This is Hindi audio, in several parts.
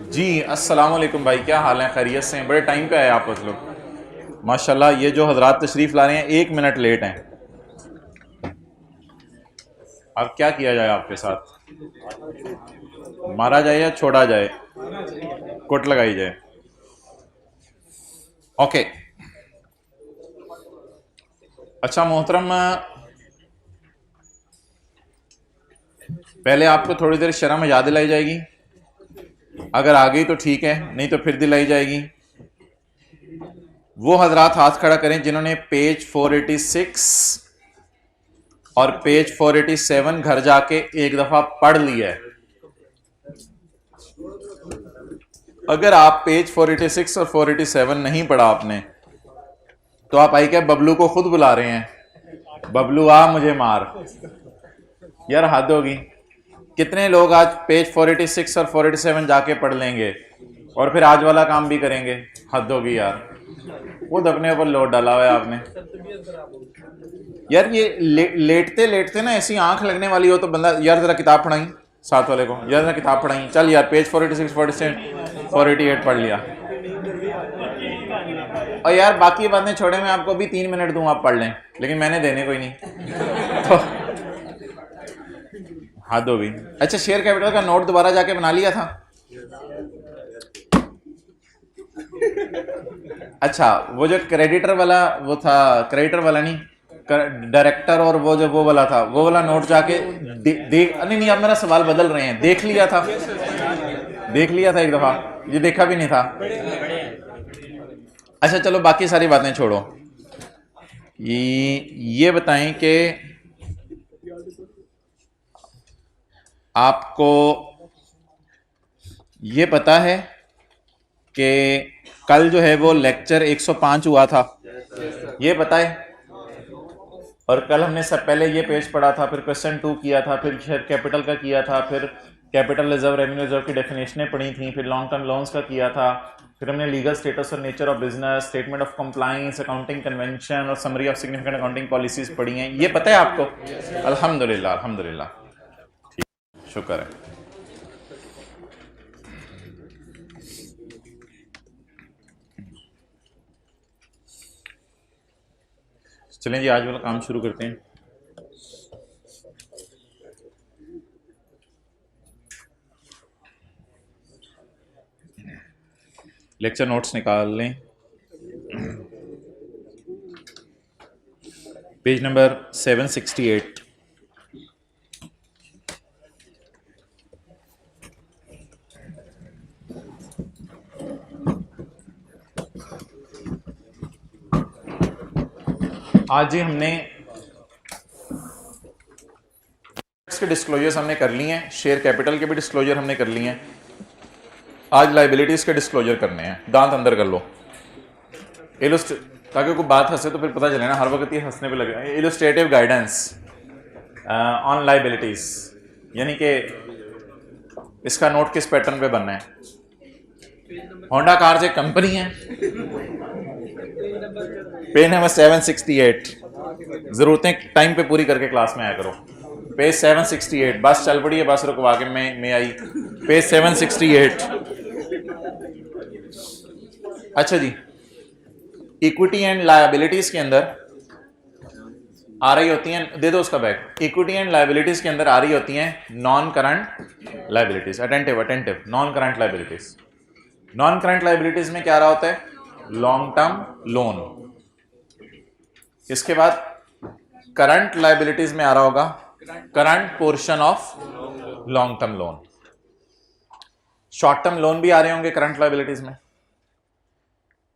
जी अस्सलाम वालेकुम भाई, क्या हाल है? खैरियत से हैं? बड़े टाइम पे आए आप लोग माशाल्लाह। ये जो हजरात तशरीफ़ ला रहे हैं 1 मिनट लेट हैं। अब क्या किया जाए आपके साथ? मारा जाए या छोड़ा जाए? कोट लगाई जाए। ओके। अच्छा मोहतरम, पहले आपको थोड़ी देर शर्म याद दिलाई जाएगी। अगर आ गई तो ठीक है, नहीं तो फिर दिलाई जाएगी। वो हजरात हाथ खड़ा करें जिन्होंने पेज 486 और पेज 487 घर जाके एक दफा पढ़ लिया है। अगर आप पेज 486 और 487 नहीं पढ़ा आपने, तो आप आई क्या बबलू को खुद बुला रहे हैं, बबलू आ मुझे मार। यार हद होगी। कितने लोग आज पेज 486 और 487 जाके पढ़ लेंगे और फिर आज वाला काम भी करेंगे? हद होगी यार। खुद अपने ऊपर लोड डाला हुआ है आपने। यार ये लेटते लेटते ना ऐसी आंख लगने वाली हो तो बंदा, यार जरा किताब पढ़ाई साथ वाले को, यार जरा किताब पढ़ाई। चल यार पेज 486 487 488 पढ़ लिया। और यार बाकी बातें छोड़े, मैं आपको भी 3 मिनट दूं, आप पढ़ लें, लेकिन मैंने देने कोई नहीं तो हद हो गई। अच्छा, शेयर कैपिटल का नोट दोबारा जाके बना लिया था? अच्छा, वो जो क्रेडिटर वाला वो था, क्रेडिटर वाला नहीं, डायरेक्टर, और वो जो वो वाला था, वो वाला नोट जाके देख नहीं नहीं, आप मेरा सवाल बदल रहे हैं। देख लिया था, देख लिया था एक दफा, ये देखा भी नहीं था। अच्छा चलो बाकी सारी बातें छोड़ो। ये बताएं कि आपको ये पता है कि कल जो है वो लेक्चर 105 हुआ था? ये पता है? और कल हमने सब पहले ये पेज पढ़ा था, फिर क्वेश्चन 2 किया था, फिर शेयर कैपिटल का किया था, फिर कैपिटल रिजर्व, रेवेन्यू रिजर्व की डेफिनेशनें पढ़ी थी, फिर लॉन्ग टर्म लोन्स का किया था, फिर हमने लीगल स्टेटस और nature of business, statement of compliance, accounting convention और summary of significant accounting policies पढ़ी हैं। ये पता है आपको? अल्हम्दुलिल्लाह अल्हम्दुलिल्लाह, ठीक, शुक्र है। चलें जी, आज वाला काम शुरू करते हैं। लेक्चर नोट्स निकाल लें, पेज नंबर 768। आज ही हमने के डिस्क्लोजर्स हमने कर लिए हैं, शेयर कैपिटल के भी डिस्क्लोजर हमने कर लिए हैं। आज लाइबिलिटीज के डिस्क्लोजर करने हैं। दांत अंदर कर लो, ताकि कोई बात हंसे तो फिर पता चले ना, हर वक्त ये हंसने पे लगे। इलस्ट्रेटिव गाइडेंस ऑन लाइबिलिटीज, यानी कि इसका नोट किस पैटर्न पे बनना है। होंडा कार एक कंपनी है, पेज नंबर 768। जरूरतें टाइम पे पूरी करके क्लास में आया करो। पेज 768, बस चल पड़ी है, बस रुकवा के मैं आई। पेज 768। अच्छा जी, इक्विटी एंड लायबिलिटीज के अंदर आ रही होती हैं, दे दो उसका बैग। इक्विटी एंड लायबिलिटीज के अंदर आ रही होती हैं non current liabilities. Attentive attentive, non current liabilities. Non current liabilities में क्या आ रहा होता है? Long term loan. इसके बाद करंट लायबिलिटीज में आ रहा होगा current portion of long term loan. Short term loan भी आ रहे होंगे करंट लायबिलिटीज में।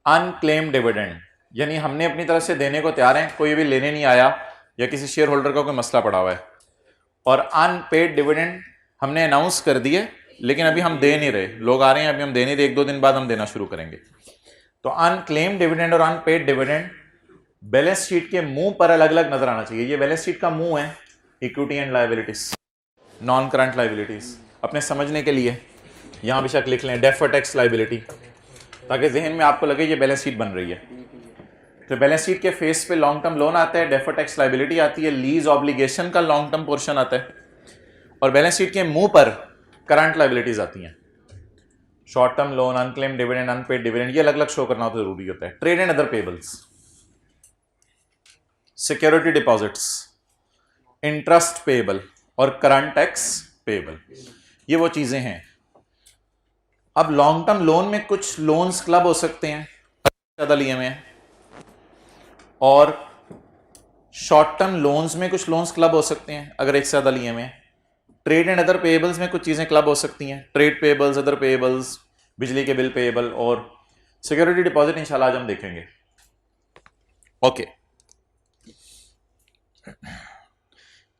अनक्लेम डिविडेंड, यानी हमने अपनी तरफ से देने को तैयार हैं, कोई भी लेने नहीं आया या किसी शेयर होल्डर का कोई मसला पड़ा हुआ है, और अनपेड डिविडेंड हमने अनाउंस कर दिए लेकिन अभी हम दे नहीं रहे। लोग आ रहे हैं, अभी हम दे नहीं रहे, 1-2 दिन बाद हम देना शुरू करेंगे। तो अनक्लेम डिविडेंड और अनपेड डिविडेंड बैलेंस शीट के मुंह पर अलग अलग नजर आना चाहिए। ये बैलेंस शीट का मुंह है equity and liabilities, non current liabilities. अपने समझने के लिए यहां बेशक लिख लें डेफर्ड टैक्स लायबिलिटी, ताकि जहन में आपको लगे ये बैलेंस शीट बन रही है। तो बैलेंस शीट के फेस पे लॉन्ग टर्म लोन आता है, डेफर्ड टैक्स लायबिलिटी आती है, लीज ऑब्लिगेशन का लॉन्ग टर्म पोर्शन आता है, और बैलेंस शीट के मुंह पर करंट लायबिलिटीज आती हैं। Short term loan, unclaim dividend, unpaid dividend, ये अलग अलग शो करना तो जरूरी होता है। Trade and other payables, security deposits, interest payable और करंट टैक्स पेबल, ये वो चीजें हैं। अब लॉन्ग टर्म लोन में कुछ लोन्स क्लब हो सकते हैं ज्यादा लिए हुए हैं, और शॉर्ट टर्म लोन्स में कुछ लोन्स क्लब हो सकते हैं अगर एक से ज्यादा लिए हुए हैं। ट्रेड एंड अदर पेबल्स में कुछ चीजें क्लब हो सकती हैं, ट्रेड पेबल्स, अदर पेबल्स, बिजली के बिल पेबल और सिक्योरिटी डिपॉजिट इंशाल्लाह आज हम देखेंगे। ओके,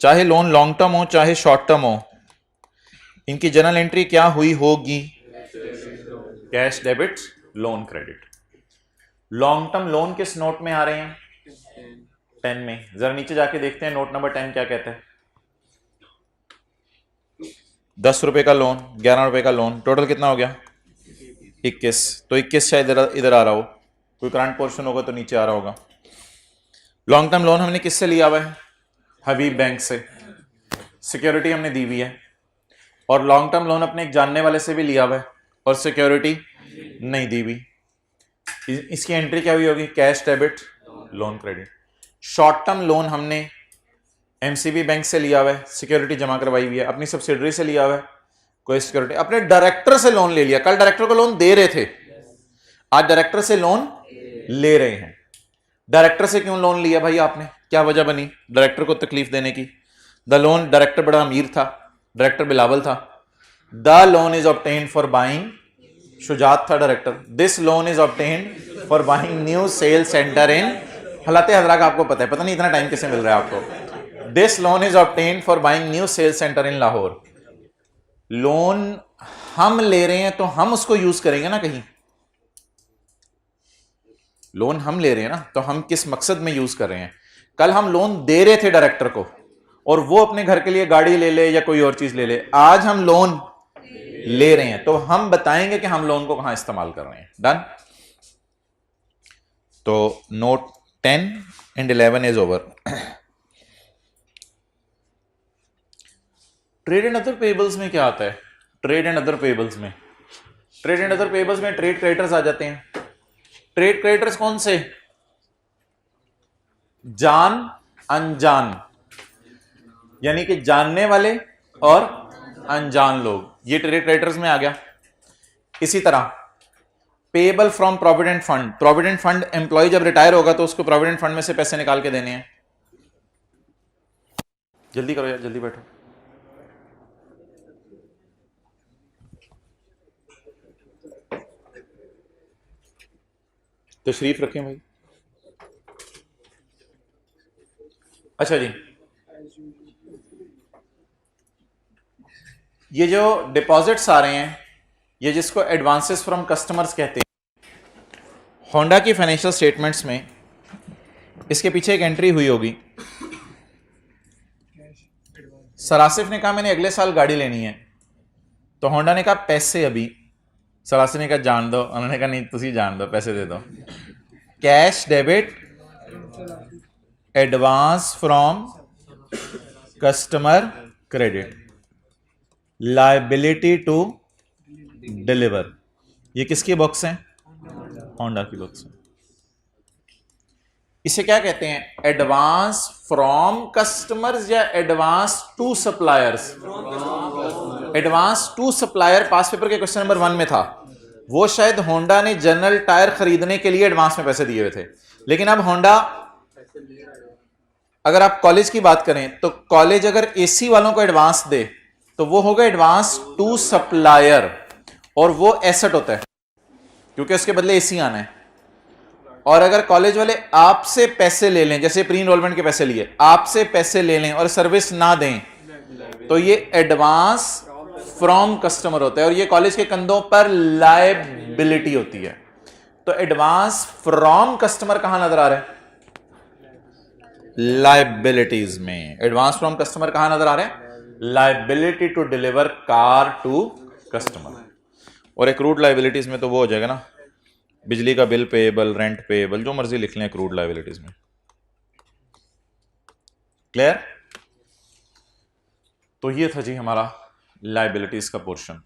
चाहे लोन लॉन्ग टर्म हो चाहे शॉर्ट टर्म हो, इनकी जर्नल एंट्री क्या हुई होगी? Cash debit, loan credit. Long term loan किस नोट में आ रहे हैं? 10 में। जरा नीचे जाके देखते हैं नोट नंबर 10 क्या कहता है। 10 रुपए का लोन, 11 रुपए का लोन, टोटल कितना हो गया? 21। तो 21 शायद इधर आ रहा हो, कोई करंट पोर्शन होगा तो नीचे आ रहा होगा। लॉन्ग टर्म लोन हमने किससे लिया हुआ है? हबीब बैंक से। सिक्योरिटी हमने दी हुई है, और लॉन्ग टर्म लोन अपने एक जानने वाले से भी लिया हुआ है और सिक्योरिटी नहीं दी हुई। इसकी एंट्री क्या हुई होगी? Cash debit, loan credit. Short term loan हमने एमसीबी बैंक से लिया हुआ है, सिक्योरिटी जमा करवाई हुई है, अपनी सब्सिडरी से लिया हुआ है, कोई सिक्योरिटी, अपने डायरेक्टर से लोन ले लिया। कल डायरेक्टर को लोन दे रहे थे, आज डायरेक्टर से लोन ले रहे हैं। डायरेक्टर से क्यों लोन लिया भाई आपने? क्या वजह बनी डायरेक्टर को तकलीफ देने की? द लोन, डायरेक्टर बड़ा अमीर था, डायरेक्टर बिलावल था। The loan is obtained for buying, Shujaat था director. This loan is obtained for buying new sale centre in, हालाते हजरा का आपको पता है, पता नहीं इतना टाइम कैसे मिल रहा है आपको। This loan is obtained for buying new sale centre in Lahore. Loan हम ले रहे हैं तो हम उसको यूज करेंगे ना कहीं। लोन हम ले रहे हैं ना, तो हम किस मकसद में यूज कर रहे हैं? कल हम लोन दे रहे थे डायरेक्टर को और वो अपने घर के लिए गाड़ी ले ले या कोई और चीज ले ले। आज हम लोन ले रहे हैं तो हम बताएंगे कि हम लोन को कहां इस्तेमाल कर रहे हैं। डन। तो note 10 and 11 is over. Trade and other payables में क्या आता है? ट्रेड एंड अदर पेबल्स में, ट्रेड एंड अदर पेबल्स में ट्रेड क्रेडिटर्स आ जाते हैं। ट्रेड क्रेडिटर्स कौन से? जान अनजान, यानी कि जानने वाले और अनजान लोग, ये ट्रेड क्रेडिटर्स में आ गया। इसी तरह payable from provident fund, provident fund employ जब रिटायर होगा तो उसको प्रोविडेंट फंड में से पैसे निकाल के देने हैं। जल्दी करो यार, जल्दी बैठो। तशरीफ रखें भाई। अच्छा जी, ये जो डिपॉजिट्स आ रहे हैं, ये जिसको एडवांसेस फ्रॉम कस्टमर्स कहते हैं, होंडा की फाइनेंशियल स्टेटमेंट्स में इसके पीछे एक एंट्री हुई होगी। सरासिफ ने कहा मैंने अगले साल गाड़ी लेनी है, तो होंडा ने कहा पैसे अभी, सरासिफ ने कहा जान दो, उन्होंने कहा नहीं तुसी जान दो, पैसे दे दो। Cash debit, advance from customer credit, liability to deliver, ये किसकी बुक्स हैं? होंडा की बुक्स हैं। इसे क्या कहते हैं? एडवांस फ्रॉम कस्टमर्स या advance to suppliers? Advance to supplier past paper के क्वेश्चन नंबर 1 में था। वो शायद होंडा ने जनरल टायर खरीदने के लिए एडवांस में पैसे दिए हुए थे, लेकिन अब होंडा, अगर आप कॉलेज की बात करें तो कॉलेज अगर एसी वालों को एडवांस दे तो वो होगा एडवांस टू सप्लायर, और वो एसेट होता है क्योंकि उसके बदले एसी आना है। और अगर कॉलेज वाले आपसे पैसे ले लें, जैसे प्री इनरोलमेंट के पैसे लिए, आपसे पैसे ले लें और सर्विस ना दें, तो ये एडवांस फ्रॉम कस्टमर होता है और ये कॉलेज के कंधों पर लायबिलिटी होती है। तो एडवांस फ्रॉम कस्टमर कहां नजर आ रहा है? लायबिलिटीज में। एडवांस फ्रॉम कस्टमर कहां नजर आ रहा है? Liability to deliver car to customer. और एक्रूड लायबिलिटीज में तो वो हो जाएगा ना, बिजली का बिल पेएबल, रेंट पेएबल, जो मर्जी लिख लें एक्रूड लायबिलिटीज में। क्लियर? तो ये था जी हमारा लायबिलिटीज का पोर्शन।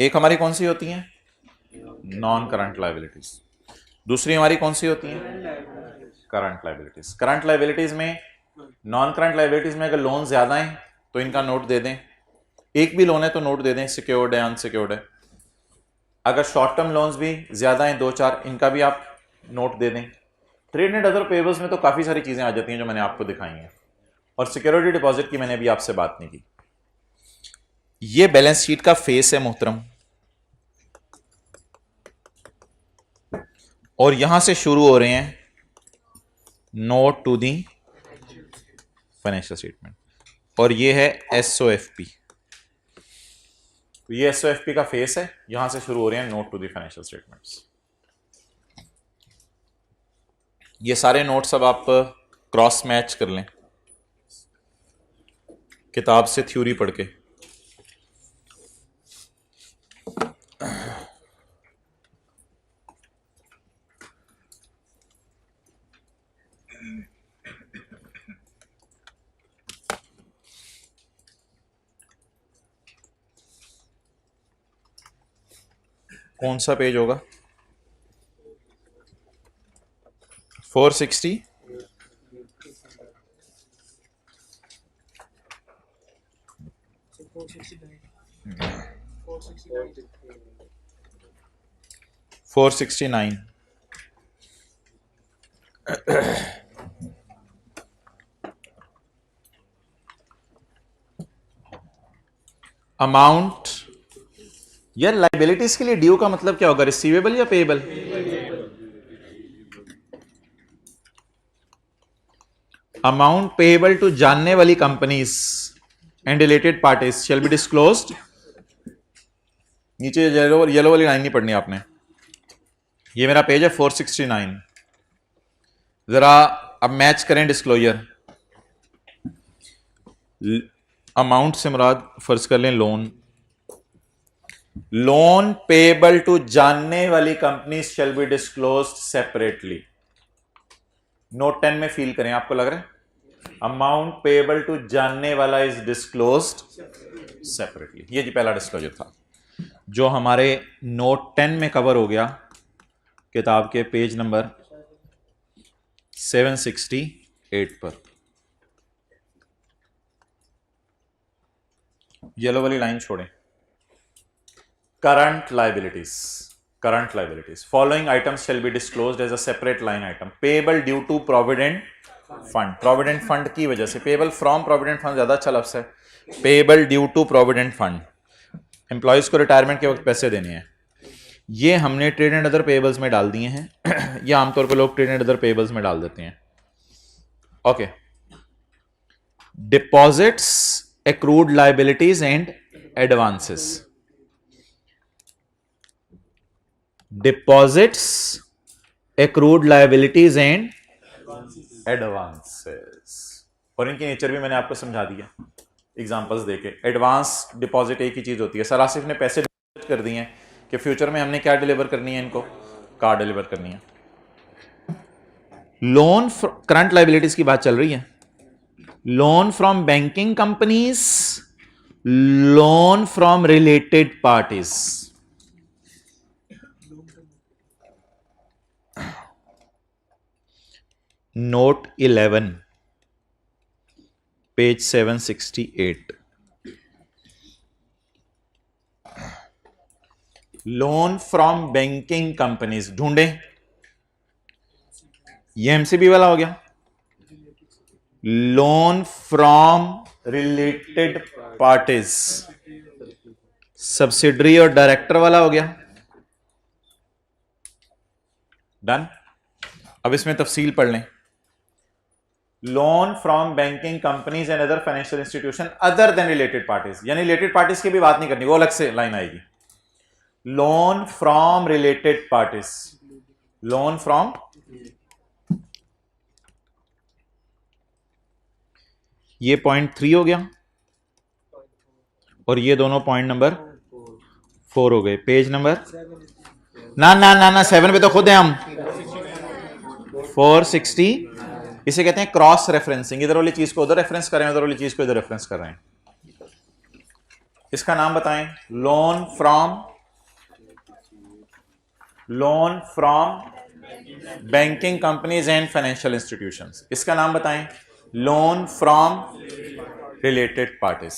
एक हमारी कौन सी होती हैं? Non current liabilities. दूसरी हमारी कौन सी होती हैं? Current liabilities. करंट लाइबिलिटीज में, नॉन करंट लाइबिलिटीज में अगर लोन ज्यादा हैं तो इनका नोट दे दें, एक भी लोन है तो नोट दे दें, सिक्योर्ड है अनसिक्योर्ड है। अगर शॉर्ट टर्म लोन्स भी ज्यादा हैं, 2-4, इनका भी आप नोट दे दें। ट्रेड एंड अदर पेबल्स में तो काफी सारी चीजें आ जाती हैं जो मैंने आपको दिखाई हैं, और सिक्योरिटी डिपॉजिट की मैंने अभी आपसे बात नहीं की। ये बैलेंस शीट का फेस है मोहतरम, और यहां से शुरू हो रहे हैं note to the financial statement, और ये है एसओएफपी। तो ये एसओएफपी का फेस है, यहां से शुरू हो रहे हैं note to the financial statements. ये सारे नोट्स अब आप क्रॉस मैच कर लें किताब से थ्योरी पढ़ के। कौन सा पेज होगा? 460 469। अमाउंट, यार लाइबिलिटीज के लिए ड्यू का मतलब क्या होगा? रिसीवेबल या पेएबल? अमाउंट पेएबल टू जानने वाली companies and related parties shell be disclosed. नीचे येलो वाली लाइन नहीं पढ़नी आपने। ये मेरा पेज है 469। जरा अब मैच करें डिस्क्लोजर। अमाउंट से मुराद फर्ज कर लें लोन। लोन पेएबल टू जानने वाली company shall be disclosed separately. Note 10 में फील करें, आपको लग रहा है अमाउंट पेएबल टू जानने वाला इज डिस्क्लोज्ड सेपरेटली। ये जी पहला डिस्क्लोजर था जो हमारे नोट 10 में कवर हो गया, किताब के पेज नंबर 768 पर। येलो वाली लाइन छोड़ें। Current liabilities, current liabilities, following items shall be disclosed as a separate line item. Payable due to provident fund, provident fund की वजह से। पेएबल फ्रॉम प्रोविडेंट फंड ज्यादा अच्छा लफ्ज़ है। Payable due to provident fund, employees को रिटायरमेंट के वक्त पैसे देने हैं। ये हमने ट्रेड एंड अदर पेएबल्स में डाल दिए हैं। ये आमतौर पर लोग ट्रेड एंड अदर पेएबल्स में डाल देते हैं। Okay, deposits, accrued liabilities and advances. Deposits, accrued liabilities and advances, और इनकी नेचर भी मैंने आपको समझा दिया एग्जांपल्स देके। एडवांस डिपॉजिट एक ही चीज होती है। सर आसिफ ने पैसे डिपॉजिट कर दिए हैं कि फ्यूचर में हमने क्या डिलीवर करनी है, इनको कार डिलीवर करनी है। लोन, करंट लाइबिलिटीज की बात चल रही है। Loan from banking companies, loan from related parties. Note 11 page 768। Loan from banking companies ढूंढे। ये एमसीबी वाला हो गया। Loan from related parties, subsidiary और डायरेक्टर वाला हो गया। डन। अब इसमें तफसील पढ़ लें। Loan from banking companies and other financial institution other than related parties, यानी रिलेटेड पार्टीज की भी बात नहीं करनी, वो अलग से लाइन आएगी। Loan from related parties, loan from, ये पॉइंट 3 हो गया और ये दोनों पॉइंट नंबर 4 हो गए। पेज नंबर ना ना ना ना 7 पे तो खुद है हम। 460, इसे कहते हैं क्रॉस रेफरेंसिंग। इधर वाली चीज को उधर रेफरेंस कर रहे हैं, उधर वाली चीज को इधर रेफरेंस कर रहे हैं। इसका नाम बताएं। Loan from loan from banking companies and financial institutions. इसका नाम बताएं, loan from related parties.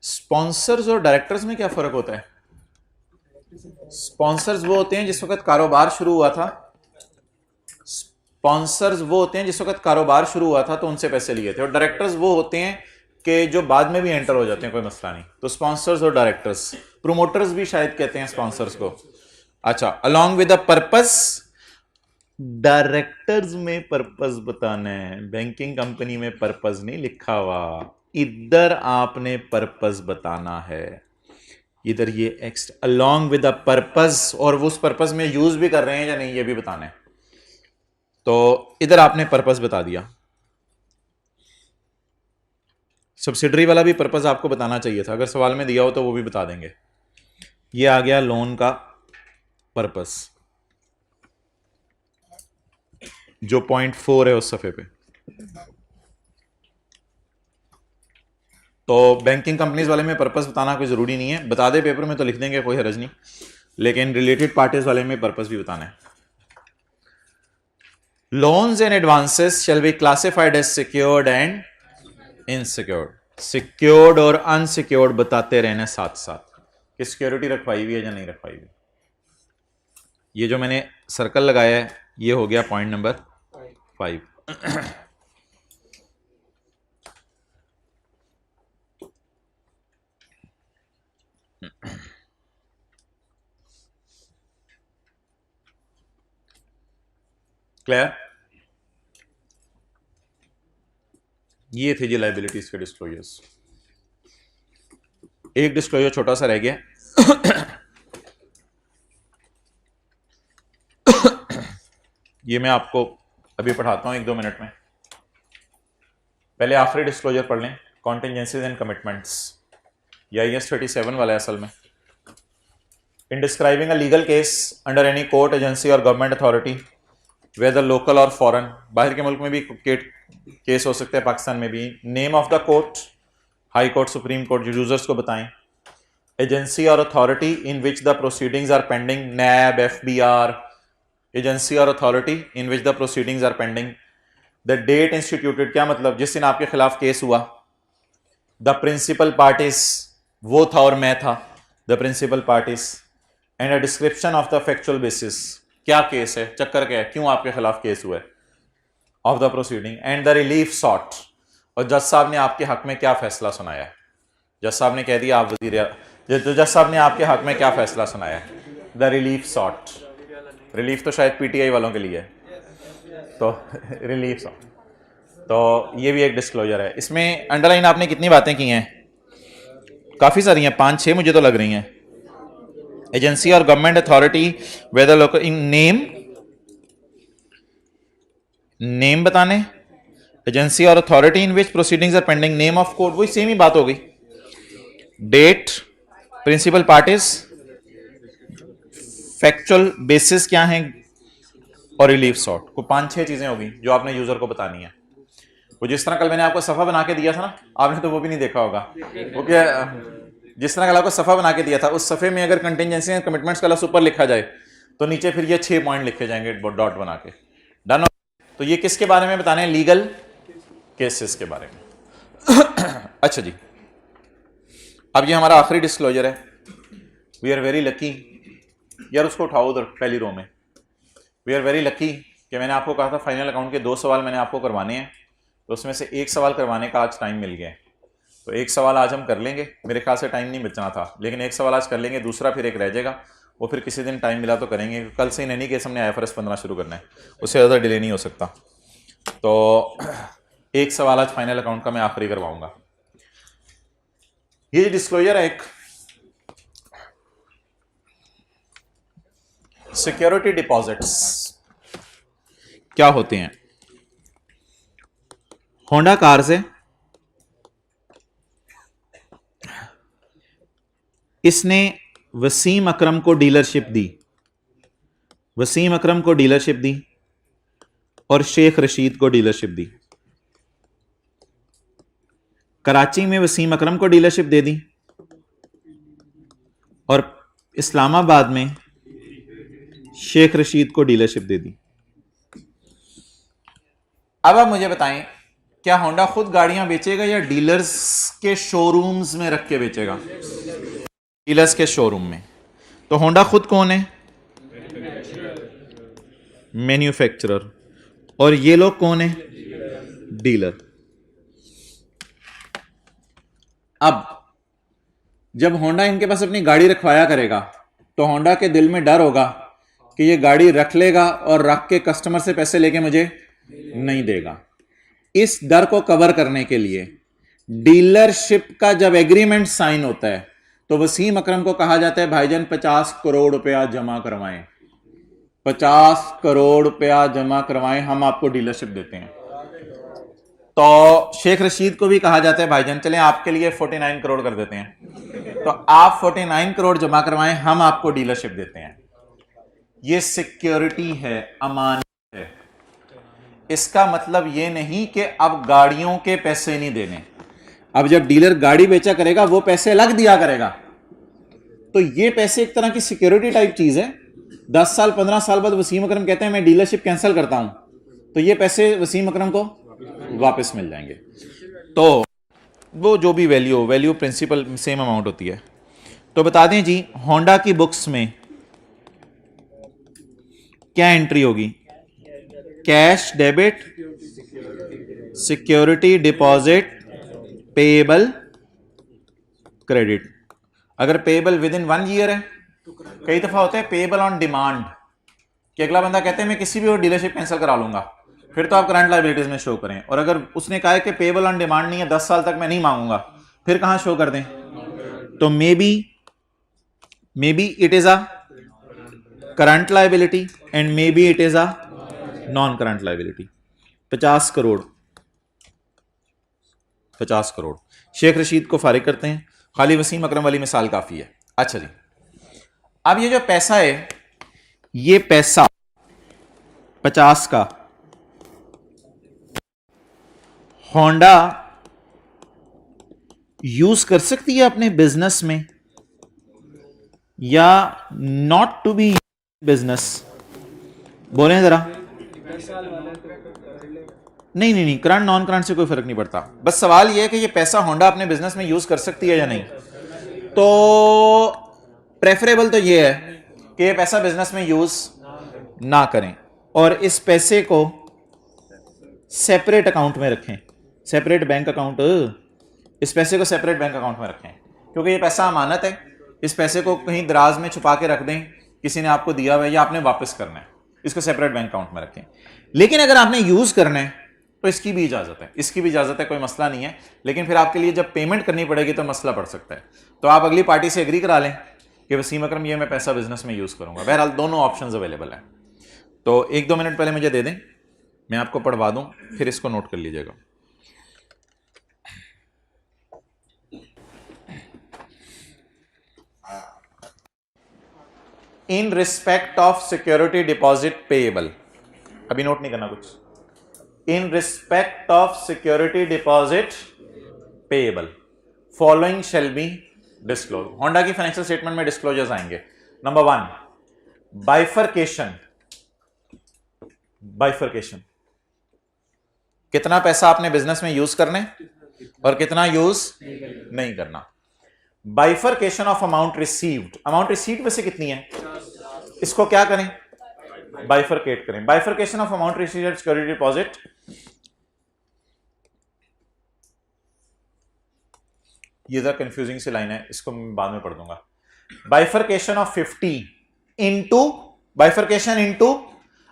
Sponsors और डायरेक्टर्स में क्या फर्क होता है? स्पॉन्सर्स वो होते हैं जिस वक्त कारोबार शुरू हुआ था, स्पॉन्सर्स वो होते हैं जिस वक्त कारोबार शुरू हुआ था तो उनसे पैसे लिए थे, और डायरेक्टर्स वो होते हैं कि जो बाद में भी एंटर हो जाते हैं, कोई मसला नहीं। तो स्पॉन्सर्स और डायरेक्टर्स, प्रोमोटर्स भी शायद कहते हैं स्पॉन्सर्स को। अच्छा, along with a purpose, directors में पर्पस बताना है, बैंकिंग कंपनी में पर्पस नहीं लिखा हुआ, इधर आपने पर्पस बताना है। इधर ये एक्स्ट अलोंग विद अ पर्पस, और वो उस पर्पस में यूज भी कर रहे हैं या नहीं ये भी बताना है। तो इधर आपने पर्पस बता दिया। सब्सिडरी वाला भी पर्पस आपको बताना चाहिए था, अगर सवाल में दिया हो तो वो भी बता देंगे। ये आ गया लोन का पर्पस, जो पॉइंट 4 है उस सफे पे। तो बैंकिंग कंपनीज वाले में पर्पस बताना कोई जरूरी नहीं है, बता दे पेपर में तो लिख देंगे, कोई हरज नहीं, लेकिन रिलेटेड पार्टीज वाले में पर्पस भी बताना है। Loans and advances shall be classified as secured and insecured. Secured और अनसिक्योर्ड बताते रहना साथ साथ कि सिक्योरिटी रखवाई हुई है या नहीं रखवाई हुई। ये जो मैंने सर्कल लगाया है ये हो गया पॉइंट नंबर 5। क्लियर? ये थे जी लाइबिलिटीज के डिस्क्लोजर्स। एक डिस्क्लोजर छोटा सा रह गया, ये मैं आपको अभी पढ़ाता हूं 1-2 मिनट में। पहले आखिरी डिस्क्लोजर पढ़ लें, कॉन्टिजेंसीज एंड कमिटमेंट्स। या IAS 37 वाला है असल में। इन describing a legal case under any court, agency और गवर्नमेंट अथॉरिटी, वेदर लोकल और फॉरेन, बाहर के मुल्क में भी केस हो सकते हैं, पाकिस्तान में भी। Name of the court, high court, supreme court, users को बताएं। एजेंसी और authority in which the proceedings are pending, NAB, FBR, agency और authority in which the proceedings are pending. The date instituted, क्या मतलब, जिस दिन आपके खिलाफ केस हुआ। द प्रिंसिपल पार्टीज, वो था और मैं था, the principal parties. And a description of the factual basis, क्या केस है, चक्कर क्या है, क्यों आपके खिलाफ केस हुआ है, of the proceeding. And the relief sought, और जज साहब ने आपके हक में क्या फैसला सुनाया है। जज साहब ने कह दिया आप जज साहब ने आपके हक में क्या फैसला सुनाया है। द रिलीफ सॉट, रिलीफ तो शायद PTI वालों के लिए है, तो रिलीफ सॉट। तो ये भी एक डिस्क्लोजर है। इसमें अंडरलाइन आपने कितनी बातें की हैं? काफी सारी हैं, 5-6 मुझे तो लग रही हैं। एजेंसी और गवर्नमेंट अथॉरिटी, वेदर लोकल, इन नेम बताने, एजेंसी और authority in which proceedings are pending, name of court, वही सेम ही बात हो गई। Date, principal parties, factual basis क्या है, और रिलीफ सॉर्ट। को 5-6 चीजें होगी जो आपने यूजर को बतानी है। वो जिस तरह कल मैंने आपको सफा बना के दिया था ना, आपने तो वो भी नहीं देखा होगा। वो क्या, जिस तरह कल आपको सफा बना के दिया था, उस सफे में अगर कंटिजेंसी एंड कमिटमेंट्स का लफ्ज़ ऊपर लिखा जाए तो नीचे फिर ये 6 पॉइंट लिखे जाएंगे डॉट बना के। डन। तो ये किसके बारे में बताने हैं? लीगल केसेस के बारे में। अच्छा जी, अब ये हमारा आखिरी डिस्क्लोजर है। वी आर वेरी लकी, यार उसको उठाओ उधर पहली रो में। वी आर वेरी लकी कि मैंने आपको कहा था फाइनल अकाउंट के 2 सवाल मैंने आपको करवाने हैं, तो उसमें से एक सवाल करवाने का आज टाइम मिल गया है। तो एक सवाल आज हम कर लेंगे, मेरे ख्याल से टाइम नहीं बचना था, लेकिन एक सवाल आज कर लेंगे, दूसरा फिर एक रह जाएगा, वो फिर किसी दिन टाइम मिला तो करेंगे। कल से इन एनी केस हमने IFRS 15 शुरू करना है, उससे ज़्यादा डिले नहीं हो सकता। तो एक सवाल आज फाइनल अकाउंट का मैं आखिरी करवाऊंगा। ये डिस्क्लोजर है एक, सिक्योरिटी डिपॉजिट्स क्या होते हैं। होंडा कार से इसने वसीम अकरम को डीलरशिप दी, वसीम अकरम को डीलरशिप दी और शेख रशीद को डीलरशिप दी। कराची में वसीम अकरम को डीलरशिप दे दी और इस्लामाबाद में शेख रशीद को डीलरशिप दे दी। अब आप मुझे बताएं, क्या होंडा खुद गाड़ियां बेचेगा या डीलर्स के शोरूम्स में रख के बेचेगा? डीलर्स के शोरूम में। तो होंडा खुद कौन है? मैन्युफैक्चरर। और ये लोग कौन है? डीलर। अब जब होंडा इनके पास अपनी गाड़ी रखवाया करेगा तो होंडा के दिल में डर होगा कि ये गाड़ी रख लेगा और रख के कस्टमर से पैसे लेके मुझे नहीं देगा। इस डर को कवर करने के लिए डीलरशिप का जब एग्रीमेंट साइन होता है तो वसीम अकरम को कहा जाता है भाईजान 50 करोड़ रुपया जमा करवाएं, 50 करोड़ रुपया जमा करवाएं, हम आपको डीलरशिप देते हैं। तो शेख रशीद को भी कहा जाता है भाईजान चलें आपके लिए 49 करोड़ कर देते हैं, तो आप 49 करोड़ जमा करवाएं, हम आपको डीलरशिप देते हैं। ये सिक्योरिटी है, अमानत है। इसका मतलब ये नहीं कि अब गाड़ियों के पैसे नहीं देने। अब जब डीलर गाड़ी बेचा करेगा वो पैसे अलग दिया करेगा, तो ये पैसे एक तरह की सिक्योरिटी टाइप चीज है। 10 साल 15 साल बाद वसीम अकरम कहते हैं मैं डीलरशिप कैंसिल करता हूं, तो ये पैसे वसीम अकरम को वापस मिल जाएंगे। तो वो जो भी वैल्यू प्रिंसिपल सेम अमाउंट होती है। तो बता दें जी, होंडा की बुक्स में क्या एंट्री होगी? Cash debit, security deposit, payable, credit. अगर पेएबल विद इन 1 ईयर है, कई दफा होता है पेएबल ऑन डिमांड कि अगला बंदा कहते हैं मैं किसी भी और डीलरशिप कैंसिल करा लूंगा, फिर तो आप करंट लायबिलिटीज में शो करें। और अगर उसने कहा है कि पेएबल ऑन डिमांड नहीं है, 10 साल तक मैं नहीं मांगूंगा, फिर कहां शो कर दें? तो maybe it is a current liability and maybe it is a non current liability. 50 crore Sheikh Rashid को फारिग करते हैं, खाली वसीम अकरम वाली मिसाल काफी है। अच्छा जी, अब ये जो पैसा है, ये पैसा 50 का होंडा यूज कर सकती है अपने बिजनेस में या नॉट टू बी बिजनेस? बोलें जरा। नहीं, करंट नॉन करंट से कोई फर्क नहीं पड़ता। बस सवाल यह है कि ये पैसा होंडा अपने बिजनेस में यूज कर सकती है या नहीं। तो प्रेफरेबल तो ये है कि ये पैसा बिजनेस में यूज ना करें और इस पैसे को सेपरेट अकाउंट में रखें, सेपरेट बैंक अकाउंट। इस पैसे को सेपरेट बैंक अकाउंट में रखें क्योंकि ये पैसा अमानत है। इस पैसे को कहीं दराज में छुपा के रख दें, किसी ने आपको दिया हुआ है या आपने वापस करना है, इसको सेपरेट बैंक अकाउंट में रखें। लेकिन अगर आपने यूज करना है तो इसकी भी इजाजत है, कोई मसला नहीं है। लेकिन फिर आपके लिए जब पेमेंट करनी पड़ेगी तो मसला पड़ सकता है। तो आप अगली पार्टी से एग्री करा लें कि वसीम अकरम ये मैं पैसा बिजनेस में यूज करूंगा। बहरहाल दोनों ऑप्शंस अवेलेबल हैं। तो 1-2 मिनट पहले मुझे दे दें, मैं आपको पढ़वा दूं, फिर इसको नोट कर लीजिएगा। In respect of security deposit payable, अभी नोट नहीं करना कुछ। In respect of security deposit payable following shall be disclose. Honda की फाइनेंशियल स्टेटमेंट में डिस्क्लोजर्स आएंगे। नंबर 1, बाइफरकेशन, कितना पैसा आपने बिजनेस में यूज करना है और कितना यूज नहीं करना। बाइफरकेशन ऑफ अमाउंट रिसीव्ड वैसे कितनी है, इसको क्या करें? बाइफरकेट करें। Bifurcation of amount received security deposit, ये जरा कंफ्यूजिंग सी लाइन है, इसको मैं बाद में पढ़ दूंगा। Bifurcation of 50 into bifurcation into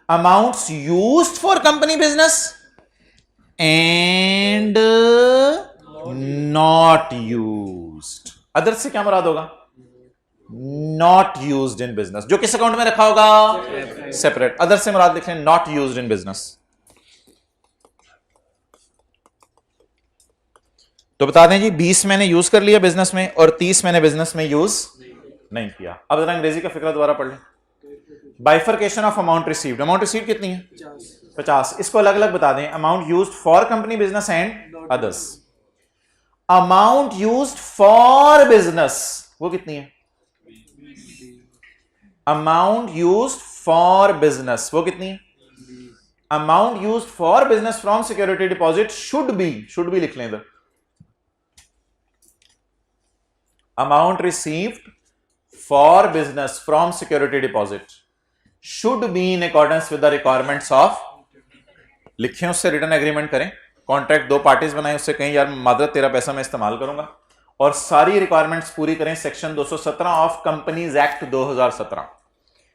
amounts used for company business and not used. Other से क्या मुराद होगा? नॉट यूज्ड इन बिजनेस, जो किस अकाउंट में रखा होगा? सेपरेट। अदर से मुराद लिख लें नॉट यूज्ड इन बिजनेस। तो बता दें जी 20 मैंने यूज कर लिया बिजनेस में और 30 मैंने बिजनेस में यूज नहीं किया। अब जरा अंग्रेजी का फिक्रा दोबारा पढ़ लें। बाइफरकेशन ऑफ अमाउंट रिसीव्ड कितनी है? 50। इसको अलग अलग बता दें, amount used for company business and others. Amount used for business वो कितनी है? अमाउंट यूज्ड फॉर बिजनेस वो कितनी है? Amount used for business from security deposit should be लिख लें इधर। Amount received for business from security deposit should be in accordance with the requirements of, लिखें उससे रिटर्न एग्रीमेंट करें, कॉन्ट्रैक्ट दो पार्टीज बनाए, उससे कहीं यार मादरत तेरा पैसा मैं इस्तेमाल करूंगा, और सारी रिक्वायरमेंट्स पूरी करें सेक्शन 217 ऑफ कंपनीज एक्ट 2017।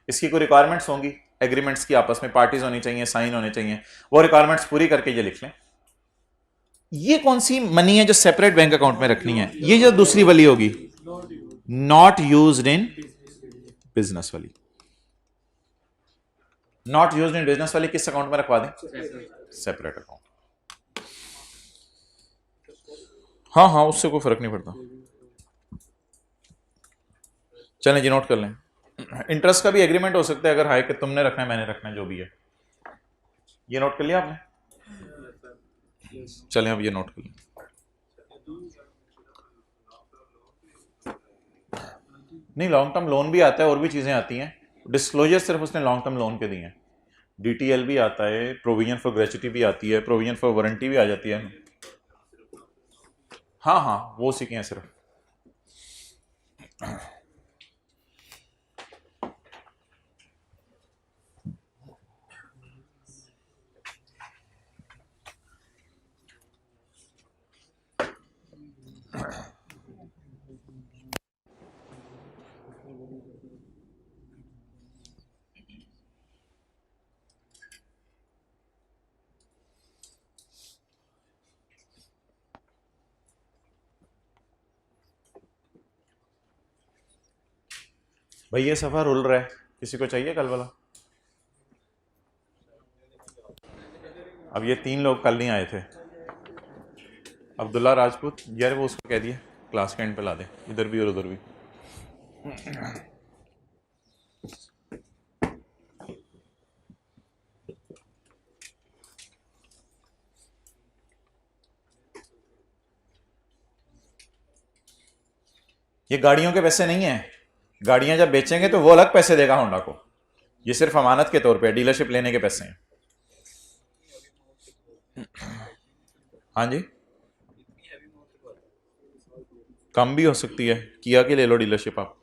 इसकी कोई रिक्वायरमेंट्स होंगी एग्रीमेंट्स की, आपस में पार्टीज होनी चाहिए, साइन होने चाहिए, वो रिक्वायरमेंट्स पूरी करके ये लिख लें। ये कौन सी मनी है जो सेपरेट बैंक अकाउंट में रखनी है? ये जो दूसरी वाली होगी, नॉट यूज्ड इन बिजनेस वाली। नॉट यूज्ड इन बिजनेस वाली किस अकाउंट में रखवा दें? Separate account. हाँ हाँ, उससे कोई फर्क नहीं पड़ता। चलें जी, नोट कर लें। इंटरेस्ट का भी एग्रीमेंट हो सकता है अगर हाई कि तुमने रखना है मैंने रखना है, जो भी है। ये नोट कर लिया आपने? चलें अब ये नोट कर लें। नहीं, लॉन्ग टर्म लोन भी आता है, और भी चीजें आती हैं। डिस्क्लोजर सिर्फ उसने लॉन्ग टर्म लोन के दिए हैं। डीटीएल भी आता है, प्रोविजन फॉर ग्रेच्युटी भी आती है, प्रोविजन फॉर वारंटी भी आ जाती है। हाँ हाँ, वो सीखे हैं सिर्फ। भाई ये सफर रुल रहा है, किसी को चाहिए कल वाला? अब ये 3 लोग कल नहीं आए थे। अब्दुल्ला राजपूत, यार वो उसको कह दिया क्लास के एंड पे ला दे, इधर भी और उधर भी। ये गाड़ियों के पैसे नहीं है, गाड़ियां जब बेचेंगे तो वो अलग पैसे देगा होंडा को, ये सिर्फ अमानत के तौर पे डीलरशिप लेने के पैसे हैं। हाँ जी, कम भी हो सकती है, किया कि ले लो डीलरशिप आप।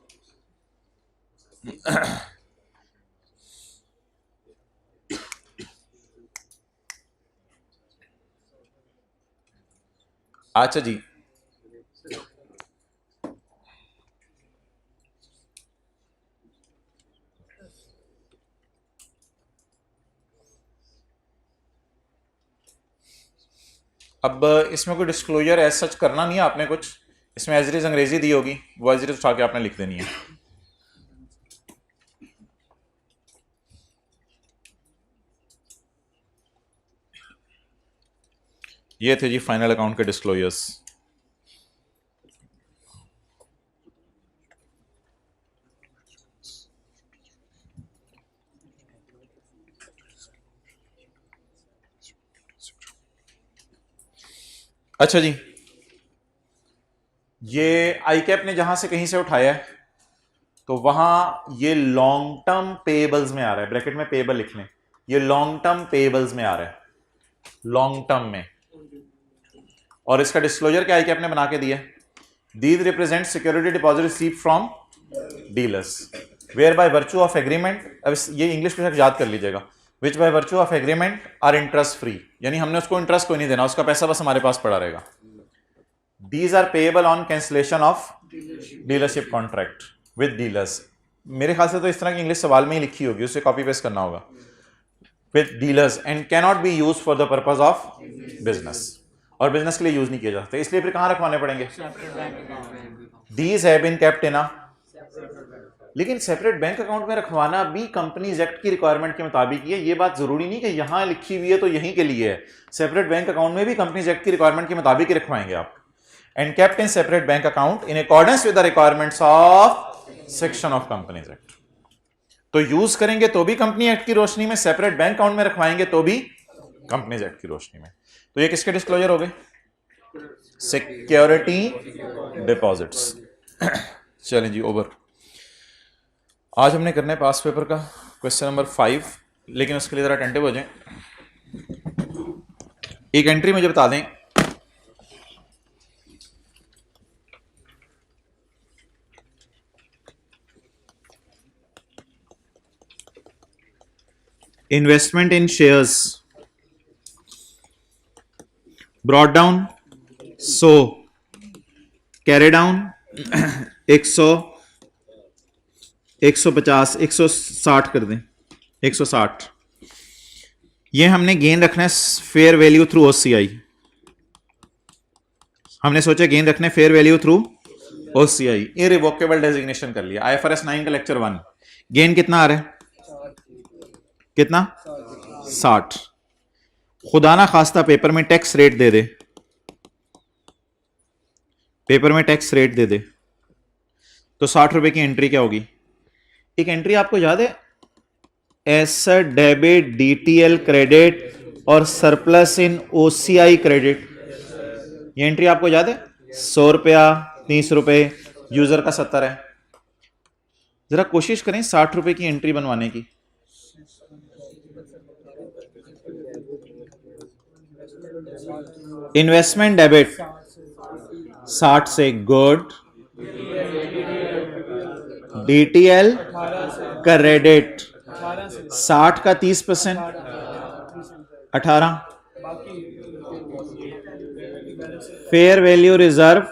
अच्छा जी, अब इसमें कोई डिस्क्लोजर एज सच करना नहीं है आपने कुछ, इसमें एज इट इज अंग्रेजी दी होगी, वो एज इट इज उठा के आपने लिख देनी है। ये थे जी फाइनल अकाउंट के डिस्क्लोजर्स। अच्छा जी, ये आई कैप ने जहां से कहीं से उठाया है तो वहां ये लॉन्ग टर्म पेबल्स में आ रहा है, ब्रैकेट में पेबल लिख लें, ये लॉन्ग टर्म पेबल्स में आ रहा है, लॉन्ग टर्म में। और इसका डिस्क्लोजर क्या आई कैप ने बना के दिया, these represent security deposit receive from dealers where by virtue of agreement, अब ये इंग्लिश में याद कर लीजिएगा, which by virtue of agreement are interest free, यानी हमने उसको इंटरेस्ट कोई नहीं देना, उसका पैसा बस हमारे पास पड़ा रहेगा। These are payable on cancellation of dealership contract with dealers। मेरे ख्याल से तो इस तरह की इंग्लिश सवाल में ही लिखी होगी, उसे कॉपी पेस्ट करना होगा। with dealers and cannot be used for the purpose of business, और बिजनेस के लिए यूज नहीं किए जा सकते, इसलिए फिर कहां रखवाने पड़ेंगे? These have been kept in a, लेकिन सेपरेट बैंक अकाउंट में रखवाना भी कंपनीज एक्ट की रिक्वायरमेंट के मुताबिक है। ये बात जरूरी नहीं कि यहां लिखी हुई है तो यहीं के लिए है, सेपरेट बैंक अकाउंट में भी कंपनीज एक्ट की रिक्वायरमेंट के मुताबिक ही रखवाएंगे आप। And kept in separate bank account in accordance with the requirements of section of companies act. तो यूज करेंगे तो भी कंपनी एक्ट की रोशनी में, सेपरेट बैंक अकाउंट में रखवाएंगे तो भी कंपनीज एक्ट की रोशनी में। तो ये किसके डिस्क्लोजर हो गए? Security deposits. चलें जी, ओवर। आज हमने करना है पास पेपर का क्वेश्चन नंबर 5, लेकिन उसके लिए ज़रा अटेंटिव हो जाएं। एक एंट्री मुझे बता दें, इन्वेस्टमेंट इन shares brought down 100, carry down 100, 150, 160 कर दें, 160। ये हमने गेन रखना है फेयर वैल्यू थ्रू ओसीआई। हमने सोचा गेन रखना है fair value through OCI. Irrevocable designation कर लिया। आईएफआरएस 9 का लेक्चर 1। गेन कितना आ रहा है? कितना? 60। खुदा ना खास्ता पेपर में टैक्स रेट दे दे, पेपर में टैक्स रेट दे दे तो 60 रुपए की एंट्री क्या होगी? एक एंट्री आपको याद है, एसेट डेबिट डीटीएल क्रेडिट और सरप्लस इन ओसीआई क्रेडिट। ये एंट्री आपको याद है? 100 रुपया, 30 रुपए, यूजर का 70 है। जरा कोशिश करें 60 रुपए की एंट्री बनवाने की। इन्वेस्टमेंट डेबिट 60 से, गुड। डीटीएल क्रेडिट 60 का 30%, 18। फेयर वैल्यू रिजर्व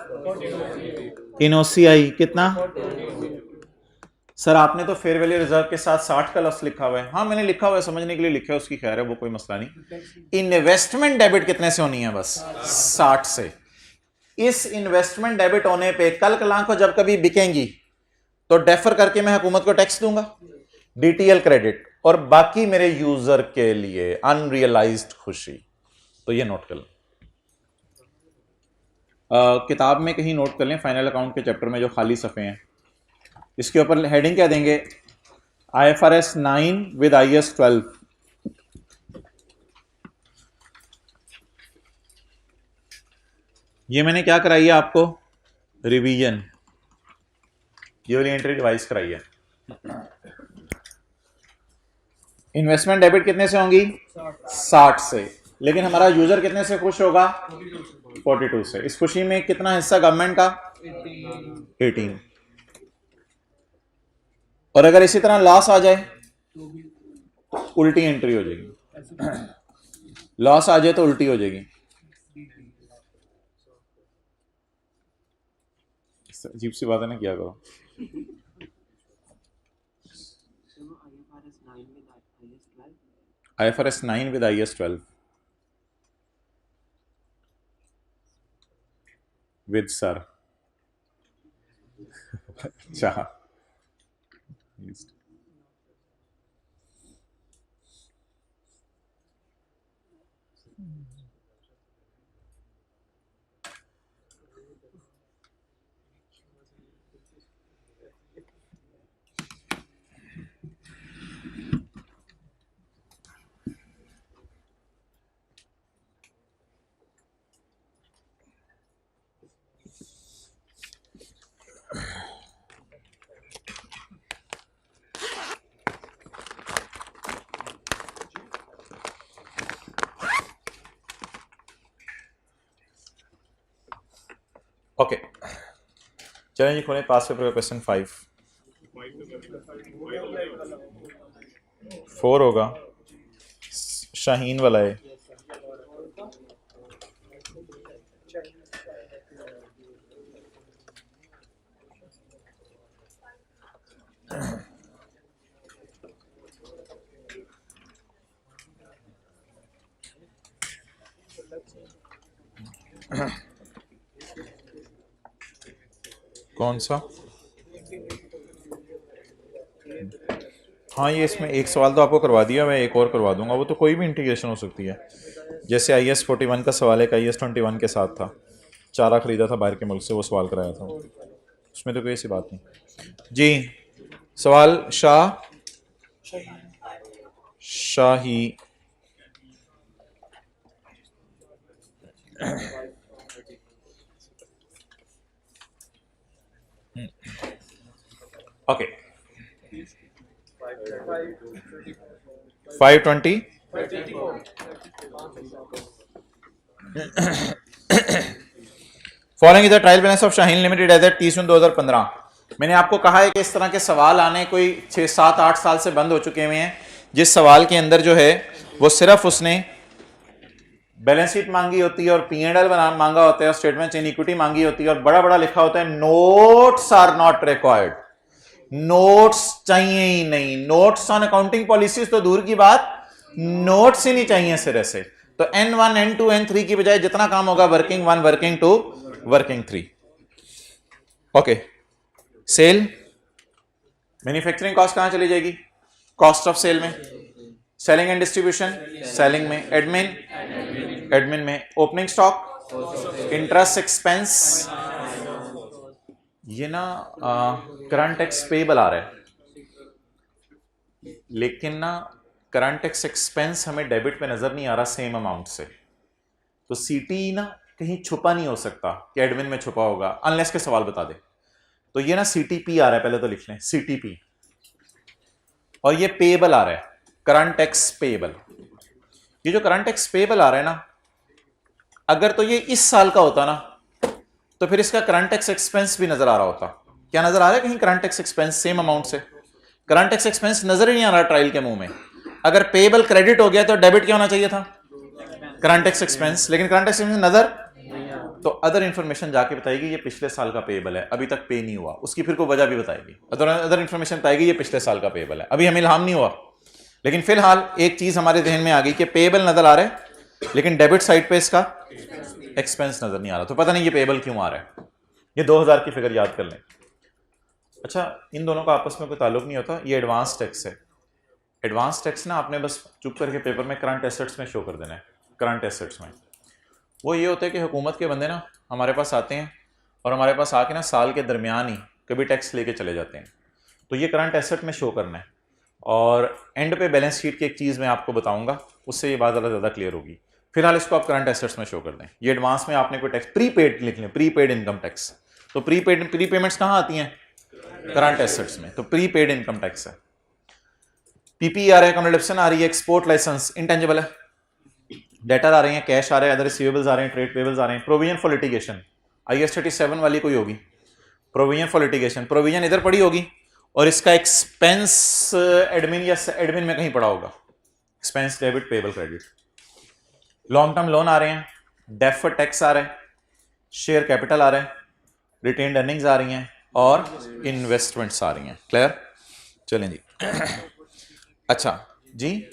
इन ओसीआई कितना? सर आपने तो फेयर वैल्यू रिजर्व के साथ 60 का लफ्ज लिखा हुआ है। हाँ मैंने लिखा हुआ है, समझने के लिए लिखा है, उसकी खैर है, वो कोई मसला नहीं। इन्वेस्टमेंट डेबिट कितने से होनी है? बस 60 से। इस इन्वेस्टमेंट डेबिट होने पे कल कलां को जब कभी बिकेंगी तो डेफर करके मैं हुकूमत को टैक्स दूंगा, डीटीएल क्रेडिट, और बाकी मेरे यूजर के लिए अनरियलाइज्ड खुशी। तो ये नोट कर लें, किताब में कहीं नोट कर लें, फाइनल अकाउंट के चैप्टर में जो खाली सफ़े हैं, इसके ऊपर हेडिंग क्या देंगे? IFRS 9 with IAS 12। ये मैंने क्या कराई है आपको? रिवीजन। ये वाली एंट्री रिवाइज कराई है। इन्वेस्टमेंट डेबिट कितने से होंगी? 60 से। लेकिन हमारा यूजर कितने से खुश होगा? 42 से। इस खुशी में कितना हिस्सा गवर्नमेंट का? 18। और अगर इसी तरह लॉस आ जाए तो उल्टी एंट्री हो जाएगी। लॉस आ जाए तो उल्टी हो जाएगी। अजीब सी बात है ना, क्या करो। IFRS 9 with IAS 12 with sir. अच्छा ओके, चलें जी, खोलें पास पेपर का क्वेश्चन 5। 4 होगा, शाहीन वाला है। कौन सा? हाँ ये इसमें एक सवाल तो आपको करवा दिया, मैं एक और करवा दूंगा। वो तो कोई भी इंटीग्रेशन हो सकती है, जैसे IS 41 का सवाल है, IS 21 के साथ था, चारा खरीदा था बाहर के मुल्क से, वो सवाल कराया था, उसमें तो कोई ऐसी बात नहीं जी। सवाल शाही 520 following is the trial balance of Shaheen Limited as at 30 June 2015। मैंने आपको कहा है कि इस तरह के सवाल आने कोई 6, 7, 8 साल से बंद हो चुके हुए हैं, जिस सवाल के अंदर जो है वो सिर्फ उसने बैलेंस शीट मांगी होती है और P&L मांगा होता है और स्टेटमेंट इन इक्विटी मांगी होती है और बड़ा बड़ा लिखा होता है notes are not required. Notes चाहिए ही नहीं, नोट्स ऑन अकाउंटिंग पॉलिसीज तो दूर की बात, नोट्स ही नहीं चाहिए सिरे से। तो N1, N2, N3 की बजाय जितना काम होगा working 1, working 2, working 3। Okay, sale manufacturing cost कहां चली जाएगी? कॉस्ट ऑफ सेल में, सेलिंग एंड डिस्ट्रीब्यूशन सेलिंग में, एडमिन में, ओपनिंग स्टॉक, इंटरेस्ट एक्सपेंस, ये ना करंट टैक्स पेबल आ रहा है, लेकिन ना करंट टैक्स एक्सपेंस हमें डेबिट पे नजर नहीं आ रहा सेम अमाउंट से। तो सीटी ना कहीं छुपा नहीं हो सकता कि एडमिन में छुपा होगा, अनलेस के सवाल बता दे। तो ये ना सीटीपी आ रहा है, पहले तो लिख लें सीटीपी, और ये पेबल आ रहा है करंट टैक्स पेबल। ये जो करंट टैक्स पेबल आ रहा है ना, अगर तो ये इस साल का होता ना तो फिर इसका करंट टैक्स एक्सपेंस भी नजर आ रहा होता। क्या नजर आ रहा है कहीं current tax expense same amount से? करंट टैक्स एक्सपेंस नजर ही नहीं आ रहा ट्रायल के मुंह में। अगर पेबल क्रेडिट हो गया तो डेबिट क्या होना चाहिए था? करंट टैक्स एक्सपेंस, लेकिन करंट टैक्स एक्सपेंस नजर, तो अदर इंफॉर्मेशन जाके बताएगी ये पिछले साल का पेबल है, अभी तक पे नहीं हुआ, उसकी फिर को वजह भी बताएगी। अदर इंफॉर्मेशन बताएगी ये पिछले साल का पेबल है, अभी हमें इल्हाम नहीं हुआ, लेकिन फिलहाल एक चीज हमारे जहन में आ गई कि पेबल नजर आ रहा है लेकिन डेबिट साइड पे इसका एक्सपेंस नजर नहीं आ रहा। तो पता नहीं ये पेबल क्यों आ रहा है। ये 2000 की फिगर याद कर लें। अच्छा, इन दोनों का आपस में कोई ताल्लुक नहीं होता, ये एडवांस टैक्स है। एडवांस टैक्स ना आपने बस चुप करके पेपर में करंट एसेट्स में शो कर देना है। करंट एसेट्स में वो ये होता है कि हुकूमत के बंदे ना हमारे पास आते हैं और हमारे पास आके ना साल के दरमियान ही कभी टैक्स लेके चले जाते हैं। तो ये करंट एसेट में शो करना है, और एंड पे बैलेंस शीट की एक चीज़ मैं आपको बताऊंगा, उससे ये बात ज़्यादा क्लियर होगी। फिलहाल इसको आप करंट एसेट्स में शो कर दें। ये एडवांस में आपने कोई टैक्स प्रीपेड लिख लें, प्रीपेड इनकम टैक्स। तो प्री पेमेंट्स कहाँ आती हैं? करंट एसेट्स में। तो प्रीपेड इनकम टैक्स है। पीपी आ रहा है, कम्युनिकेशन आ रही है, एक्सपोर्ट लाइसेंस इंटेंजिबल है, डेटर आ रहे हैं, कैश आ रहे हैं, अदर रिसीवेबल्स आ रहे हैं, ट्रेड पेबल्स आ रहे हैं, प्रोविजन फॉर लिटिगेशन IAS 37 वाली कोई होगी, प्रोविजन फॉर लिटिगेशन, प्रोविजन इधर पड़ी होगी और इसका एक्सपेंस एडमिन या एडमिन में कहीं पड़ा होगा। Expense debit payable credit. Long term loan आ रहे हैं, डेफर्ड टैक्स आ रहा है, शेयर कैपिटल आ रहा है, रिटेन्ड अर्निंग्स आ रही हैं और इन्वेस्टमेंट्स आ रही हैं। क्लियर? चलें जी। अच्छा जी,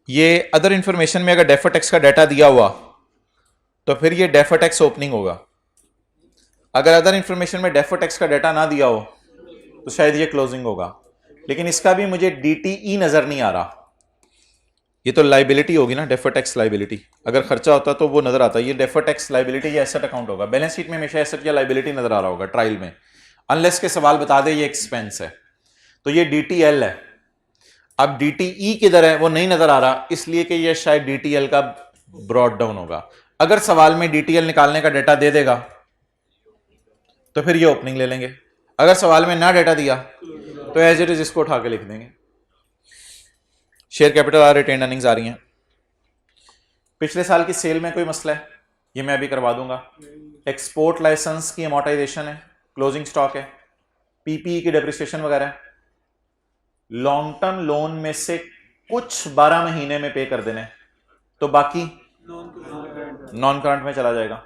ये अदर इंफॉर्मेशन में अगर डेफर्ड टैक्स का डाटा दिया हुआ तो फिर ये डेफर्ड टैक्स ओपनिंग होगा। अगर अदर इंफॉर्मेशन में डेफर्ड टैक्स का डाटा ना दिया हो तो शायद ये क्लोजिंग होगा, लेकिन इसका भी मुझे DTE नजर नहीं आ रहा। ये तो लाइबिलिटी होगी ना, डेफर्ड टैक्स लाइबिलिटी। अगर खर्चा होता तो वो नजर आता, ये डेफर्ड टैक्स लाइबिलिटी या एसेट अकाउंट होगा। बैलेंस शीट में हमेशा एसेट या लाइबिलिटी नजर आ रहा होगा ट्रायल में, अनलेस के सवाल बता दे ये एक्सपेंस है। तो ये DTL है। अब DTE किधर है वो नहीं नजर आ रहा, इसलिए कि ये शायद DTL का ब्रॉड डाउन होगा। अगर सवाल में DTL निकालने का डाटा दे देगा तो फिर ये ओपनिंग ले लेंगे। अगर सवाल में ना डाटा दिया तो एज इट इज इसको उठा के लिख देंगे। शेयर कैपिटल आ, रिटेन अर्निंग्स आ रही हैं। पिछले साल की सेल में कोई मसला है, ये मैं अभी करवा दूंगा। एक्सपोर्ट लाइसेंस की अमोर्टाइजेशन है, क्लोजिंग स्टॉक है, PPE की डेप्रिसिएशन वगैरह है। लॉन्ग टर्म लोन में से कुछ 12 महीने में पे कर देने, तो बाकी नॉन करंट में चला जाएगा।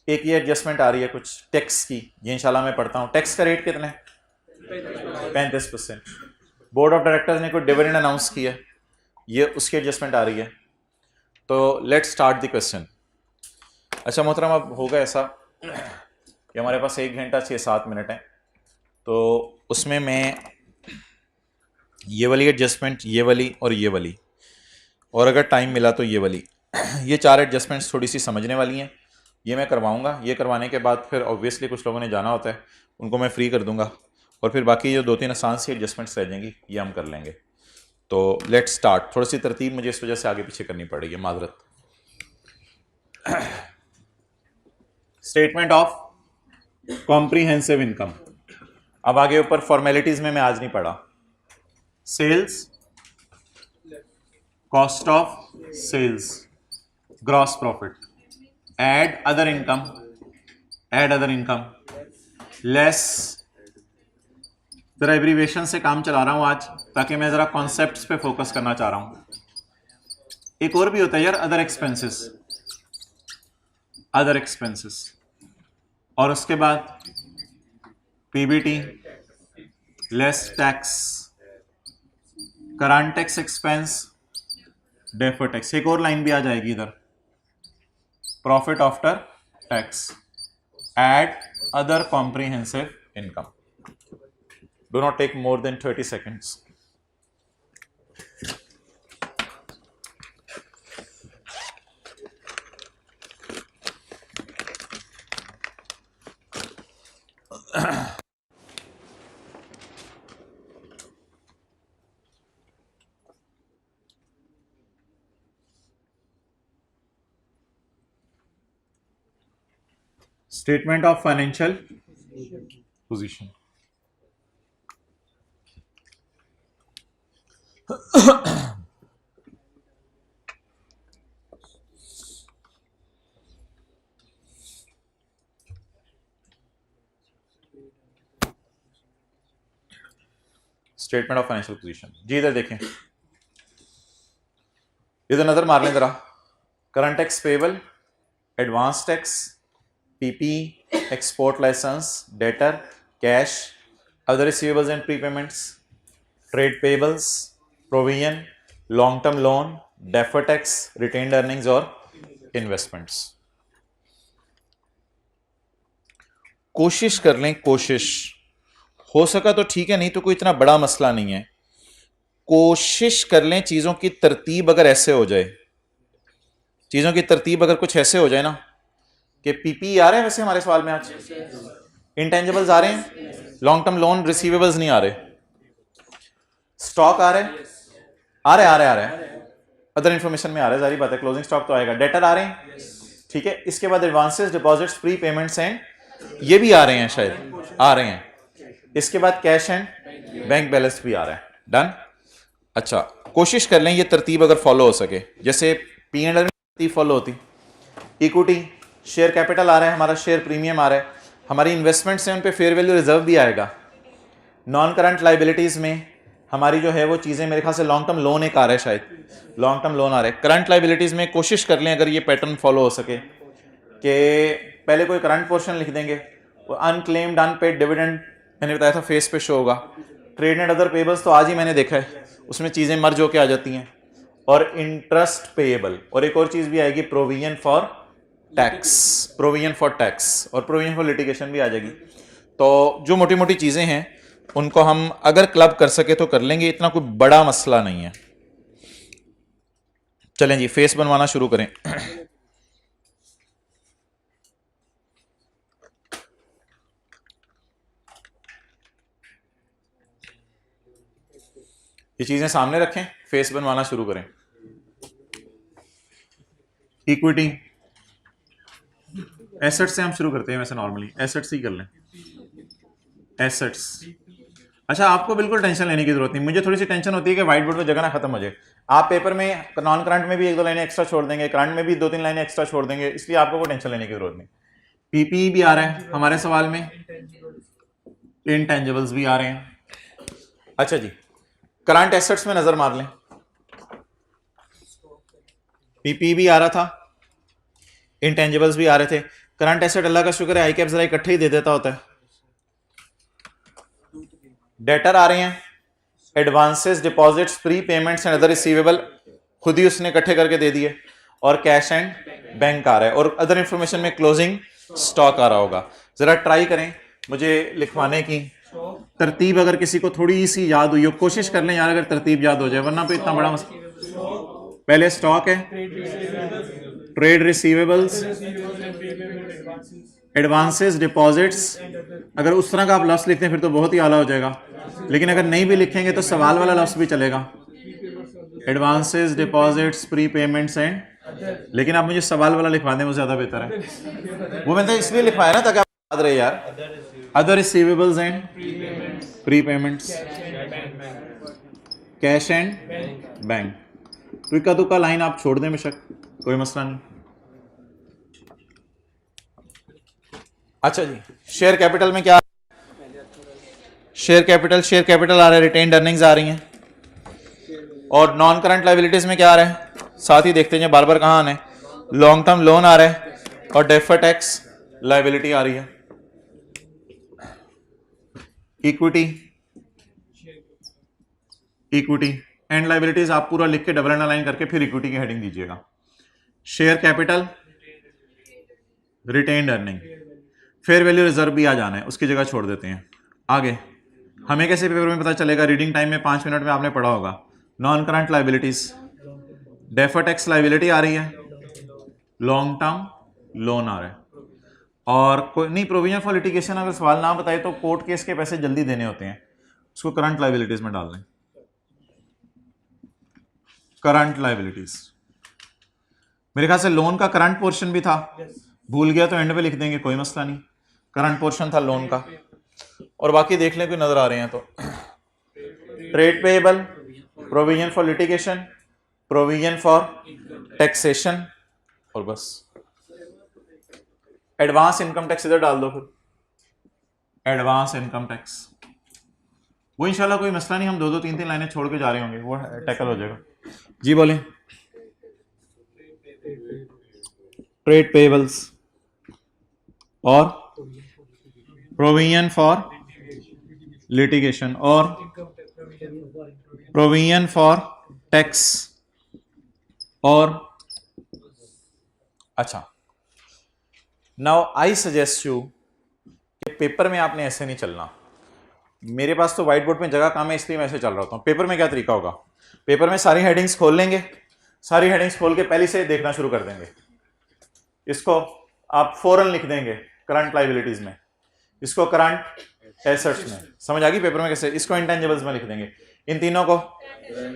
एक ये एडजस्टमेंट आ रही है कुछ टैक्स की, ये इंशाल्लाह मैं पढ़ता हूं। टैक्स का रेट कितना है? 35%। बोर्ड ऑफ डायरेक्टर्स ने कोई डिविडेंड अनाउंस किया, ये उसकी एडजस्टमेंट आ रही है। तो लेट्स स्टार्ट द क्वेश्चन। अच्छा मोहतरम, अब होगा ऐसा कि हमारे पास 1 घंटा 6-7 मिनट है, तो उसमें मैं ये वाली एडजस्टमेंट, ये वाली और ये वाली, और अगर टाइम मिला तो ये वाली, ये 4 एडजस्टमेंट्स थोड़ी सी समझने वाली हैं, ये मैं करवाऊंगा। ये करवाने के बाद फिर ऑब्वियसली कुछ लोगों ने जाना होता है, उनको मैं फ्री कर दूंगा, और फिर बाकी जो 2-3 आसान सी एडजस्टमेंट्स रह जाएंगी ये हम कर लेंगे। तो लेट्स स्टार्ट। थोड़ी सी तरतीब मुझे इस वजह से आगे पीछे करनी पड़ रही है, माजरत। Statement of comprehensive income. अब आगे ऊपर फॉर्मेलिटीज में मैं आज नहीं पढ़ा। Sales, cost of sales, gross profit, add other income, less. जरा एब्रीविएशन से काम चला रहा हूं आज ताकि मैं जरा कॉन्सेप्ट्स पे फोकस करना चाह रहा हूं। एक और भी होता है यार, अदर एक्सपेंसेस, और उसके बाद PBT less tax, current tax expense, deferred tax. एक और लाइन भी आ जाएगी इधर, profit after tax, add other comprehensive income. Do not take more than 30 seconds. Statement of financial position. Statement of financial position जी, इधर देखें, इधर नजर मार लें जरा। Current tax payable, advance tax, PP, export licence, debtor, cash, other receivables and prepayments, trade payables, provision, long term loan, deferred tax, retained earnings और इन्वेस्टमेंट्स। कोशिश कर लें, कोशिश हो सका तो ठीक है, नहीं तो कोई इतना बड़ा मसला नहीं है। कोशिश कर लें चीजों की तरतीब अगर ऐसे हो जाए, चीजों की तरतीब अगर कुछ ऐसे हो जाए ना कि पीपी आ रहे हैं, वैसे हमारे सवाल में आज इंटेंजिबल्स आ रहे हैं, लॉन्ग टर्म लोन रिसीवेबल्स नहीं आ रहे, स्टॉक आ रहे हैं, अदर इंफॉर्मेशन में आ रहा है, सारी बात है, क्लोजिंग स्टॉक तो आएगा, डेटर आ रहे हैं, ठीक है। इसके बाद advances, deposits, pre payments and ये भी आ रहे हैं, शायद आ रहे हैं। इसके बाद कैश एंड बैंक बैलेंस भी आ रहा है। डन। अच्छा, कोशिश कर लें ये तरतीब अगर फॉलो हो सके, जैसे पी एंड एल में तरतीब फॉलो होती, इक्विटी शेयर कैपिटल आ रहा है, हमारा शेयर प्रीमियम आ रहा है, हमारी इन्वेस्टमेंट्स हैं उन पे फेयर वैल्यू रिजर्व भी आएगा, नॉन करंट लाइबिलिटीज में हमारी जो है वो चीज़ें, मेरे ख्याल से लॉन्ग टर्म लोन एक आ रहा है, शायद लॉन्ग टर्म लोन आ रहा है। करंट लाइबिलिटीज में कोशिश कर लें अगर ये पैटर्न फॉलो हो सके कि पहले कोई करंट पोर्शन लिख देंगे, वो अनक्लेम्ड अनपेड डिविडेंड मैंने बताया था फेस पे शो होगा, ट्रेड एंड अदर पेबल्स तो आज ही मैंने देखा है, उसमें चीज़ें मर्ज होके आ जाती हैं, और इंटरेस्ट पेएबल, और एक और चीज़ भी आएगी प्रोविजन फॉर टैक्स और प्रोविजन फॉर लिटिगेशन भी आ जाएगी। तो जो मोटी मोटी चीज़ें हैं उनको हम अगर क्लब कर सके तो कर लेंगे, इतना कोई बड़ा मसला नहीं है। चलें जी, फेस बनवाना शुरू करें। ये चीजें सामने रखें, फेस बनवाना शुरू करें। इक्विटी, एसेट्स से हम शुरू करते हैं, वैसे नॉर्मली एसेट्स ही कर लें। एसेट्स, अच्छा आपको बिल्कुल टेंशन लेने की जरूरत नहीं, मुझे थोड़ी सी टेंशन होती है कि व्हाइट बोर्ड पे जगह ना खत्म हो जाए। आप पेपर में नॉन करंट में भी 1-2 लाइनें एक्स्ट्रा छोड़ देंगे, करंट में भी 2-3 लाइनें एक्स्ट्रा छोड़ देंगे, इसलिए आपको कोई टेंशन लेने की जरूरत नहीं। पीपी भी आ रहा है हमारे सवाल में, इनटेंजिबल्स भी आ रहे हैं। अच्छा जी, करंट एसेट्स में नजर मार लें, पीपी भी आ रहा था, इनटेंजिबल्स भी आ रहे थे। करंट एसेट अल्लाह का शुक्र है आई कैप जरा इकट्ठे ही दे देता होता है। डेटर आ रहे हैं, advances, deposits, pre payments and other receivable खुद ही उसने इकट्ठे करके दे दिए, और कैश एंड बैंक आ रहा है, और अदर इंफॉर्मेशन में क्लोजिंग स्टॉक आ रहा होगा। जरा ट्राई करें मुझे लिखवाने की तरतीब, अगर किसी को थोड़ी सी याद हुई हो कोशिश कर लें यार, अगर तरतीब याद हो जाए, वरना तो इतना बड़ा मसला। पहले स्टॉक है, ट्रेड रिसीवेबल्स, एडवांसेस, डिपॉजिट्स, अगर उस तरह का आप लफ्ज लिखते हैं फिर तो बहुत ही आला हो जाएगा, लेकिन अगर नहीं भी लिखेंगे तो सवाल वाला लफ्ज भी चलेगा, advances, deposits, pre payments and, लेकिन आप मुझे सवाल वाला लिखवा दें वो ज्यादा बेहतर है। वो मैंने इसलिए लिखवाया ना ताकि याद रहे यार, other receivables and pre payments, cash and bank. तो इक्का दुक्का लाइन आप छोड़ दें बेशक, कोई मसला नहीं। अच्छा जी, शेयर कैपिटल में क्या, शेयर कैपिटल आ रहा है, रिटेन्ड अर्निंग्स आ रही हैं, और नॉन करंट लाइबिलिटीज में क्या आ रहा है, साथ ही देखते हैं बार बार कहाँ आना है, लॉन्ग टर्म लोन आ रहा है और डेफर्ड टैक्स लाइबिलिटी आ रही है। इक्विटी एंड लाइबिलिटीज आप पूरा लिख के डबल अंडरलाइन करके फिर इक्विटी की हेडिंग दीजिएगा। Share capital, retained earning, fair value reserve भी आ जाना है, उसकी जगह छोड़ देते हैं। आगे हमें कैसे पेपर में पता चलेगा, रीडिंग टाइम में 5 मिनट में आपने पढ़ा होगा। Non current liabilities, deferred tax liability आ रही है, लॉन्ग टर्म लोन आ रहा है, और कोई नहीं प्रोविजन फॉर लिटिगेशन अगर सवाल ना बताए तो कोर्ट केस के पैसे जल्दी देने होते हैं, उसको करंट लाइबिलिटीज में डाल दें। करंट लाइबिलिटीज, मेरे ख्याल से लोन का करंट पोर्शन भी था, भूल गया तो एंड पे लिख देंगे, कोई मसला नहीं। करंट पोर्शन था लोन का, और बाकी देख लें कोई नजर आ रहे हैं तो। Trade payable, provision for litigation, provision for taxation, और बस एडवांस इनकम टैक्स इधर डाल दो फिर, एडवांस इनकम टैक्स। वो इंशाल्लाह कोई मसला नहीं, हम 2-2, 3-3 लाइनें छोड़ के जा रहे होंगे, वो टैकल हो जाएगा। जी बोलें। ट्रेड पेएबल्स और प्रोविजन फॉर लिटिगेशन और प्रोविजन फॉर टैक्स, और अच्छा नाउ आई सजेस्ट यू कि पेपर में आपने ऐसे नहीं चलना। मेरे पास तो व्हाइट बोर्ड में जगह कम है, इसलिए मैं ऐसे चल रहा हूँ। पेपर में क्या तरीका होगा, पेपर में सारी हेडिंग्स खोल लेंगे, सारी हेडिंग्स खोल के पहले से देखना शुरू कर देंगे। इसको आप फौरन लिख देंगे करंट लाइबिलिटीज में, इसको करंट एसेट्स में, समझ आ गई पेपर में कैसे, इसको इंटेंजिबल्स में लिख देंगे, इन तीनों को।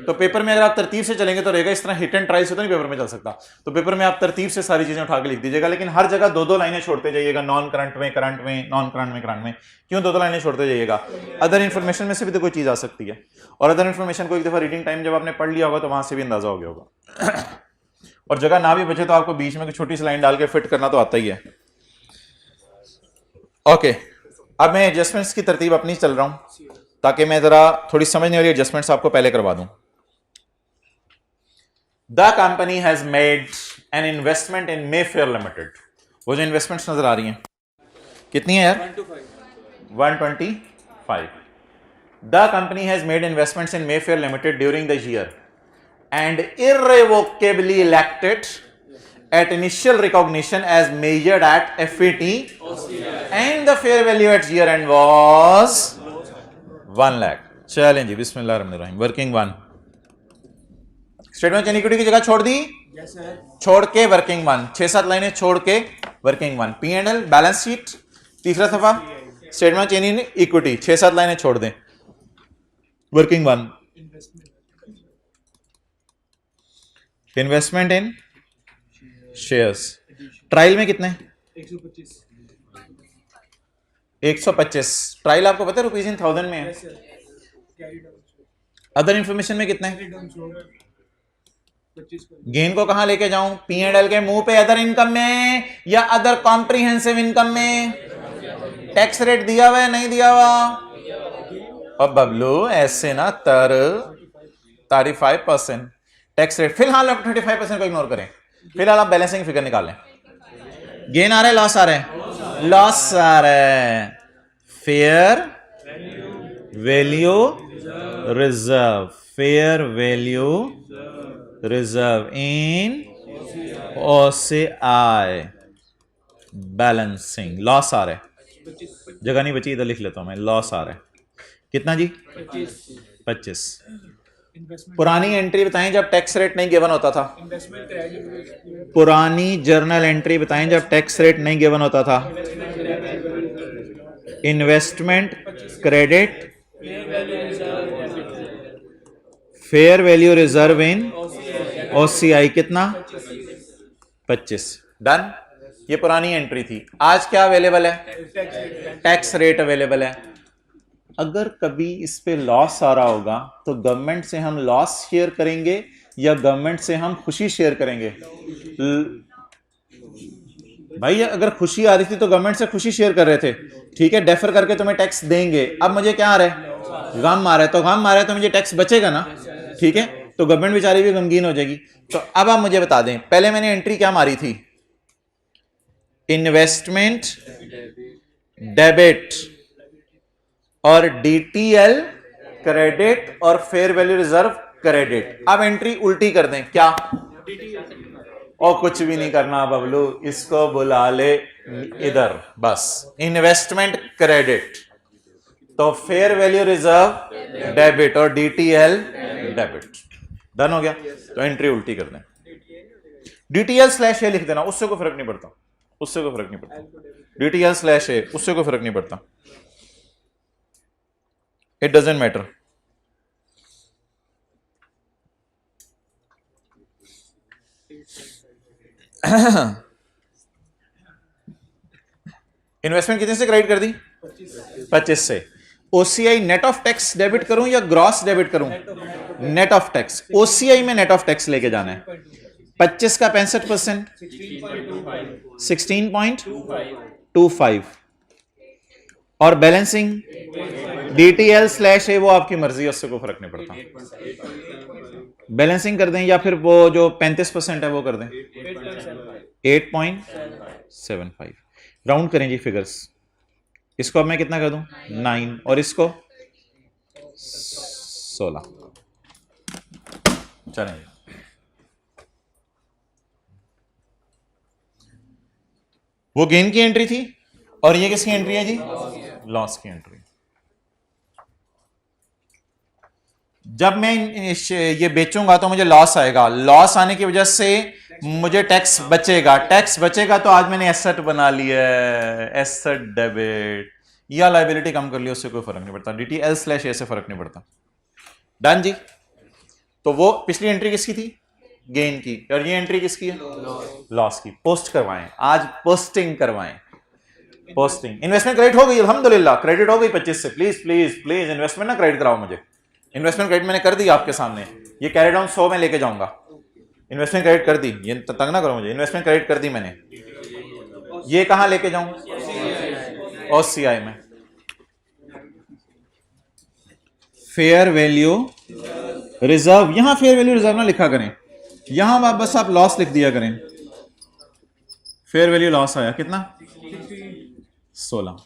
तो पेपर में अगर आप तरतीब से चलेंगे तो रहेगा, इस तरह हिट एंड ट्राई से तो नहीं पेपर में चल सकता। तो पेपर में आप तरतीब से सारी चीजें उठा के लिख दीजिएगा, लेकिन हर जगह 2-2 लाइनें छोड़ते जाइएगा, नॉन करंट में, करंट में, नॉन करंट में, करंट में। क्यों 2-2 लाइनें छोड़ते जाइएगा, अदर इन्फॉर्मेशन में से भी तो कोई चीज आ सकती है, और अदर इन्फॉर्मेशन को एक दफा रीडिंग टाइम जब आपने पढ़ लिया होगा तो वहां से भी अंदाजा हो गया होगा। और जगह ना भी बचे तो आपको बीच में कोई छोटी सी लाइन डाल के फिट करना तो आता ही है। ओके, अब मैं एडजस्टमेंट्स की तरतीब अपनी चल रहा हूं, ताकि मैं जरा थोड़ी समझने वाली एडजस्टमेंट्स आपको पहले करवा दूं। The company has made an investment in Mayfair limited. वो जो इन्वेस्टमेंट्स नजर आ रही हैं कितनी है यार, 125। The company has made investments in Mayfair limited during the year and irrevocably elected at initial recognition as measured at FAT and the fair value at year end was 1 lakh। चलें जी, बिस्मिल्लाहिर्रहमानिर्रहीम। Working one, statement of equity की जगह छोड़ दी, छोड़ के वर्किंग वन, 6-7 लाइनें छोड़ के working one. P&L balance sheet, तीसरा सफा स्टेटमेंट ऑफ इक्विटी, 6-7 लाइनें छोड़ दें, वर्किंग वन। इन्वेस्टमेंट इन शेयर्स, ट्रायल में कितने, 125। ट्रायल आपको पता है रुपीज इन 1000 में है। अदर इंफॉर्मेशन में कितने, गेन को कहां लेके जाऊं, P&L के मुंह पे, अदर इनकम में या अदर कॉम्प्रिहेंसिव इनकम में। टैक्स रेट दिया हुआ है नहीं दिया हुआ, अब बबलू ऐसे ना 35% टैक्स रेट। फिलहाल आप 35% को इग्नोर करें, फिलहाल आप बैलेंसिंग फिगर निकाल लें। गेन आ रहा है, लॉस आ रहा है, लॉस आ रहा है। Fair value reserve, fair value reserve in OCI balancing, loss आ रहा है, जगह नहीं बची, इधर लिख लेता हूं मैं, लॉस आ रहा है। कितना जी, 25। पुरानी एंट्री बताएं जब टैक्स रेट नहीं गिवन होता था, पुरानी जर्नल एंट्री बताएं जब टैक्स रेट नहीं गिवन होता था। Investment credit fair value reserve in OCI कितना, 25। डन। ये पुरानी एंट्री थी। आज क्या अवेलेबल है? टैक्स रेट अवेलेबल है। अगर कभी इस पे लॉस आ रहा होगा तो गवर्नमेंट से हम लॉस शेयर करेंगे या गवर्नमेंट से हम खुशी शेयर करेंगे? भाई अगर खुशी आ रही थी तो गवर्नमेंट से खुशी शेयर कर रहे थे, ठीक है, डेफर करके तुम्हें टैक्स देंगे। अब मुझे क्या आ रहा है? गम आ रहा है, तो गम आ रहा है तो मुझे टैक्स बचेगा ना, ठीक है, तो गवर्नमेंट बेचारी भी गमगीन हो जाएगी। तो अब आप मुझे बता दें, पहले मैंने एंट्री क्या मारी थी? इन्वेस्टमेंट डेबिट और डीटीएल क्रेडिट और फेयर वैल्यू रिजर्व क्रेडिट। अब एंट्री उल्टी कर दें, क्या? और कुछ भी नहीं करना बबलू, इसको बुला ले इधर, बस इन्वेस्टमेंट क्रेडिट तो फेयर वैल्यू रिजर्व डेबिट और डीटीएल डेबिट। डन हो गया? तो एंट्री उल्टी कर दें, डीटीएल स्लैश ए लिख देना, उससे कोई फर्क नहीं पड़ता, उससे कोई फर्क नहीं पड़ता। डीटीएल स्लैश ए, उससे कोई फर्क नहीं पड़ता, इट डजंट मैटर। इन्वेस्टमेंट कितने से क्रेडिट कर दी? 25 से। OCI net of tax debit करूं या ग्रॉस डेबिट करूं? Net of tax. ओसीआई में नेट ऑफ टैक्स लेके जाना है। 25 का 65%, 16.25 और बैलेंसिंग डीटीएल स्लैश है, वो आपकी मर्जी है, उससे कोई फर्क नहीं पड़ता। बैलेंसिंग कर दें या फिर वो जो 35% है वो कर दें, 8.75। राउंड करें जी फिगर्स। इसको अब मैं कितना कर दूं? 9 और इसको 16। चलें, वो गेन की एंट्री थी और ये किसकी एंट्री है जी? लॉस की एंट्री। जब मैं ये बेचूंगा तो मुझे लॉस आएगा, लॉस आने की वजह से मुझे टैक्स बचेगा, टैक्स बचेगा तो आज मैंने एसेट बना लिया है, एसेट डेबिट या लायबिलिटी कम कर लिया, उससे कोई फर्क नहीं पड़ता, डीटीएल स्लैश ए से फर्क नहीं पड़ता। डन जी। तो वो पिछली एंट्री किसकी थी? गेन की। और ये एंट्री किसकी है? लॉस की। पोस्ट करवाएं, आज पोस्टिंग करवाएं, पोस्टिंग। इन्वेस्टमेंट क्रेडिट हो गई अल्हम्दुलिल्लाह, क्रेडिट हो गई 25 से। प्लीज प्लीज प्लीज इन्वेस्टमेंट ना क्रेडिट कराओ मुझे। इन्वेस्टमेंट क्रेडिट मैंने कर दी आपके सामने, ये कैरी डाउन 100 में लेके जाऊंगा। इन्वेस्टमेंट क्रेडिट कर दी, ये तंग ना करो मुझे, इन्वेस्टमेंट क्रेडिट कर दी मैंने। ये कहां लेके जाऊं? ओसीआई में। फेयर वैल्यू रिजर्व, यहां फेयर वैल्यू रिजर्व ना लिखा करें, यहां बस आप लॉस लिख दिया करें। फेयर वैल्यू लॉस आया कितना? 16।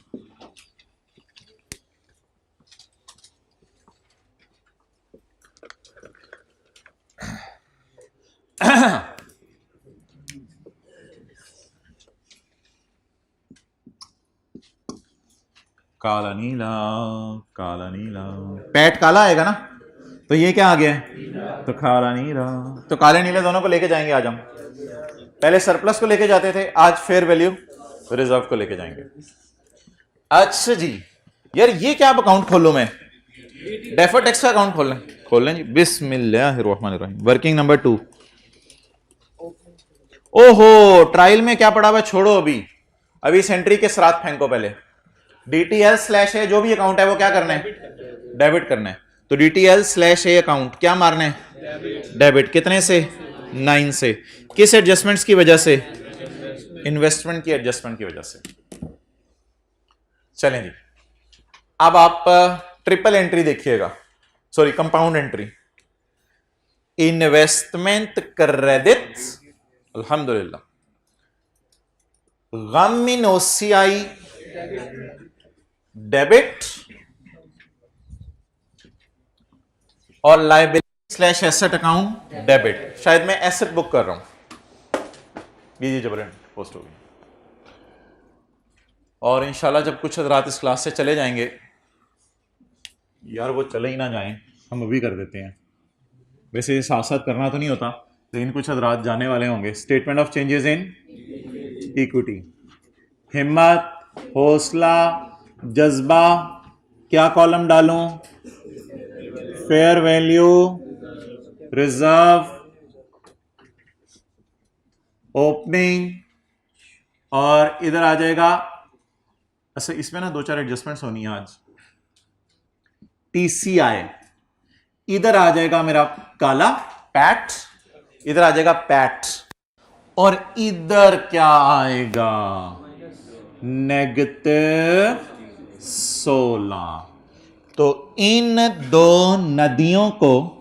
काला नीला, काला नीला, पैट काला आएगा ना, तो ये क्या आ गया है? तो काला नीला। तो काले नीले दोनों को लेके जाएंगे आज हम। पहले सरप्लस को लेके जाते थे, आज फेयर वैल्यू रिजर्व को लेके जाएंगे। अच्छा जी, यार ये क्या अकाउंट खोलूं मैं? डेफर्ड टैक्स का अकाउंट खोल लें जी। बिस्मिल्लाहिर्रहमानिर्रहीम। Working number 2। ओहो, ट्रायल में क्या पड़ा हुआ? छोड़ो अभी इस एंट्री के साथ फेंको। पहले डीटीएल स्लैश है, जो भी अकाउंट है वो क्या करना है? डेबिट करना है। तो डीटीएल स्लैश ए अकाउंट क्या मारना है? डेबिट। कितने से? 9 से। किस एडजस्टमेंट्स की वजह से? इन्वेस्टमेंट की एडजस्टमेंट की वजह से। चलें जी, अब आप ट्रिपल एंट्री देखिएगा, sorry compound entry. Investment credit अल्हम्दुलिल्लाह, गम इन ओसीआई डेबिट और liability slash asset account debit. शायद मैं एसेट बुक कर रहा हूं, जी जबरन पोस्ट हो गई। और इंशाल्लाह जब कुछ रात इस क्लास से चले जाएंगे, यार वो चले ही ना जाएं, हम अभी कर देते हैं। वैसे साथ साथ करना तो नहीं होता, लेकिन कुछ रात जाने वाले होंगे। Statement of changes in equity, हिम्मत, हौसला, जज्बा, क्या कॉलम डालूं? फेयर वैल्यू रिजर्व, ओपनिंग, और इधर आ जाएगा, अच्छा इसमें ना 2-4 एडजस्टमेंट्स होनी है आज। TCI, इधर आ जाएगा मेरा काला पैट, इधर आ जाएगा पैट, और इधर क्या आएगा, -16। तो इन दो नदियों को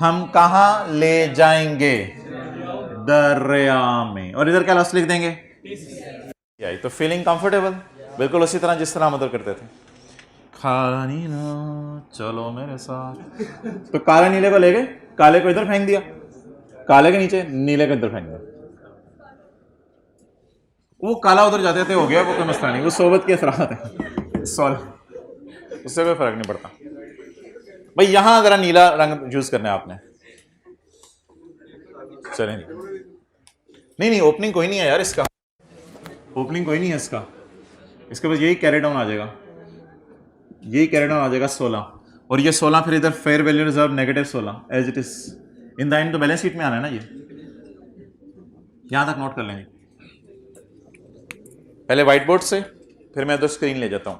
हम कहां ले जाएंगे, दरिया में, और इधर क्या लफ्ज लिख देंगे, TCI। तो फीलिंग कंफर्टेबल, बिल्कुल उसी तरह जिस तरह हम उधर करते थे, काला नीला चलो मेरे साथ। तो काले नीले को ले गए, काले को इधर फेंक दिया, काले के नीचे, नीले को इधर फेंक दिया, वो काला उधर जाते थे, हो गया, वो कोई मसला नहीं, वो सोबत के असरात है, सॉल्व, उससे कोई फर्क नहीं पड़ता भाई। यहां जरा नीला रंग यूज करना है आपने, चले नहीं नहीं ओपनिंग कोई नहीं है यार इसका, ओपनिंग कोई नहीं है इसका, इसके बाद यही कैरी डाउन आ जाएगा, यही कैरी डाउन आ जाएगा 16, और ये 16 फिर इधर fair value reserve -16 as it is in the end. तो बैलेंस शीट में आना है ना, ये यहां तक नोट कर लेंगे पहले व्हाइट बोर्ड से, फिर मैं तो स्क्रीन ले जाता हूं।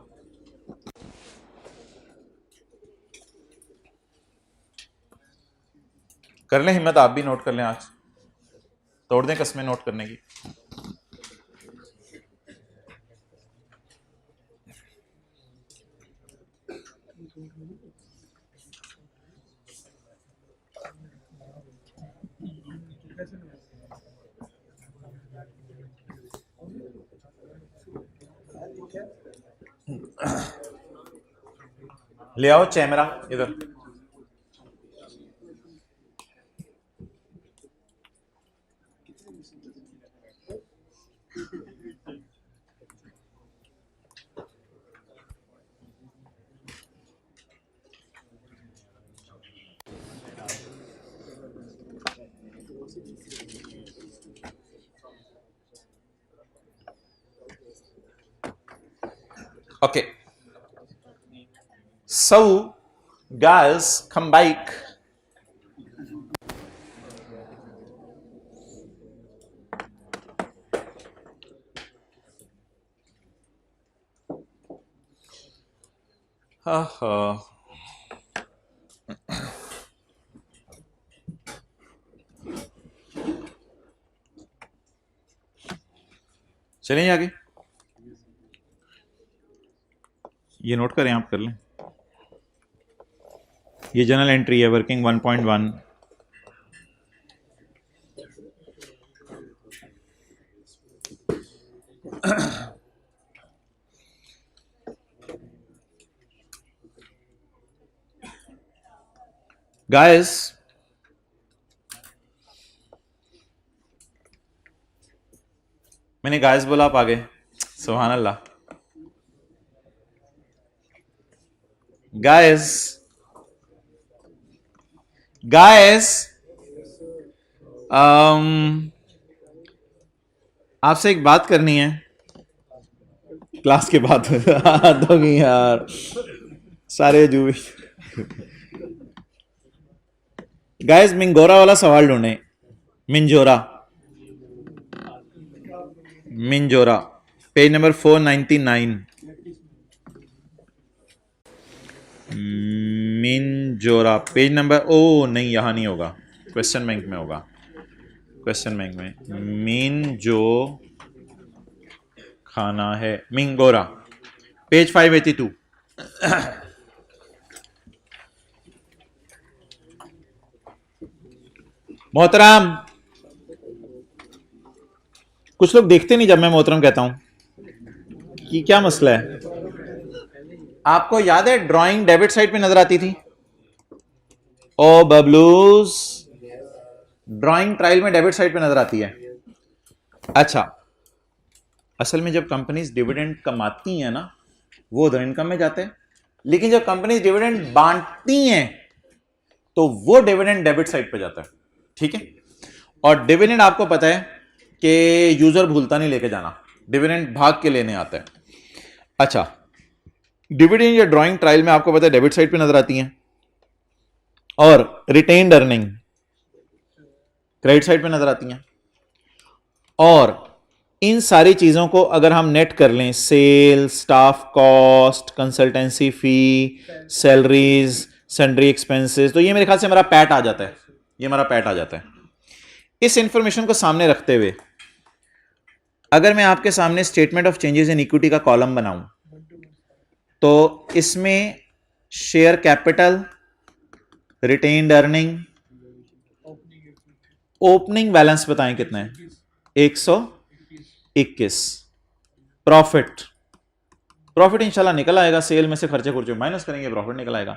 कर लें हिम्मत, आप भी नोट कर लें, आज तोड़ दें कसमें नोट करने की। ले आओ कैमरा इधर, okay, so guys come back, चलिए आगे, ये नोट करें, आप कर लें, ये जनरल एंट्री है वर्किंग 1.1, गाइस मैंने गाइस बोला, आप आगे, सुभान अल्लाह, गाइस गाइस आपसे एक बात करनी है क्लास के बाद। तो यार सारे जूबी, गाइस मिंगोरा वाला सवाल ढूंढे, मिंजोरा, मिंजोरा पेज नंबर 499, मिंजोरा पेज नंबर, ओ नहीं यहां नहीं होगा, क्वेश्चन बैंक में होगा, क्वेश्चन बैंक में मिंजो खाना है, मिंगोरा पेज 582। मोहतरम, कुछ लोग देखते नहीं जब मैं मोहतरम कहता हूं, कि क्या मसला है। आपको याद है ड्राइंग डेबिट साइड पे नजर आती थी, ओ बबलूज, ड्राइंग ट्रायल में डेबिट साइड पे नजर आती है। अच्छा, असल में जब कंपनीज डिविडेंड कमाती हैं ना, वो उधर इनकम में जाते हैं, लेकिन जब कंपनीज डिविडेंड बांटती हैं तो वो डिविडेंड डेबिट साइड पे जाता है, ठीक है। और डिविडेंड आपको पता है कि यूजर भूलता नहीं लेके जाना, डिविडेंड भाग के लेने आता है। अच्छा, डिविडेंड या ड्राइंग ट्रायल में आपको पता है डेबिट साइड पे नजर आती हैं, और रिटेन्ड अर्निंग क्रेडिट साइड पे नजर आती हैं, और इन सारी चीज़ों को अगर हम नेट कर लें, सेल, स्टाफ कॉस्ट, कंसल्टेंसी फी, सैलरीज, सन्ड्री एक्सपेंसेस, तो ये मेरे ख्याल से हमारा पैट आ जाता है, ये हमारा पैट आ जाता है। इस इंफॉर्मेशन को सामने रखते हुए अगर मैं आपके सामने statement of changes in equity का कॉलम बनाऊं, तो इसमें share capital, retained earning, opening balance बताएं कितना है, 121। प्रॉफिट इंशाल्लाह निकल आएगा, सेल में से खर्चे खुर्चे माइनस करेंगे, प्रॉफिट निकल आएगा।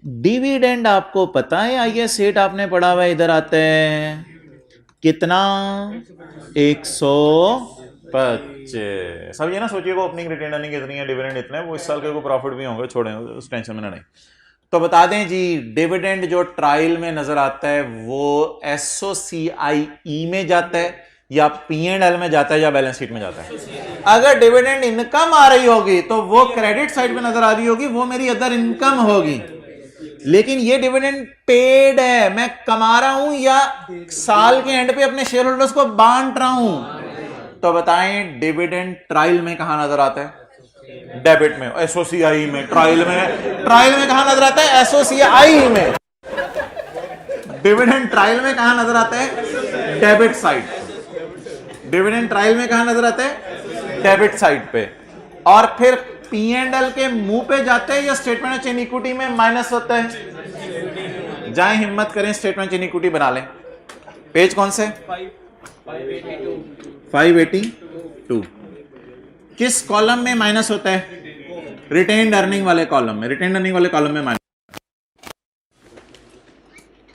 डिविडेंड आपको पता है, आइए सेट आपने पढ़ा हुआ है, इधर आता है कितना, 125। सब ये ना सोचिएगा ओपनिंग रिटेन अर्निंग इतनी है, डिविडेंड इतने, वो इस साल के को प्रॉफिट भी होंगे, छोड़ें उस टेंशन में ना नहीं। तो बता दें जी, डिविडेंड जो ट्रायल में नजर आता है वो एसओसीआई में जाता है या P&L में जाता है या बैलेंस शीट में जाता है। अगर डिविडेंड इनकम आ रही होगी तो वो क्रेडिट साइड पे नजर आ रही होगी, वो मेरी अदर इनकम होगी। लेकिन ये डिविडेंड पेड है, मैं कमा रहा हूं या साल के एंड पे अपने शेयर होल्डर्स को बांट रहा हूं। तो बताएं डिविडेंड ट्रायल में कहां नजर आता है, डेबिट में, एसओसीआई में। ट्रायल में कहां नजर आता है, एसओसीआई में। डिविडेंड ट्रायल में कहां नजर आता है, डेबिट साइड। डिविडेंड ट्रायल में कहां नजर आता है, डेबिट साइड पे। और फिर P&L के मुंह पे जाते हैं या स्टेटमेंट ऑफ चेंज इक्विटी में माइनस होता है। जाएं हिम्मत करें, स्टेटमेंट चेंज इक्विटी बना लें। पेज कौन से, 582। किस कॉलम में माइनस होता है, रिटेन्ड अर्निंग वाले कॉलम में। रिटेन्ड अर्निंग वाले कॉलम में माइनस,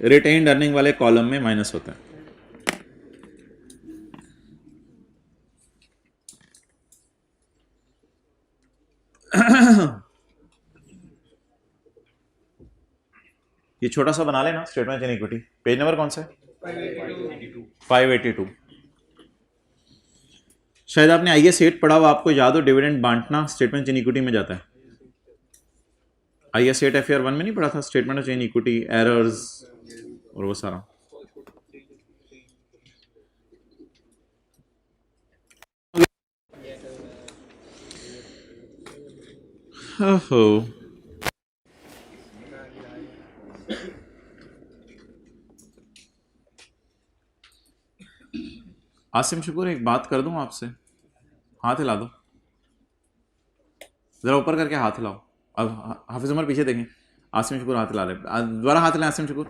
रिटेन्ड अर्निंग वाले कॉलम में माइनस होता है। ये छोटा सा बना लेना statement change equity. Page number कौन सा है, 582। शायद आपने IS8 पढ़ा हो, आपको याद हो, डिविडेंड बांटना स्टेटमेंट चेंज इक्विटी में जाता है। IS8 FR 1 में नहीं पढ़ा था, statement of change equity, errors और वो सारा। ओहो, आसिम शुक्र, एक बात कर दूं आपसे, हाथ हिला दो जरा, ऊपर करके हाथ हिलाओ। अब हाफिज उमर पीछे देखें, आसिम शुक्र हाथ हिला रहे, दोबारा हाथ हिलाएं आसिम शुक्र,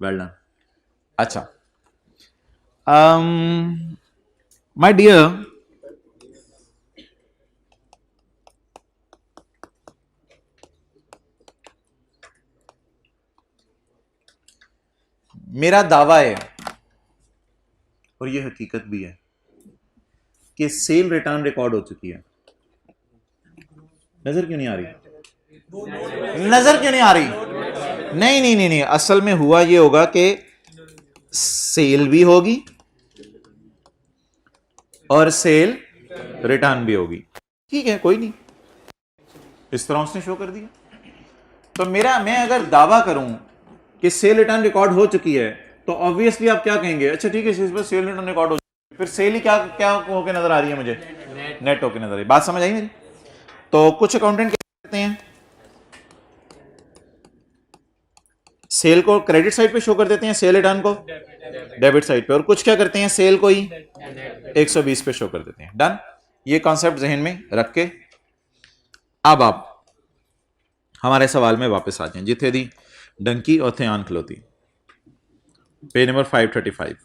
वेल डन। अच्छा, माय डियर, मेरा दावा है और ये हकीकत भी है कि सेल रिटर्न रिकॉर्ड हो चुकी है। नजर क्यों नहीं आ रही, नजर क्यों नहीं आ रही? नहीं, असल में हुआ ये होगा कि सेल भी होगी और सेल रिटर्न भी होगी। ठीक है, कोई नहीं, इस तरह उसने शो कर दिया। तो मैं अगर दावा करूं कि सेल रिटर्न रिकॉर्ड हो चुकी है, तो ऑब्वियसली आप क्या कहेंगे, अच्छा ठीक है, इस पर सेल रिटर्न रिकॉर्ड हो चुकी है, फिर सेल ही क्या होकर नजर आ रही है मुझे, नेट होकर नजर आ रही है। बात समझ आई मेरी? तो कुछ अकाउंटेंट क्या करते हैं, सेल को क्रेडिट साइड पे शो कर देते हैं, सेल रिटर्न को डेबिट साइड पे, और कुछ क्या करते हैं, सेल को ही 120 पे शो कर देते हैं। डन। ये कॉन्सेप्ट जहन में रख के अब आप हमारे सवाल में वापस आ जाएं। जिथे दी डंकी और थे आन खलोती, पेज नंबर 535।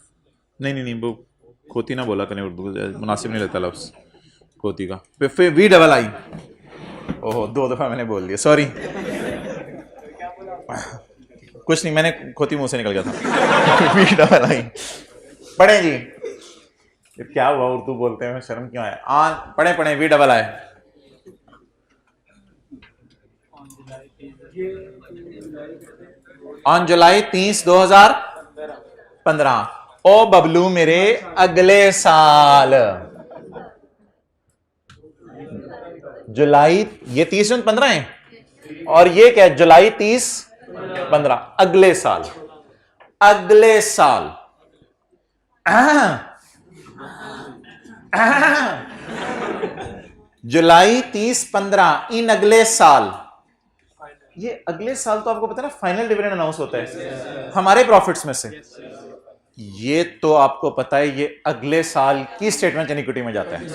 नहीं, वो खोती ना बोला करें, उर्दू मुनासिब नहीं लगता लफ्ज खोती का। फिर VII, ओहो 2 दफा मैंने बोल दिया, सॉरी। कुछ नहीं, मैंने खोती मुंह से निकल गया था। VII पढ़े जी, क्या हुआ, उर्दू बोलते हैं शर्म क्यों है? पढ़े VII। On July 30, 2015। ओ बबलू मेरे, अगले साल जुलाई, ये 30-15 है, और ये क्या है, जुलाई 30-15, अगले साल। जुलाई 30-15 इन अगले साल, ये अगले साल तो आपको पता है ना फाइनल डिविडेंड अनाउंस होता है हमारे प्रॉफिट्स में से, ये तो आपको पता है ये अगले साल की स्टेटमेंट ऑफ इक्विटी में जाता है,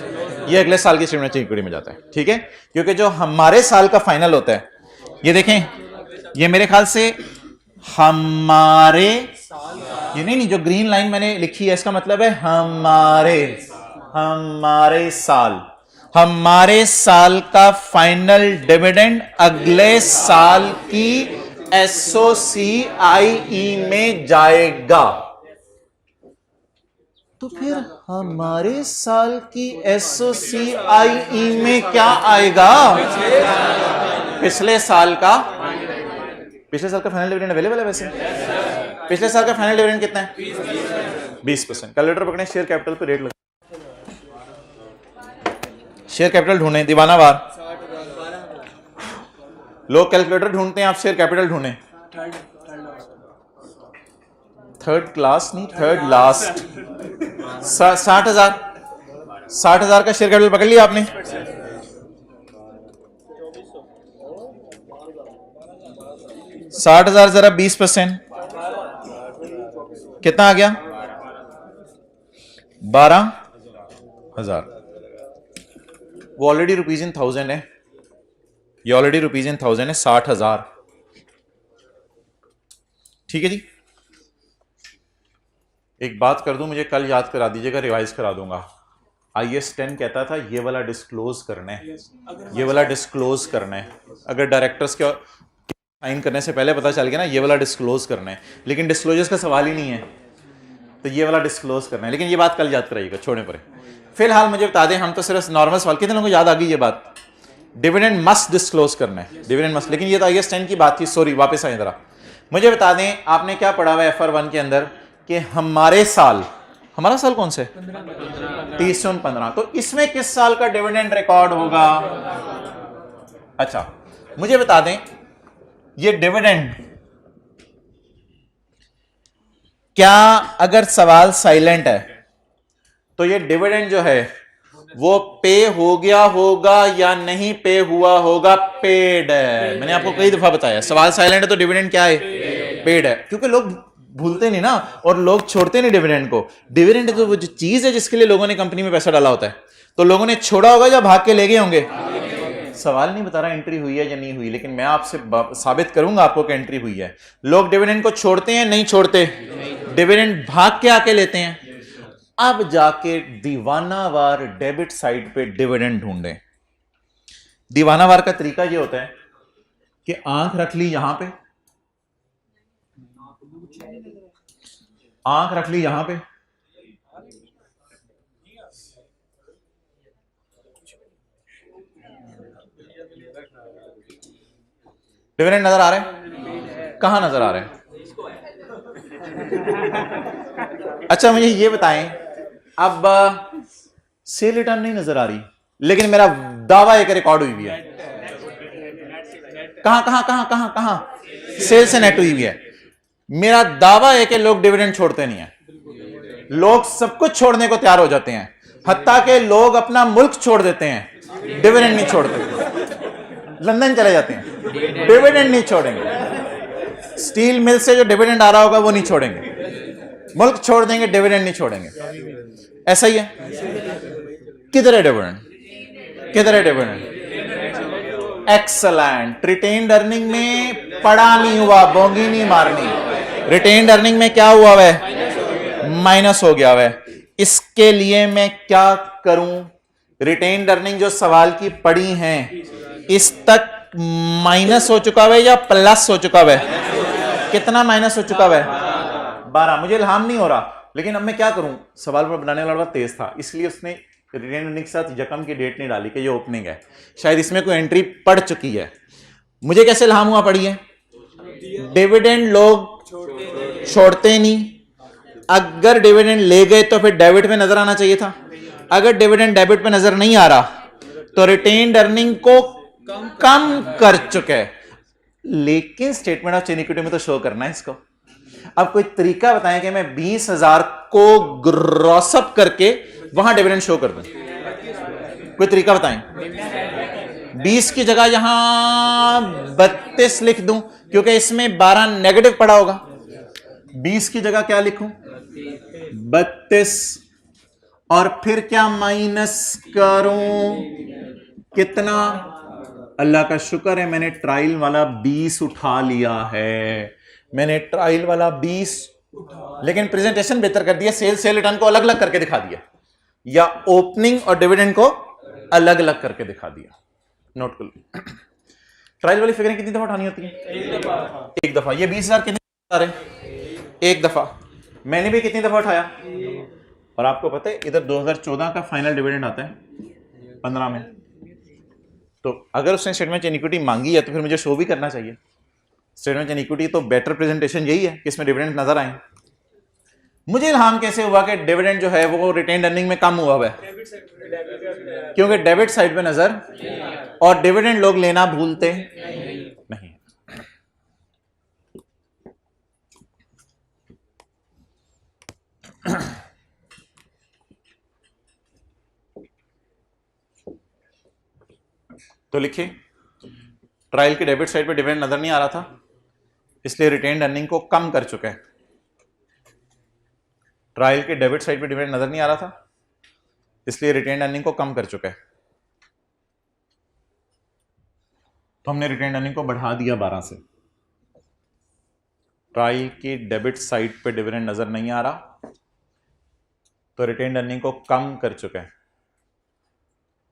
ये अगले साल की स्टेटमेंट ऑफ इक्विटी में जाता है, ठीक है, क्योंकि जो हमारे साल का फाइनल होता है, ये देखें, ये मेरे ख्याल से हमारे, ये नहीं जो ग्रीन लाइन मैंने लिखी है इसका मतलब है हमारे साल का फाइनल डिविडेंड अगले साल की एसओसीआईई में जाएगा। तो फिर हमारे साल की एसओसीआईई में क्या आएगा? पिछले साल का फाइनल डिविडेंड अवेलेबल है वैसे। पिछले साल का फाइनल डिविडेंड कितना है? 20%। कैलकुलेटर पकड़े, शेयर कैपिटल पे रेट लगा, शेयर कैपिटल ढूंढें दीवानावार। लोग कैलकुलेटर ढूंढते हैं, आप शेयर कैपिटल ढूंढें। थर्ड क्लास नहीं, थर्ड लास्ट। 60,000 का शेयर कैपिटल पकड़ लिया आपने। 60,000 जरा 20%, कितना आ गया? 12,000। वो ऑलरेडी रुपीज इन 1000 है, ये ऑलरेडी रुपीज इन 1000 है, 60,000, ठीक है जी। एक बात कर दूं, मुझे कल याद करा दीजिएगा, रिवाइज करा दूंगा। IAS 10 कहता था ये वाला डिस्क्लोज करना है, ये वाला डिस्क्लोज करना है। अगर डायरेक्टर्स के साइन करने से पहले पता चल गया ना ये वाला डिस्क्लोज करना है, लेकिन डिस्क्लोजर्स का सवाल ही नहीं है, तो ये वाला डिस्क्लोज करना है। लेकिन ये बात कल याद कराइएगा, छोड़ने पर। फिलहाल मुझे बता दें, हम तो सिर्फ नॉर्मल सवाल, कितने लोगों को याद आ गई ये बात? डिविडेंड मस्ट डिस्क्लोज करना है, डिविडेंड मस्ट। लेकिन ये तो IAS 10 की बात थी, सॉरी, वापस आए जरा। मुझे बता दें, आपने क्या पढ़ा हुआ है FR1 के अंदर कि हमारा साल कौन से? 30-15। तो इसमें किस साल का डिविडेंड रिकॉर्ड होगा? अच्छा, मुझे बता दें, ये डिविडेंड क्या, अगर सवाल साइलेंट है तो ये डिविडेंड जो है वो पे हो गया होगा या नहीं पे हुआ होगा? पेड है। मैंने आपको कई दफा बताया, सवाल साइलेंट है तो डिविडेंड क्या है? पेड है। क्योंकि लोग भूलते नहीं ना, और लोग छोड़ते नहीं डिविडेंड को। डिविडेंड तो वो जो चीज है जिसके लिए लोगों ने कंपनी में पैसा डाला होता है, तो लोगों ने छोड़ा होगा या भाग के ले गए होंगे? सवाल नहीं बता रहा एंट्री हुई है या नहीं हुई, लेकिन मैं आपसे साबित करूंगा आपको कि एंट्री हुई है। लोग डिविडेंड को छोड़ते हैं, नहीं छोड़ते, डिविडेंड भाग के आके लेते हैं। अब जाके दीवानावार डेबिट साइड पे डिविडेंड ढूंढें। दीवानावार का तरीका ये होता है कि आंख रख ली यहां पे, आंख रख ली यहां पे, डिविडेंड नजर आ रहे हैं? कहां नजर आ रहे हैं? अच्छा, मुझे ये बताएं, अब सेल रिटर्न नहीं नजर आ रही, लेकिन मेरा दावा एक रिकॉर्ड हुई है। कहां सेल से नेट हुई हुई है। मेरा दावा है कि लोग डिविडेंड छोड़ते नहीं है। लोग सब कुछ छोड़ने को तैयार हो जाते हैं, हत्ता के लोग अपना मुल्क छोड़ देते हैं, डिविडेंड नहीं छोड़ते। लंदन चले जाते हैं, डिविडेंड नहीं छोड़ेंगे। स्टील मिल से जो डिविडेंड आ रहा होगा वो नहीं छोड़ेंगे, मुल्क छोड़ देंगे, डिविडेंड नहीं छोड़ेंगे। ऐसा ही है। किधर है डिविडेंड? किधर है डिविडेंड? एक्सलेंट। रिटेन्ड अर्निंग में पड़ा नहीं हुआ, बोंगी नहीं मारनी। रिटेन्ड अर्निंग में क्या हुआ है? माइनस हो गया है। इसके लिए मैं क्या करूं? रिटेन्ड अर्निंग जो सवाल की पड़ी हैं, इस तक माइनस हो चुका है या प्लस हो चुका है? कितना माइनस हो चुका है? 12। मुझे इल्हाम नहीं हो रहा, लेकिन अब मैं क्या करूं? सवाल पर बनाने वाला बड़ा तेज था, इसलिए उसने रिटेन्ड अर्निंग के साथ यकम की डेट नहीं डाली कि ये ओपनिंग है, शायद इसमें कोई एंट्री पड़ चुकी है। मुझे कैसे इल्हाम हुआ पड़ी है? डिविडेंड लोग छोड़ते नहीं। अगर डिविडेंड ले गए तो फिर डेबिट में नजर आना चाहिए था। अगर डिविडेंड डेबिट में नजर नहीं आ रहा तो रिटेन्ड अर्निंग को कम कर चुके हैं, लेकिन स्टेटमेंट ऑफ चेन इक्विटी में तो शो करना है इसको। अब कोई तरीका बताएं कि मैं 20,000 को ग्रॉसअप करके वहां डिविडेंड शो कर दूं? कोई तरीका बताएं। 20 की जगह यहां 32 लिख दूं, क्योंकि इसमें 12 नेगेटिव पड़ा होगा। 20 की जगह क्या लिखूं? 32, और फिर क्या माइनस करूं? कितना? अल्लाह का शुक्र है मैंने ट्रायल वाला 20 उठा लिया है, मैंने ट्रायल वाला 20, लेकिन प्रेजेंटेशन बेहतर कर दिया, सेल रिटर्न को अलग अलग करके दिखा दिया, या ओपनिंग और डिविडेंड को अलग अलग करके दिखा दिया। नोट कर लो। ट्रायल वाली फिगरें कितनी दफा उठानी होती है? एक दफा। ये 20,000 कितने आ रहे हैं? एक दफा। मैंने भी कितनी दफा उठाया? और आपको पता है इधर 2014 का फाइनल डिविडेंड आता है 15 में, तो अगर उसने स्टेटमेंट ऑफ इक्विटी मांगी है तो फिर मुझे शो भी करना चाहिए। स्टेटमेंट ऑफ इक्विटी तो बेटर प्रेजेंटेशन यही है कि इसमें डिविडेंड नजर आए। मुझे इल्हाम कैसे हुआ कि डिविडेंड जो है वो रिटेन्ड अर्निंग में कम हुआ है? क्योंकि डेबिट साइड पे नजर, और डिविडेंड लोग लेना भूलते नहीं। तो लिखिए, ट्रायल की डेबिट साइड पे डिविडेंड नजर नहीं आ रहा था, इसलिए रिटेन्ड अर्निंग को कम कर चुका है। ट्रायल के डेबिट साइड पे डिविडेंड नजर नहीं आ रहा था, इसलिए रिटेन्ड अर्निंग को कम कर चुका है। तो हमने रिटेन्ड अर्निंग को बढ़ा दिया 12 से। ट्रायल की डेबिट साइड पे डिविडेंड नजर नहीं आ रहा, तो रिटेन्ड अर्निंग को कम कर चुका है,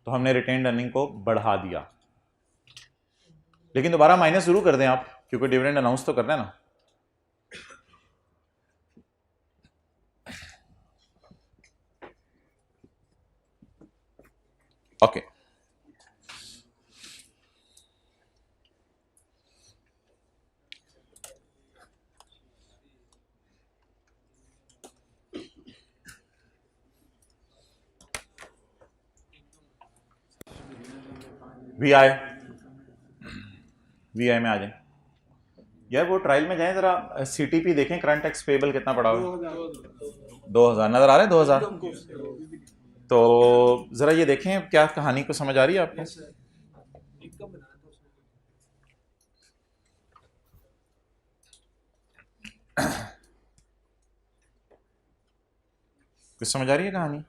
तो हमने रिटेन्ड अर्निंग को बढ़ा दिया। लेकिन दोबारा माइनस जरूर कर दें आप, क्योंकि डिविडेंड अनाउंस तो करना है ना। ओके, वीआई में आ जाए यार। वो ट्रायल में जाएं जरा, सीटीपी देखें, करंट टैक्स पेबल कितना पड़ा हुआ है? 2000 नजर आ रहे हैं? 2000। तो जरा ये देखें, क्या कहानी को समझ आ रही है आपको? कुछ समझ आ रही है कहानी?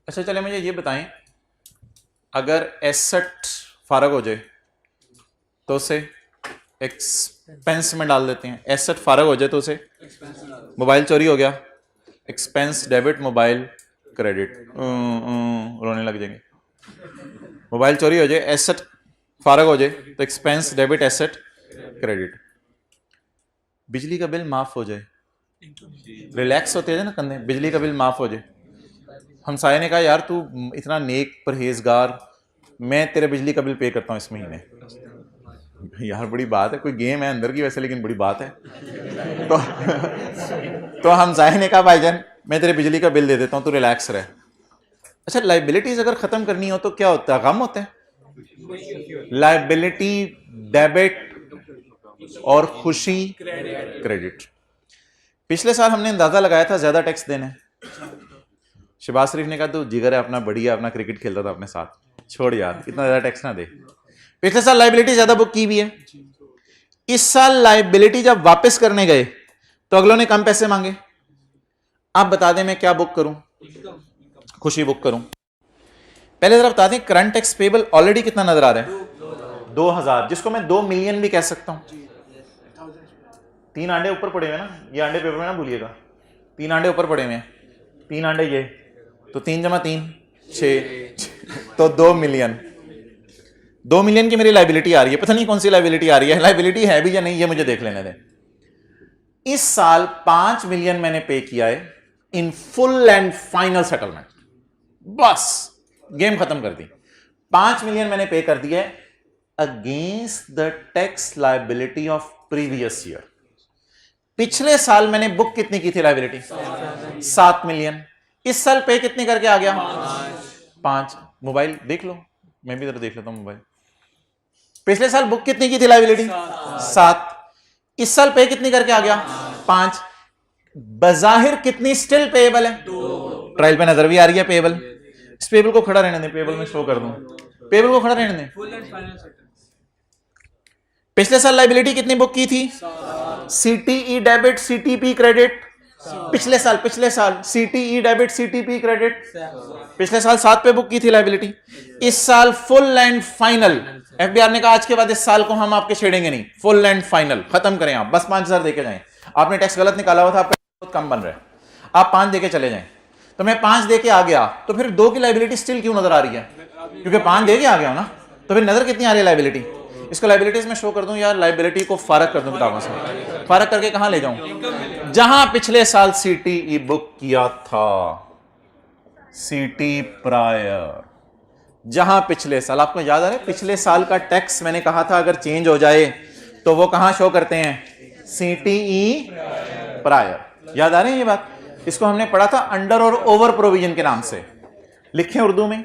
अच्छा चले, मुझे ये बताएं, अगर एसेट फारग हो जाए तो उसे एक्सपेंस में डाल देते हैं। एसेट फारग हो जाए तो उसे, मोबाइल चोरी हो गया, एक्सपेंस डेबिट मोबाइल क्रेडिट, रोने लग जाएंगे। मोबाइल चोरी हो जाए, एसेट फारग हो जाए तो एक्सपेंस डेबिट एसेट क्रेडिट। बिजली का बिल माफ हो जाए, रिलैक्स होते हैं ना कंधे, बिजली का बिल माफ हो जाए। हमसाये ने कहा यार तू इतना नेक परहेजगार, मैं तेरे बिजली का बिल पे करता हूँ इस महीने। यार बड़ी बात है, कोई गेम है अंदर की वैसे, लेकिन बड़ी बात है। तो हमसाये ने कहा भाईजान मैं तेरे बिजली का बिल दे देता हूँ, तू रिलैक्स रह। अच्छा, लाइबिलिटीज अगर खत्म करनी हो तो क्या होता है? गम होता है। लाइबिलिटी डेबिट और खुशी क्रेडिट। पिछले साल हमने अंदाजा लगाया था ज्यादा टैक्स देने। शहबाज शरीफ ने कहा तू जिगर है अपना, बढ़िया अपना क्रिकेट खेलता था अपने साथ, छोड़ यार इतना ज्यादा टैक्स ना दे। पिछले साल लाइबिलिटी ज्यादा बुक की भी है। इस साल लाइबिलिटी जब वापस करने गए तो अगलों ने कम पैसे मांगे। आप बता दें मैं क्या बुक करूं? खुशी बुक करूं? पहले जरा बता दें करंट टैक्स पेबल ऑलरेडी कितना नजर आ रहा है? 2000, जिसको मैं 2 मिलियन भी कह सकता हूं। 3 आंडे ऊपर पड़े हुए ना, ये आंडे पेपर में ना भूलिएगा, 3 आंडे ऊपर पड़े हुए हैं, 3 आंडे ये, तो 3 जमा 3 6, तो 2 मिलियन। 2 मिलियन की मेरी लाइबिलिटी आ रही है, पता नहीं कौन सी लाइबिलिटी आ रही है, लाइबिलिटी है भी या नहीं ये मुझे देख लेने दें। इस साल 5 मिलियन मैंने पे किया है in full and final settlement, बस गेम खत्म कर दी। 5 मिलियन मैंने पे कर दिया है against the tax liability of previous year. पिछले साल मैंने बुक कितनी की थी लाइबिलिटी? 7 मिलियन। इस साल पे कितनी करके आ गया? 5। मोबाइल देख लो, मैं भी इधर देख लेता हूं मोबाइल। पिछले साल बुक कितनी की थी लाइबिलिटी? 7। इस साल पे कितनी करके आ गया? 5। बजाहिर कितनी स्टिल पेएबल है? 2। ट्रायल पे नजर भी आ रही है पेएबल। इस पेएबल को खड़ा रहने दें, पेएबल में शो कर दूं, पेएबल को खड़ा रहने दें। पिछले साल लाइबिलिटी कितनी बुक की थी? CTE debit, CTP credit. पिछले साल सीटीई डेबिट, सीटीपी क्रेडिट। पिछले साल 7 पे बुक की थी लाइबिलिटी। इस साल फुल एंड फाइनल, एफबीआर ने कहा आज के बाद इस साल को हम आपके छेड़ेंगे नहीं, फुल एंड फाइनल खत्म करें, आप बस 5000 देके जाएं। आपने टैक्स गलत निकाला हुआ था, आपका बहुत कम बन रहा है, आप 5 देके चले जाएं। तो मैं 5 देके आ गया, तो फिर 2 की लाइबिलिटी स्टिल क्यों नजर आ रही है? क्योंकि 5 देके आ गया ना, तो फिर नजर कितनी आ रही है लाइबिलिटी? इसको लाइबिलिटीज में शो कर दूं या लाइबिलिटी को फारक कर दूं किताबों से? फारक करके कहां ले जाऊं? जहां पिछले साल सीटीई बुक किया था, सीटी प्रायर, जहां पिछले साल, आपको याद आ रहा है पिछले साल का टैक्स मैंने कहा था अगर चेंज हो जाए तो वो कहां शो करते हैं? CTE prior. याद आ रही है ये बात? इसको हमने पढ़ा था अंडर और ओवर प्रोविजन के नाम से। लिखे उर्दू में,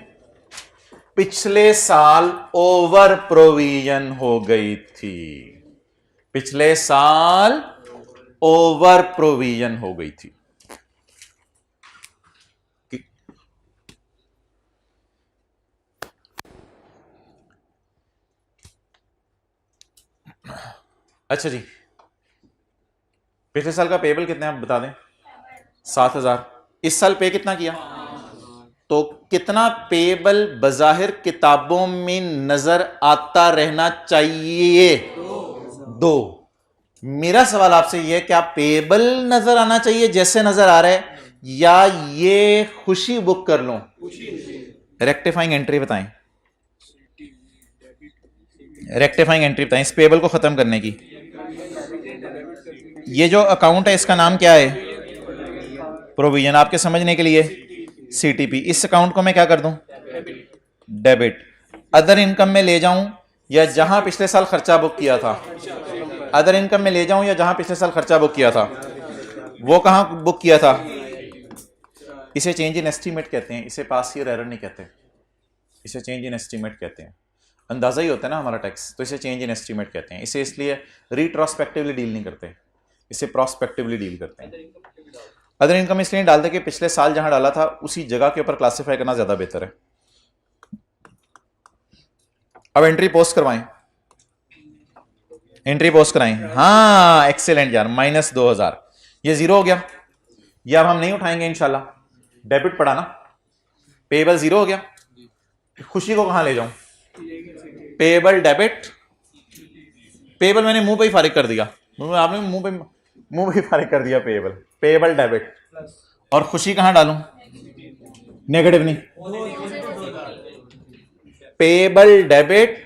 पिछले साल ओवर प्रोविजन हो गई थी, पिछले साल ओवर प्रोविजन हो गई थी। अच्छा जी, पिछले साल का पेबल कितने आप बता दें? 7000। इस साल पे कितना किया? तो कितना पेबल बजाहिर किताबों में नजर आता रहना चाहिए? 2। मेरा सवाल आपसे यह, क्या पेबल नजर आना चाहिए जैसे नजर आ रहा है, या ये खुशी बुक कर लूं? रेक्टिफाइंग एंट्री बताएं, रेक्टिफाइंग एंट्री बताएं इस पेबल को खत्म करने की। ये जो अकाउंट है इसका नाम क्या है? प्रोविजन। आपके समझने के लिए सीटीपी। इस अकाउंट को मैं क्या कर दूं? डेबिट। अदर इनकम में ले जाऊं या जहां पिछले साल खर्चा बुक किया था? अदर इनकम में ले जाऊं या जहां पिछले साल खर्चा बुक किया था? वो कहां बुक किया था? इसे चेंज इन एस्टीमेट कहते हैं, इसे पास ईयर एरर नहीं कहते, इसे चेंज इन एस्टीमेट कहते हैं। अंदाजा ही होता है ना हमारा टैक्स, तो इसे चेंज इन एस्टीमेट कहते हैं। इसे इसलिए रिट्रोस्पेक्टिवली डील नहीं करते, इसे प्रोस्पेक्टिवली डील करते हैं। अदर इनकम इसलिए डालते कि पिछले साल जहां डाला था उसी जगह के ऊपर क्लासिफाई करना ज्यादा बेहतर है। अब एंट्री पोस्ट करवाएं, एंट्री पोस्ट कराएं। हाँ एक्सेलेंट यार, -2000, ये 0 हो गया। ये अब हम नहीं उठाएंगे इंशाल्लाह, डेबिट पड़ा ना, पेबल 0 हो गया। खुशी को कहां ले जाऊं? पेबल डेबिट, पेबल मैंने मुंह पे ही फारिग कर दिया, आपने मुंह पे ही फारिग कर दिया पेबल, पेबल डेबिट। और खुशी कहां डालूं? नेगेटिव नहीं, पेबल डेबिट,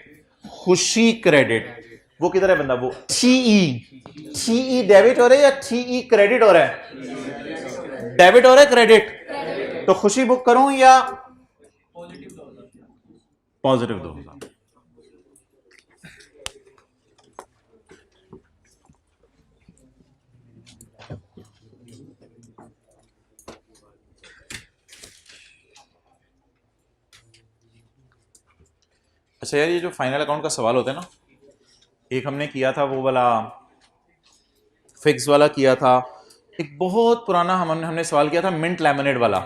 खुशी क्रेडिट। वो किधर है बंदा? वो टीई डेबिट हो रहा है या टीई क्रेडिट हो रहा है? डेबिट हो रहा है, क्रेडिट। तो खुशी बुक करूं या पॉजिटिव 2000? अच्छा यार, ये जो फाइनल अकाउंट का सवाल होता है ना, एक हमने किया था वो वाला फिक्स वाला किया था, एक बहुत पुराना हमने सवाल किया था मिंट लैमिनेट वाला,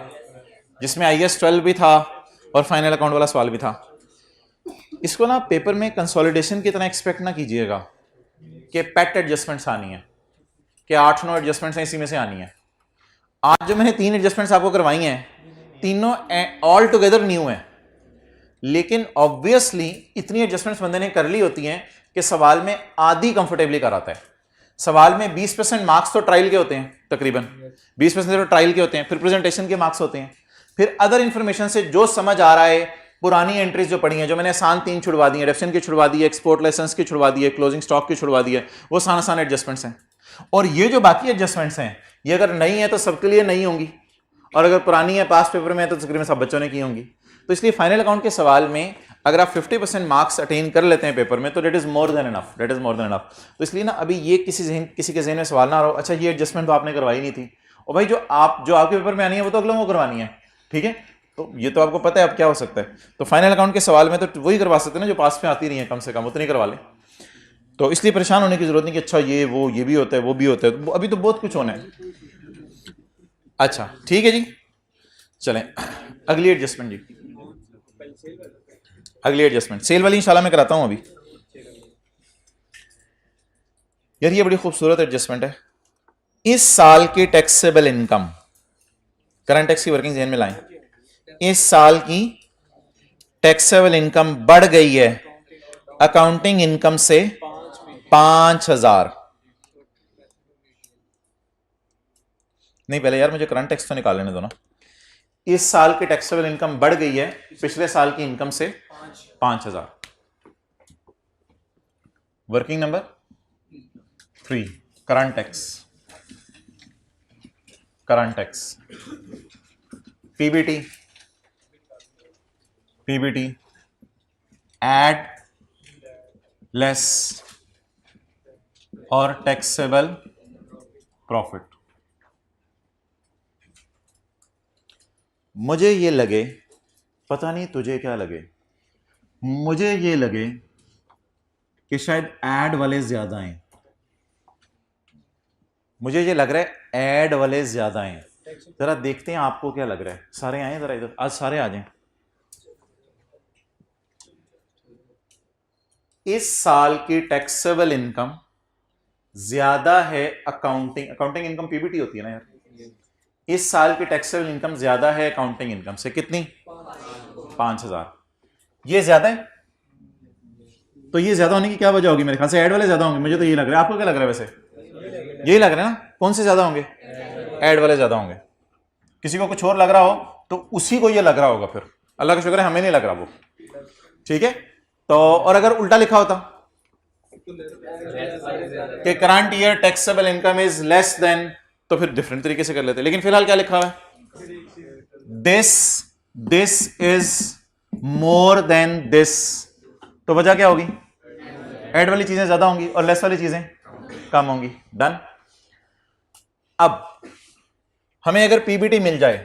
जिसमें IAS 12 भी था और फाइनल अकाउंट वाला सवाल भी था। इसको ना पेपर में कंसोलिडेशन की तरह एक्सपेक्ट ना कीजिएगा कि पेट एडजस्टमेंट्स आनी है, कि 8-9 एडजस्टमेंट्स हैं इसी में से आनी है। आज जो मैंने 3 एडजस्टमेंट्स आपको करवाई हैं, तीनों ऑल टुगेदर न्यू है, लेकिन ऑब्वियसली इतनी एडजस्टमेंट्स बंदे ने कर ली होती हैं कि सवाल में आधी कंफर्टेबली कराता है। सवाल में 20% मार्क्स तो ट्रायल के होते हैं, तकरीबन 20% तो ट्रायल के होते हैं, फिर प्रेजेंटेशन के मार्क्स होते हैं, फिर अदर इंफॉर्मेशन से जो समझ आ रहा है, पुरानी एंट्रीज जो पड़ी हैं, जो मैंने आसान 3 छुड़वा दी है, रेफिशन की छुड़वा दी है, एक्सपोर्ट लाइसेंस की छुड़वा दी है, क्लोजिंग स्टॉक की छुड़वा दी है, वो आसान एडजस्टमेंट्स हैं। और ये जो बाकी एडजस्टमेंट्स हैं, ये अगर नई है तो सबके लिए नहीं होंगी, और अगर पुरानी है पास पेपर में है तो तकरीबन सब बच्चों ने की होंगी। तो इसलिए फाइनल अकाउंट के सवाल में अगर आप 50% मार्क्स अटेन कर लेते हैं पेपर में तो debt is more than enough, debt is more than enough. तो इसलिए ना अभी ये किसी के जहन में सवाल ना रहो, अच्छा ये एडजस्टमेंट तो आपने करवाई नहीं थी, और भाई जो आपके पेपर में आनी है वो तो अगलों को करवानी है, ठीक है। तो ये तो आपको पता है अब क्या हो सकता है। तो फाइनल अकाउंट के सवाल में तो वही करवा सकते हैं ना जो पास में आती नहीं है, कम से कम उतनी करवा लें। तो इसलिए परेशान होने की जरूरत नहीं कि अच्छा ये वो ये भी होता है वो भी होता है, तो अभी तो बहुत कुछ होना है। अच्छा ठीक है जी, चलें अगली एडजस्टमेंट जी, अगली एडजस्टमेंट सेल वाली इंशाल्लाह मैं कराता हूं अभी। यार ये बड़ी खूबसूरत एडजस्टमेंट है। इस साल की टैक्सेबल इनकम, करंट टैक्स की वर्किंग ज़हन में लाएं, इस साल की टैक्सेबल इनकम बढ़ गई है अकाउंटिंग इनकम से 5,000। नहीं पहले यार मुझे करंट टैक्स तो निकाल लेने दो ना। इस साल की टैक्सेबल इनकम बढ़ गई है पिछले साल की इनकम से 5,000। Working number 3, current tax, current tax, PBT, PBT add less और टैक्सेबल प्रॉफिट। मुझे ये लगे, पता नहीं तुझे क्या लगे, मुझे ये लगे कि शायद ऐड वाले ज्यादा हैं। मुझे ये लग रहा है ऐड वाले ज्यादा हैं। जरा देखते हैं आपको क्या लग रहा है। सारे आए जरा इधर, आज सारे आ जाएं। इस साल की टैक्सेबल इनकम ज्यादा है अकाउंटिंग इनकम पीबीटी होती है ना यार। इस साल की टैक्सेबल इनकम ज्यादा है अकाउंटिंग इनकम से, कितनी? 5,000। ये ज्यादा है, तो ये ज्यादा होने की क्या वजह होगी? मेरे ख्याल से ऐड वाले ज्यादा होंगे, मुझे तो ये लग रहा है। आपको क्या लग रहा है? वैसे यही लग रहा है ना। कौन से ज्यादा होंगे? ऐड वाले ज्यादा होंगे। किसी को कुछ और लग रहा हो तो उसी को ये लग रहा होगा। फिर अल्लाह का शुक्र है हमें नहीं लग रहा वो, ठीक है। तो और अगर उल्टा लिखा होता कि current year taxable income is less than, तो फिर डिफरेंट तरीके से कर लेते। लेकिन फिलहाल क्या लिखा हुआ है? This is more then this. तो वजह क्या होगी? ऐड वाली चीजें ज्यादा होंगी और लेस वाली चीजें कम होंगी। डन। अब हमें अगर पीबीटी मिल जाए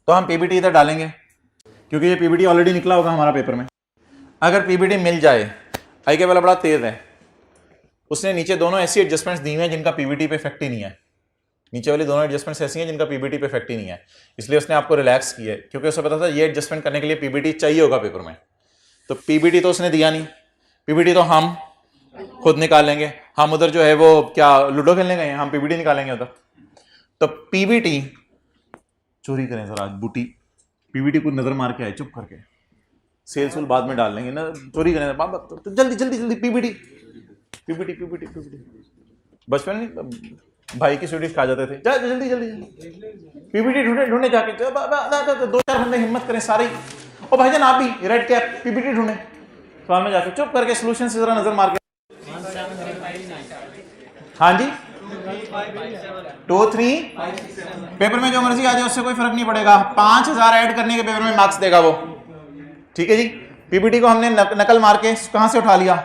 तो हम पीबीटी इधर डालेंगे, क्योंकि ये पीबीटी ऑलरेडी निकला होगा हमारा पेपर में। अगर पीबीटी मिल जाए, आई के वाला बड़ा तेज है, उसने नीचे दोनों ऐसी एडजस्टमेंट्स दी हैं जिनका पीबीटी पे इफेक्ट ही नहीं है। नीचे वाली दोनों एडजस्टमेंट्स ऐसी हैं जिनका पीबीटी पे इफेक्ट ही नहीं है, इसलिए उसने आपको रिलैक्स किया है, क्योंकि उसे पता था ये एडजस्टमेंट करने के लिए पीबीटी चाहिए होगा पेपर में। तो पीबीटी तो उसने दिया नहीं, पीबीटी तो हम खुद निकालेंगे। हम उधर जो है वो क्या लूडो खेलने गए हैं, हम पीबीटी निकालेंगे उधर। तो पीबीटी चोरी करें सर आज बूटी, पीबीटी को नजर मार के आए चुप करके, सेल्स वूल बाद में डाल लेंगे ना, चोरी करें तो जल्दी जल्दी जल्दी पीबीटी पीबीटी पीबीटी पीबीटी। बचपन में भाई की स्वीडिश खा जाते थे, जा जल्दी जल्दी पीबीटी ढूंढे ढूंढे जाके, 2-4 घंटे हिम्मत करें सारी। ओ भाईजान आप भी रेड कैप पीबीटी ढूंढे, सवाल में जाके चुप करके सोल्यूशन से जरा नजर मार के। हाँ जी 2-3 पेपर में जो मर्जी आ जाए उससे कोई फर्क नहीं पड़ेगा। 5,000 ऐड करने के पेपर में मार्क्स देगा वो, ठीक है जी। पीपीटी को हमने नकल मार के कहां से उठा लिया?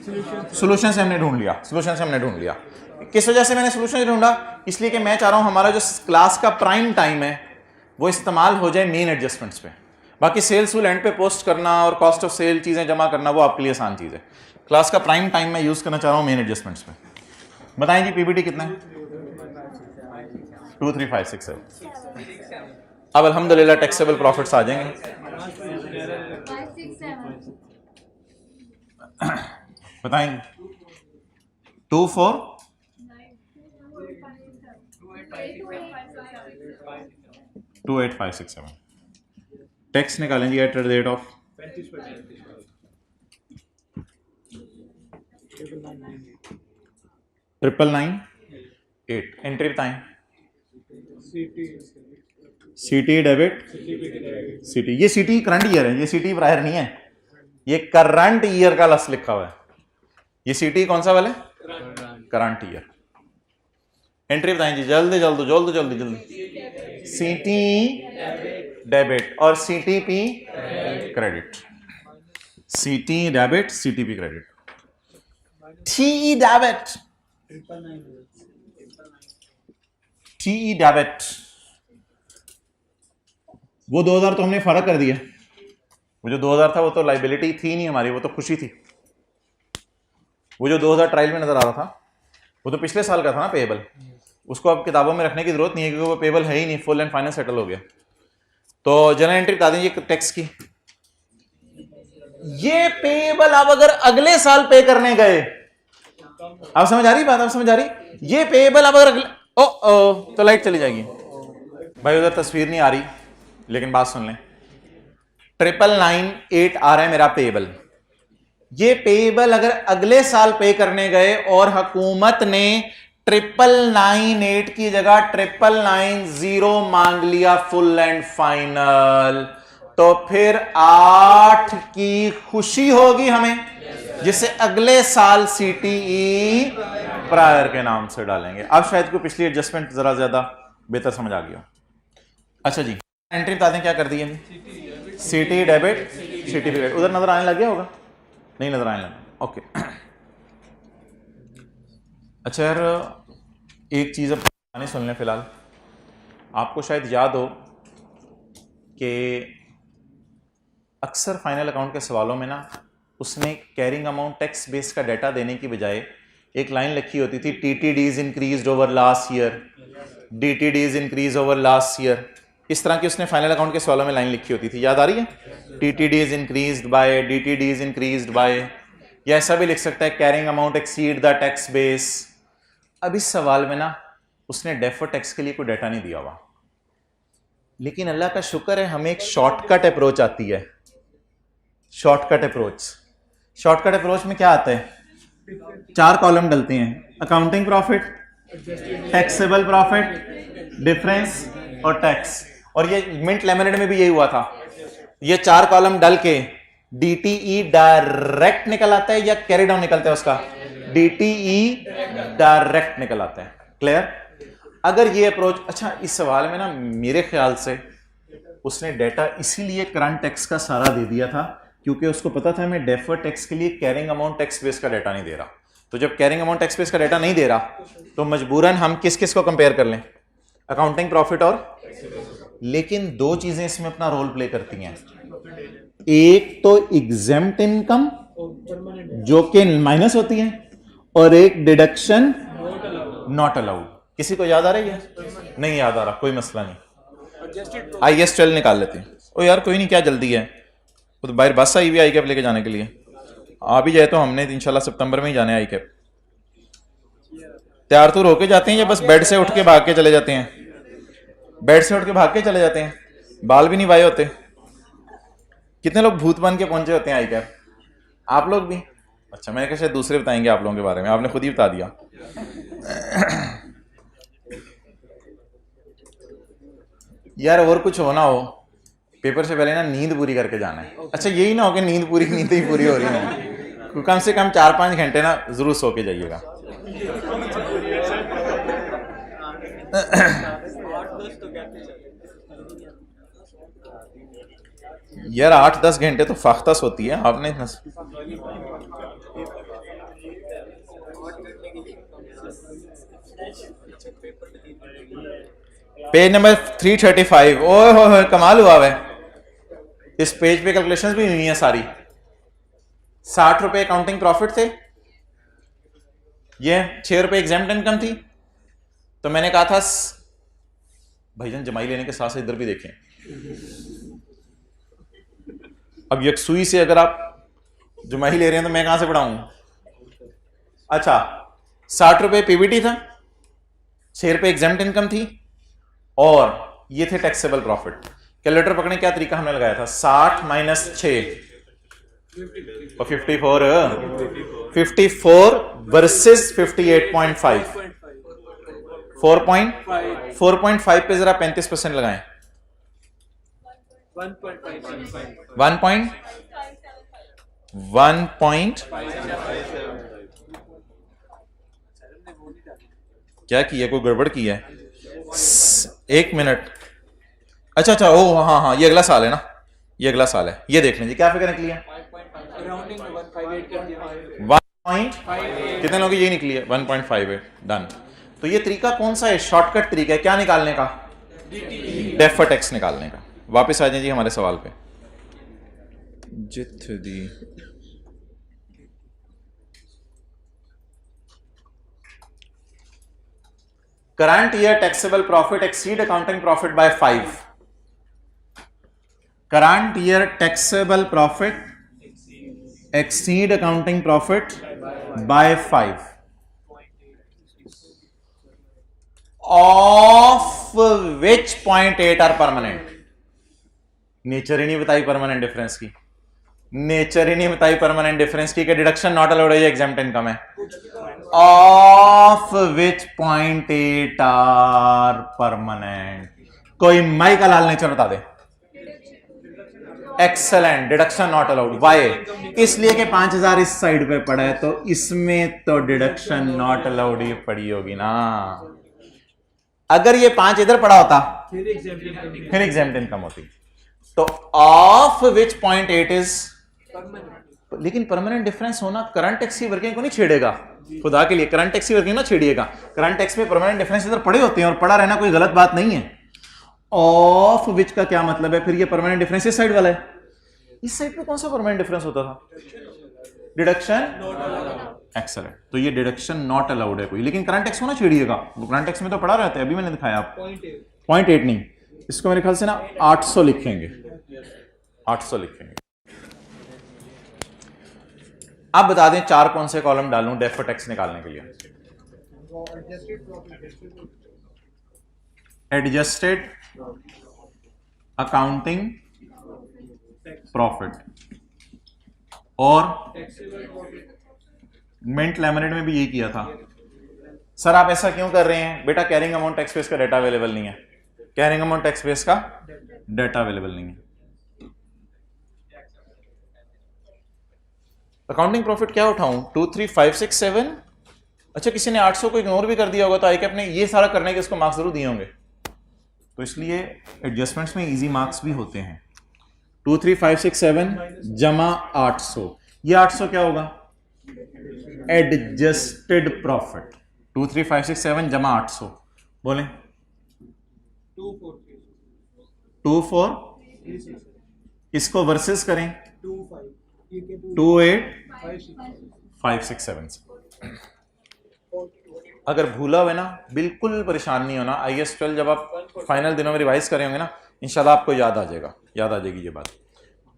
सोल्यूशन से हमने ढूंढ लिया, सोल्यूशन से हमने ढूंढ लिया। किस वजह से मैंने सोल्यूशन ढूंढा? इसलिए कि मैं चाह रहा हूं हमारा जो क्लास का प्राइम टाइम है वो इस्तेमाल हो जाए मेन एडजस्टमेंट्स पे। बाकी सेल्स विल एंड पे पोस्ट करना और कॉस्ट ऑफ सेल चीजें जमा करना वो आपके लिए आसान चीज है। क्लास का प्राइम टाइम मैं यूज करना चाह रहा हूं मेन एडजस्टमेंट्स पे। बताएं जी पीपीटी कितना है? 2, 3, 5, 6, 7। अब अल्हम्दुलिल्लाह टैक्सेबल प्रॉफिट्स आ जाएंगे। बताएं 2, 4 2, 8, 5, 6, 7। टैक्स निकालें जी at the rate of 999,8। Entry बताएं। सीटी डेबिट, सीटी, ये सीटी करंट ईयर है, ये सीटी प्रायर नहीं है, ये करंट ईयर का लस लिखा हुआ है। ये सीटी कौन सा वाला है? Current year. एंट्री बताएं जी जल्दी जल्दी जल्दी जल्दी जल्दी। सीटी डेबिट और CTP credit, CT debit CTP credit. TE debit, TE debit वो 2000 तो हमने फर्क कर दिया, वो जो 2000 था वो तो लाइबिलिटी थी नहीं हमारी, वो तो खुशी थी। वो जो 2000 ट्रायल में नजर आ रहा था वो तो पिछले साल का था ना पेएबल, उसको अब किताबों में रखने की जरूरत नहीं है क्योंकि वो पेएबल है ही नहीं, फुल एंड फाइनल सेटल हो गया। तो जनरल एंट्री बता दीजिए टैक्स की। ये पेएबल आप अगर अगले साल पे करने गए, आप समझ आ रही बात, आप समझ आ रही, ये पेएबल आप अगर अगले तो लाइट चली जाएगी भाई, उधर तस्वीर नहीं आ रही लेकिन बात सुन लें। 9998 आ रहा है मेरा पेएबल, ये पेएबल अगर अगले साल पे करने गए और हुकूमत ने 9998 की जगह 9990 मांग लिया फुल एंड फाइनल, तो फिर 8 की खुशी होगी हमें, जिसे अगले साल सीटीई प्रायर के नाम से डालेंगे। अब शायद कोई पिछली एडजस्टमेंट जरा ज्यादा बेहतर समझ आ गया। अच्छा जी, एंट्री बता दें क्या कर दी है, सीटी डेबिट सीटी क्रेडिट। उधर नजर आने लग गया होगा, नहीं नजर आने लगा, ओके। अच्छा यार, एक चीज़ अब नहीं सुन लें फिलहाल। आपको शायद याद हो कि अक्सर फाइनल अकाउंट के सवालों में ना उसने कैरिंग अमाउंट टैक्स बेस का डाटा देने की बजाय एक लाइन लिखी होती थी, TTDs increased over last year, DTDs increase over last year. इस तरह की उसने फाइनल अकाउंट के सवालों में लाइन लिखी होती थी, याद आ रही है? टीटीडीज इंक्रीज्ड बाय, डीटीडीज इंक्रीज्ड बाय, या ऐसा भी लिख सकता है carrying amount exceed the tax base. अब इस सवाल में ना उसने डेफर्ड टैक्स के लिए कोई डाटा नहीं दिया हुआ, लेकिन अल्लाह का शुक्र है हमें एक शॉर्टकट अप्रोच आती है। शॉर्टकट अप्रोच में क्या आता है, 4 कॉलम डलते हैं, accounting profit, taxable profit, difference और टैक्स। और ये मिंट लेमिनेट में भी यही हुआ था, ये 4 कॉलम डल के डीटीई डायरेक्ट निकल आता है या कैरी डाउन निकलता है उसका, डीटीई डायरेक्ट निकल आता है। क्लियर? अगर ये अप्रोच, अच्छा इस सवाल में ना मेरे ख्याल से उसने डाटा इसीलिए करंट टैक्स का सारा दे दिया था क्योंकि उसको पता था मैं डेफर्ड टैक्स के लिए कैरिंग अमाउंट टैक्स बेस का डाटा नहीं दे रहा। तो जब कैरिंग अमाउंट टैक्स बेस का डाटा नहीं दे रहा तो मजबूरन हम किस किस को कंपेयर कर लें, अकाउंटिंग प्रॉफिट और, लेकिन 2 चीजें इसमें अपना रोल प्ले करती हैं। एक तो एग्जेम्प्ट इनकम जो कि माइनस होती है, और एक डिडक्शन नॉट अलाउड। किसी को याद आ रही है? नहीं याद आ रहा, कोई मसला नहीं, आईएस चल निकाल लेते हैं। ओ यार कोई नहीं, क्या जल्दी है, वो तो बाहर बस आई हुई आई कैप लेके जाने के लिए। आ भी जाए तो हमने इंशाल्लाह सितंबर में ही जाने आई कैप। तैयार तो होके जाते हैं या बस बेड से उठ के भाग के चले जाते हैं? बेड से उठ के भाग के चले जाते हैं, बाल भी नहीं वाए होते। कितने लोग भूत बन के पहुंचे होते हैं आई कैप? आप लोग भी? अच्छा, मैंने कहा शायद दूसरे बताएंगे आप लोगों के बारे में, आपने खुद ही बता दिया। यार और कुछ होना हो, पेपर से पहले ना नींद पूरी करके जाना है। अच्छा यही ना हो कि नींद ही पूरी हो रही है, कम से कम 4-5 घंटे ना जरूर सो के जाइएगा। यार 8-10 घंटे तो फाख्ता सोती है आपने। पेज नंबर 335, ओह कमाल हुआ है, इस पेज पे कैलकुलेशंस भी हुई हैं सारी। 60 रुपए अकाउंटिंग प्रॉफिट थे, ये 6 रुपए एग्जाम्प्ट इनकम थी। तो मैंने कहा था भाईजान जमाई लेने के साथ साथ इधर भी देखें। अब यकसुई से अगर आप जमाई ले रहे हैं तो मैं कहां से पढ़ाऊं? अच्छा 60 रुपए पीबीटी था, 6 रुपए एग्जाम्प्ट इनकम थी, और ये थे टैक्सेबल प्रॉफिट। कैलकुलेटर पकड़ने क्या तरीका हमने लगाया था, 60 माइनस 6 और 54 वर्सेस 58.5, 4.5 पे जरा 35% लगाएं, 1.1 क्या किया, कोई गड़बड़ की है? 1 मिनट। अच्छा ओ हाँ, ये अगला साल है ना, ये अगला साल है। ये देख लीजिए क्या फिगर निकली है, 1. कितने लोग यही निकली है, 1.58 डन। तो ये तरीका कौन सा है? शॉर्टकट तरीका है, क्या निकालने का? डेफर्ड टैक्स निकालने का। वापस आ जाइए हमारे सवाल पे। जित दी current year taxable profit exceed accounting profit by 5। Current year taxable profit exceed accounting profit by 5 of which 0.8 are permanent। Nature ही नहीं बताई परमानेंट डिफरेंस की, नेचर ही नहीं बताई परमानेंट डिफरेंस की कि डिडक्शन नॉट अलाउड है या एग्जाम्प्ट इनकम है। Of which 0.8 are permanent. कोई माई का लाल नेचर बता दे। Excellent, deduction not allowed. Why? इसलिए कि 5000 इस साइड पे पड़ा है तो इसमें तो डिडक्शन नॉट अलाउड ही पड़ी होगी ना। अगर ये 5 इधर पड़ा होता फिर एग्जेम्प्ट इनकम होती। तो ऑफ विच 0.8 इज, लेकिन परमानेंट डिफरेंस होना करंट टैक्स की वर्किंग को नहीं छेड़ेगा। खुदा के लिए करंट टैक्स की वर्किंग ना छेड़िएगा। करंट टैक्स में परमानेंट डिफरेंस इधर पड़े होते हैं और पड़ा रहना कोई गलत बात नहीं है। ऑफ विच का क्या मतलब है? फिर ये परमानेंट डिफरेंस इस साइड वाला है। इस साइड पे कौन सा परमानेंट डिफरेंस होता था? डिडक्शन। एक्सेलेंट। तो ये डिडक्शन नॉट अलाउड है कोई, लेकिन करंट टैक्स को ना छेड़िएगा। करंट टैक्स में तो पड़ा रहता है, अभी मैंने दिखाया आपको। 0.8 नहीं, इसको मेरे ख्याल से ना 800 लिखेंगे, 800 लिखेंगे। अब बता दें 4 कौन से कॉलम डालूं डेफर्ड टैक्स निकालने के लिए। एडजस्टेड अकाउंटिंग प्रॉफिट, और मिंट लैमिनेट में भी यही किया था। सर आप ऐसा क्यों कर रहे हैं? बेटा कैरिंग अमाउंट टैक्स बेस का डाटा अवेलेबल नहीं है, कैरिंग अमाउंट टैक्स बेस का डाटा अवेलेबल नहीं है। अकाउंटिंग प्रॉफिट क्या उठाऊं? 2 3 5 6 7। अच्छा, किसी ने 800 को इग्नोर भी कर दिया होगा तो आईकैप ने ये सारा करने के इसको मार्क्स जरूर दिए होंगे। तो इसलिए एडजस्टमेंट्स में इजी मार्क्स भी होते हैं। 2 3 5 6 7 जमा 800, ये 800 क्या होगा? Adjusted profit. 2 3 5 6 7 जमा 800, बोलें 2 4। इसको वर्सेस करें 2 8 5 6 7 से। अगर भूला हुआ ना बिल्कुल परेशान नहीं होना। IAS 12 जब आप फाइनल दिनों में रिवाइज करे होंगे ना, इंशाल्लाह आपको याद आ जाएगा, याद आ जाएगी ये बात।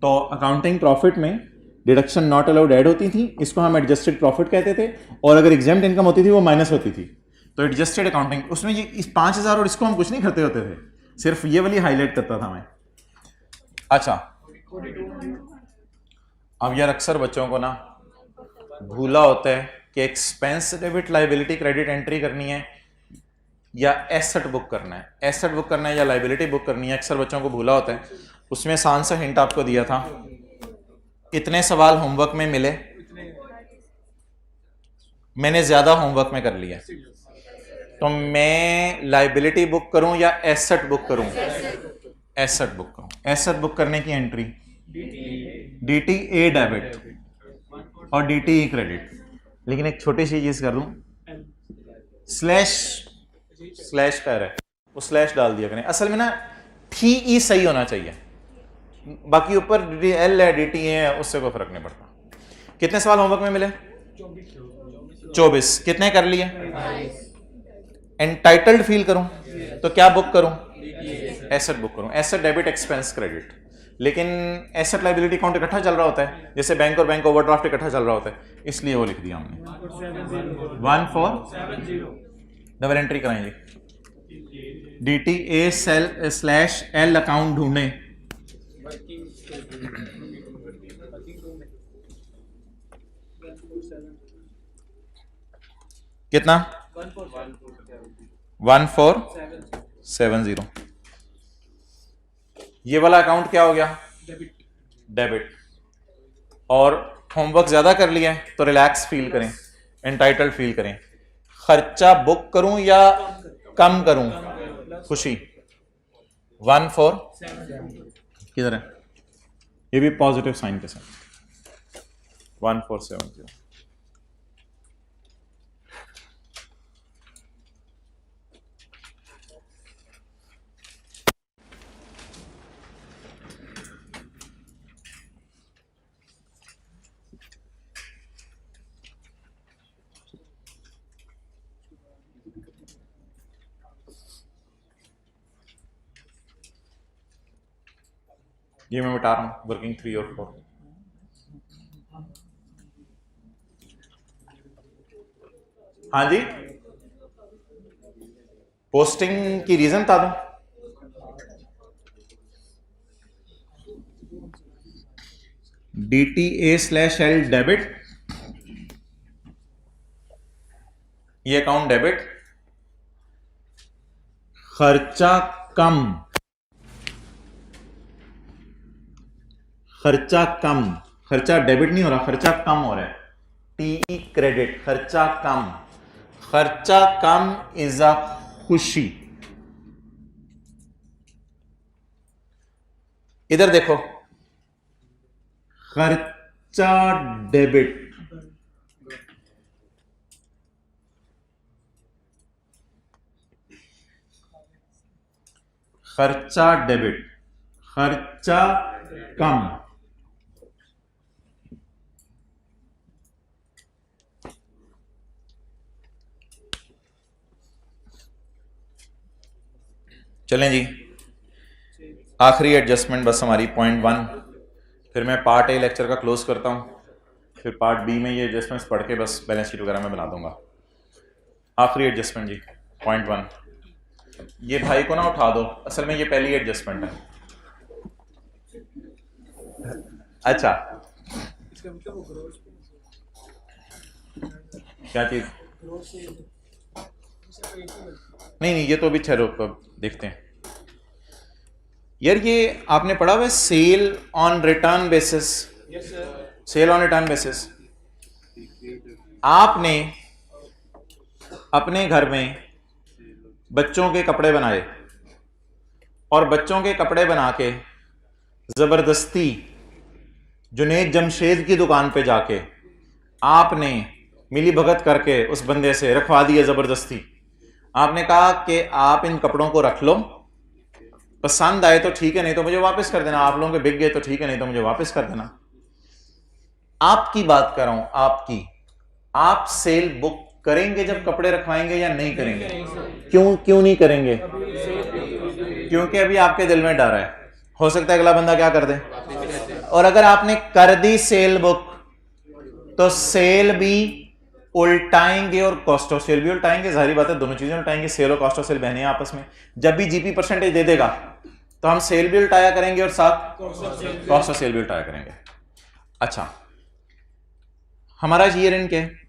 तो अकाउंटिंग प्रॉफिट में डिडक्शन नॉट अलाउड ऐड होती थी, इसको हम एडजस्टेड प्रॉफिट कहते थे, और अगर एग्जाम्प्ट इनकम होती थी वो माइनस होती थी। तो एडजस्टेड अकाउंटिंग उसमें ये इस 5000 और इसको हम कुछ नहीं करते होते थे, सिर्फ ये वाली हाईलाइट करता था मैं। अच्छा, अब यार अक्सर बच्चों को ना भूला होता है कि expense debit liability credit entry करनी है या एसेट बुक करना है, एसेट बुक करना है या लाइबिलिटी बुक करनी है। अक्सर बच्चों को भूला होता है। उसमें आसान सा हिंट आपको दिया था। कितने सवाल होमवर्क में मिले? मैंने ज्यादा होमवर्क में कर लिया। तो मैं लाइबिलिटी बुक करूं या एसेट बुक करूं? एसेट बुक करूं। एसेट बुक करने की एंट्री DT ए डेबिट और DT ई क्रेडिट। लेकिन एक छोटी सी चीज कर दूं, स्लैश कर रहा है वो स्लैश डाल दिया करें। असल में ना TE सही होना चाहिए, बाकी ऊपर DL है DT है उससे कोई फर्क नहीं पड़ता। कितने सवाल होमवर्क में मिले? 24। कितने कर लिए? एंटाइटल्ड फील करूं तो क्या बुक करूं? एसेट बुक करूं। Asset debit expense credit. लेकिन एसेट लाइबिलिटी अकाउंट इकट्ठा चल रहा होता है, जैसे बैंक और बैंक ओवरड्राफ्ट इकट्ठा चल रहा होता है, इसलिए वो लिख दिया हमने 1470। डबल एंट्री कराएंगे। DT A slash L account ढूंढे। कितना? 1470। ये वाला अकाउंट क्या हो गया? डेबिट। और होमवर्क ज्यादा कर लिया है तो रिलैक्स फील करें, एंटाइटल्ड फील करें। खर्चा बुक करूं या कम करूं? खुशी 1470 किधर है? ये भी पॉजिटिव साइन के साथ 1470। ये मैं बता रहा हूँ वर्किंग 3 और 4। हाँ जी, पोस्टिंग की रीजन बता दूं? DTA/L डेबिट, ये अकाउंट डेबिट, खर्चा कम, खर्चा कम, खर्चा डेबिट नहीं हो रहा, खर्चा कम हो रहा है। TE क्रेडिट, खर्चा कम, खर्चा कम इज अ खुशी। इधर देखो, खर्चा डेबिट, खर्चा डेबिट, खर्चा कम, चलें जी, आखिरी एडजस्टमेंट बस हमारी पॉइंट 1, फिर मैं पार्ट ए लेक्चर का क्लोज करता हूँ, फिर पार्ट बी में ये एडजस्टमेंट्स पढ़ के बस बैलेंस शीट वगैरह में बना दूंगा। आखिरी एडजस्टमेंट जी, पॉइंट 1, ये भाई को ना उठा दो, असल में ये पहली एडजस्टमेंट है। अच्छा, क्या चीज? नहीं, ये तो अभी ठहरो, देखते हैं। यार ये आपने पढ़ा हुआ है sale on return basis? Sale on return basis. आपने अपने घर में बच्चों के कपड़े बनाए और बच्चों के कपड़े बना के जबरदस्ती जुनेद जमशेद की दुकान पे जाके आपने मिली भगत करके उस बंदे से रखवा दिए जबरदस्ती। आपने कहा कि आप इन कपड़ों को रख लो, पसंद आए तो ठीक है, नहीं तो मुझे वापस कर देना। आप लोगों के बिक गए तो ठीक है, नहीं तो मुझे वापस कर देना। आपकी बात कर रहा हूं, आपकी। आप सेल बुक करेंगे जब कपड़े रखवाएंगे या नहीं करेंगे? क्यों नहीं करेंगे? क्योंकि अभी आपके दिल में डर है, हो सकता है अगला बंदा क्या कर दे। और अगर आपने कर दी सेल बुक तो सेल भी उल्टाएंगे और कॉस्ट ऑफ सेल भी उल्टाएंगे। जाहिर बात है, दोनों चीजें उल्टाएंगे, सेल और कॉस्ट ऑफ सेल बहने आपस में। जब भी जीपी परसेंटेज दे देगा तो हम सेल भी उल्टाया करेंगे और साथ कॉस्ट ऑफ सेल भी उल्टाया करेंगे। अच्छा, हमारा ईयर एंड क्या है?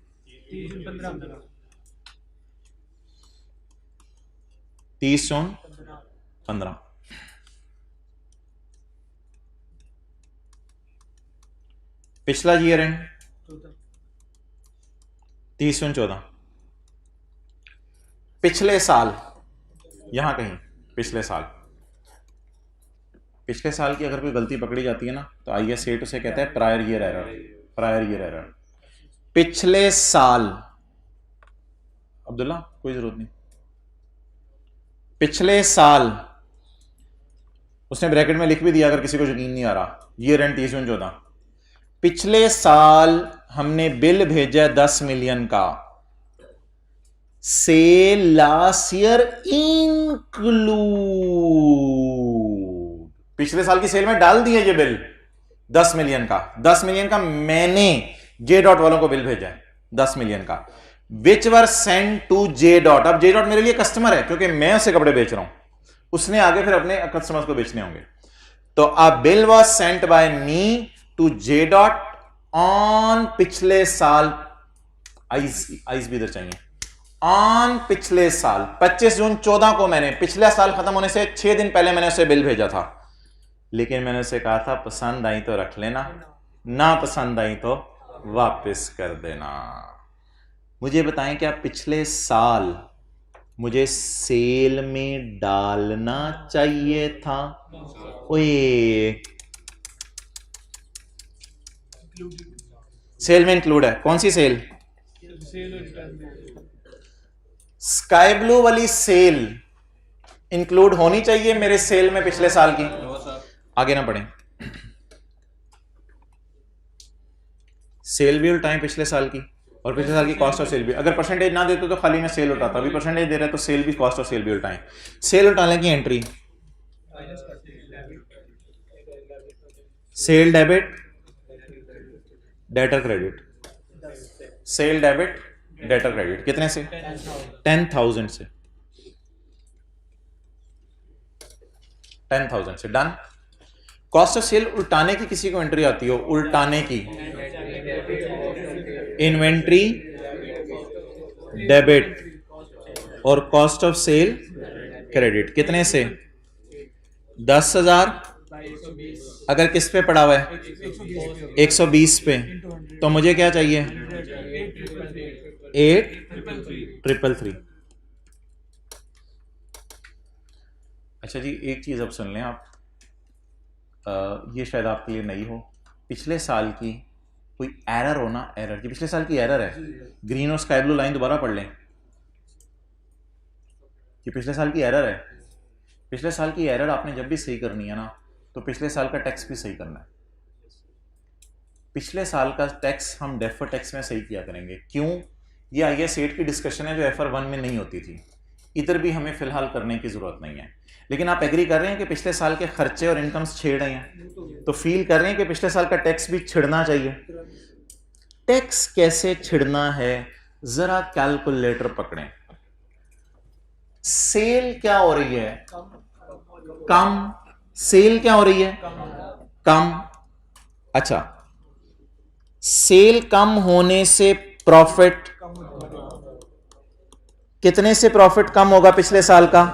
30/15। पिछला ईयर एंड 30/14। पिछले साल यहां कहीं, पिछले साल की अगर कोई गलती पकड़ी जाती है ना तो IS 8 उसे कहता है prior year error. Prior year error, पिछले साल। अब्दुल्ला कोई जरूरत नहीं, पिछले साल उसने ब्रैकेट में लिख भी दिया अगर किसी को यकीन नहीं आ रहा। Year and 30/14। पिछले साल हमने बिल भेजा 10 मिलियन का, सेल लास्ट ईयर इंक्लूड। पिछले साल की सेल में डाल दिया ये बिल 10 मिलियन का। 10 मिलियन का मैंने जे डॉट वालों को बिल भेजा है 10 मिलियन का, विच वर सेंड टू जे डॉट। अब जे डॉट मेरे लिए कस्टमर है क्योंकि मैं उसे कपड़े बेच रहा हूं, उसने आगे फिर अपने कस्टमर्स को बेचने होंगे। तो a bill was sent by me to J dot on पिछले साल, आइस भी इधर चाहिए, ऑन पिछले साल 25 जून 14 को मैंने, पिछला साल खत्म होने से 6 दिन पहले मैंने उसे बिल भेजा था। लेकिन मैंने उसे कहा था पसंद आई तो रख लेना, ना पसंद आई तो वापस कर देना। मुझे बताएं क्या पिछले साल मुझे सेल में डालना चाहिए था? ओए, सेल में इंक्लूड है। कौन सी सेल? स्काई ब्लू वाली सेल इंक्लूड होनी चाहिए मेरे सेल में पिछले साल की। आगे ना बढ़े, सेल भी उल्टाएं पिछले साल की और पिछले साल की कॉस्ट ऑफ सेल भी। अगर परसेंटेज ना देते तो खाली मैं सेल उठाता, अभी परसेंटेज दे रहे तो सेल भी, कॉस्ट ऑफ सेल भी उल्टाएं। सेल उठाने की entry sale debit debtor credit, sale debit debtor credit कितने से? 10,000 से, 10,000 से डन। कॉस्ट ऑफ सेल उल्टाने की किसी को एंट्री आती हो? उल्टाने की इन्वेंट्री डेबिट और कॉस्ट ऑफ सेल क्रेडिट कितने से? 10,000। अगर किस पे पड़ा हुआ है? 120 पे, तो मुझे क्या चाहिए? 8,333। अच्छा जी, एक चीज अब सुन लें आप, ये शायद आपके लिए नई हो। पिछले साल की कोई एरर हो ना, एरर की पिछले साल की एरर है, ग्रीन और स्काई ब्लू लाइन दोबारा पढ़ लें कि पिछले साल की एरर है। पिछले साल की एरर आपने जब भी सही करनी है ना, तो पिछले साल का टैक्स भी सही करना है। पिछले साल का टैक्स हम डेफर टैक्स में सही किया करेंगे। क्यों? ये IAS 8 की डिस्कशन है जो FR1 में नहीं होती थी। इधर भी हमें फिलहाल करने की जरूरत नहीं है। लेकिन आप एग्री कर रहे हैं कि पिछले साल के खर्चे और इनकम्स छेड़ रहे हैं, तो फील कर रहे हैं कि पिछले साल का टैक्स भी छिड़ना चाहिए। टैक्स कैसे छिड़ना है, जरा कैलकुलेटर पकड़ें। सेल क्या हो रही है? कम। सेल क्या हो रही है? कम। अच्छा, सेल कम होने से प्रॉफिट कितने से प्रॉफिट कम होगा पिछले साल का?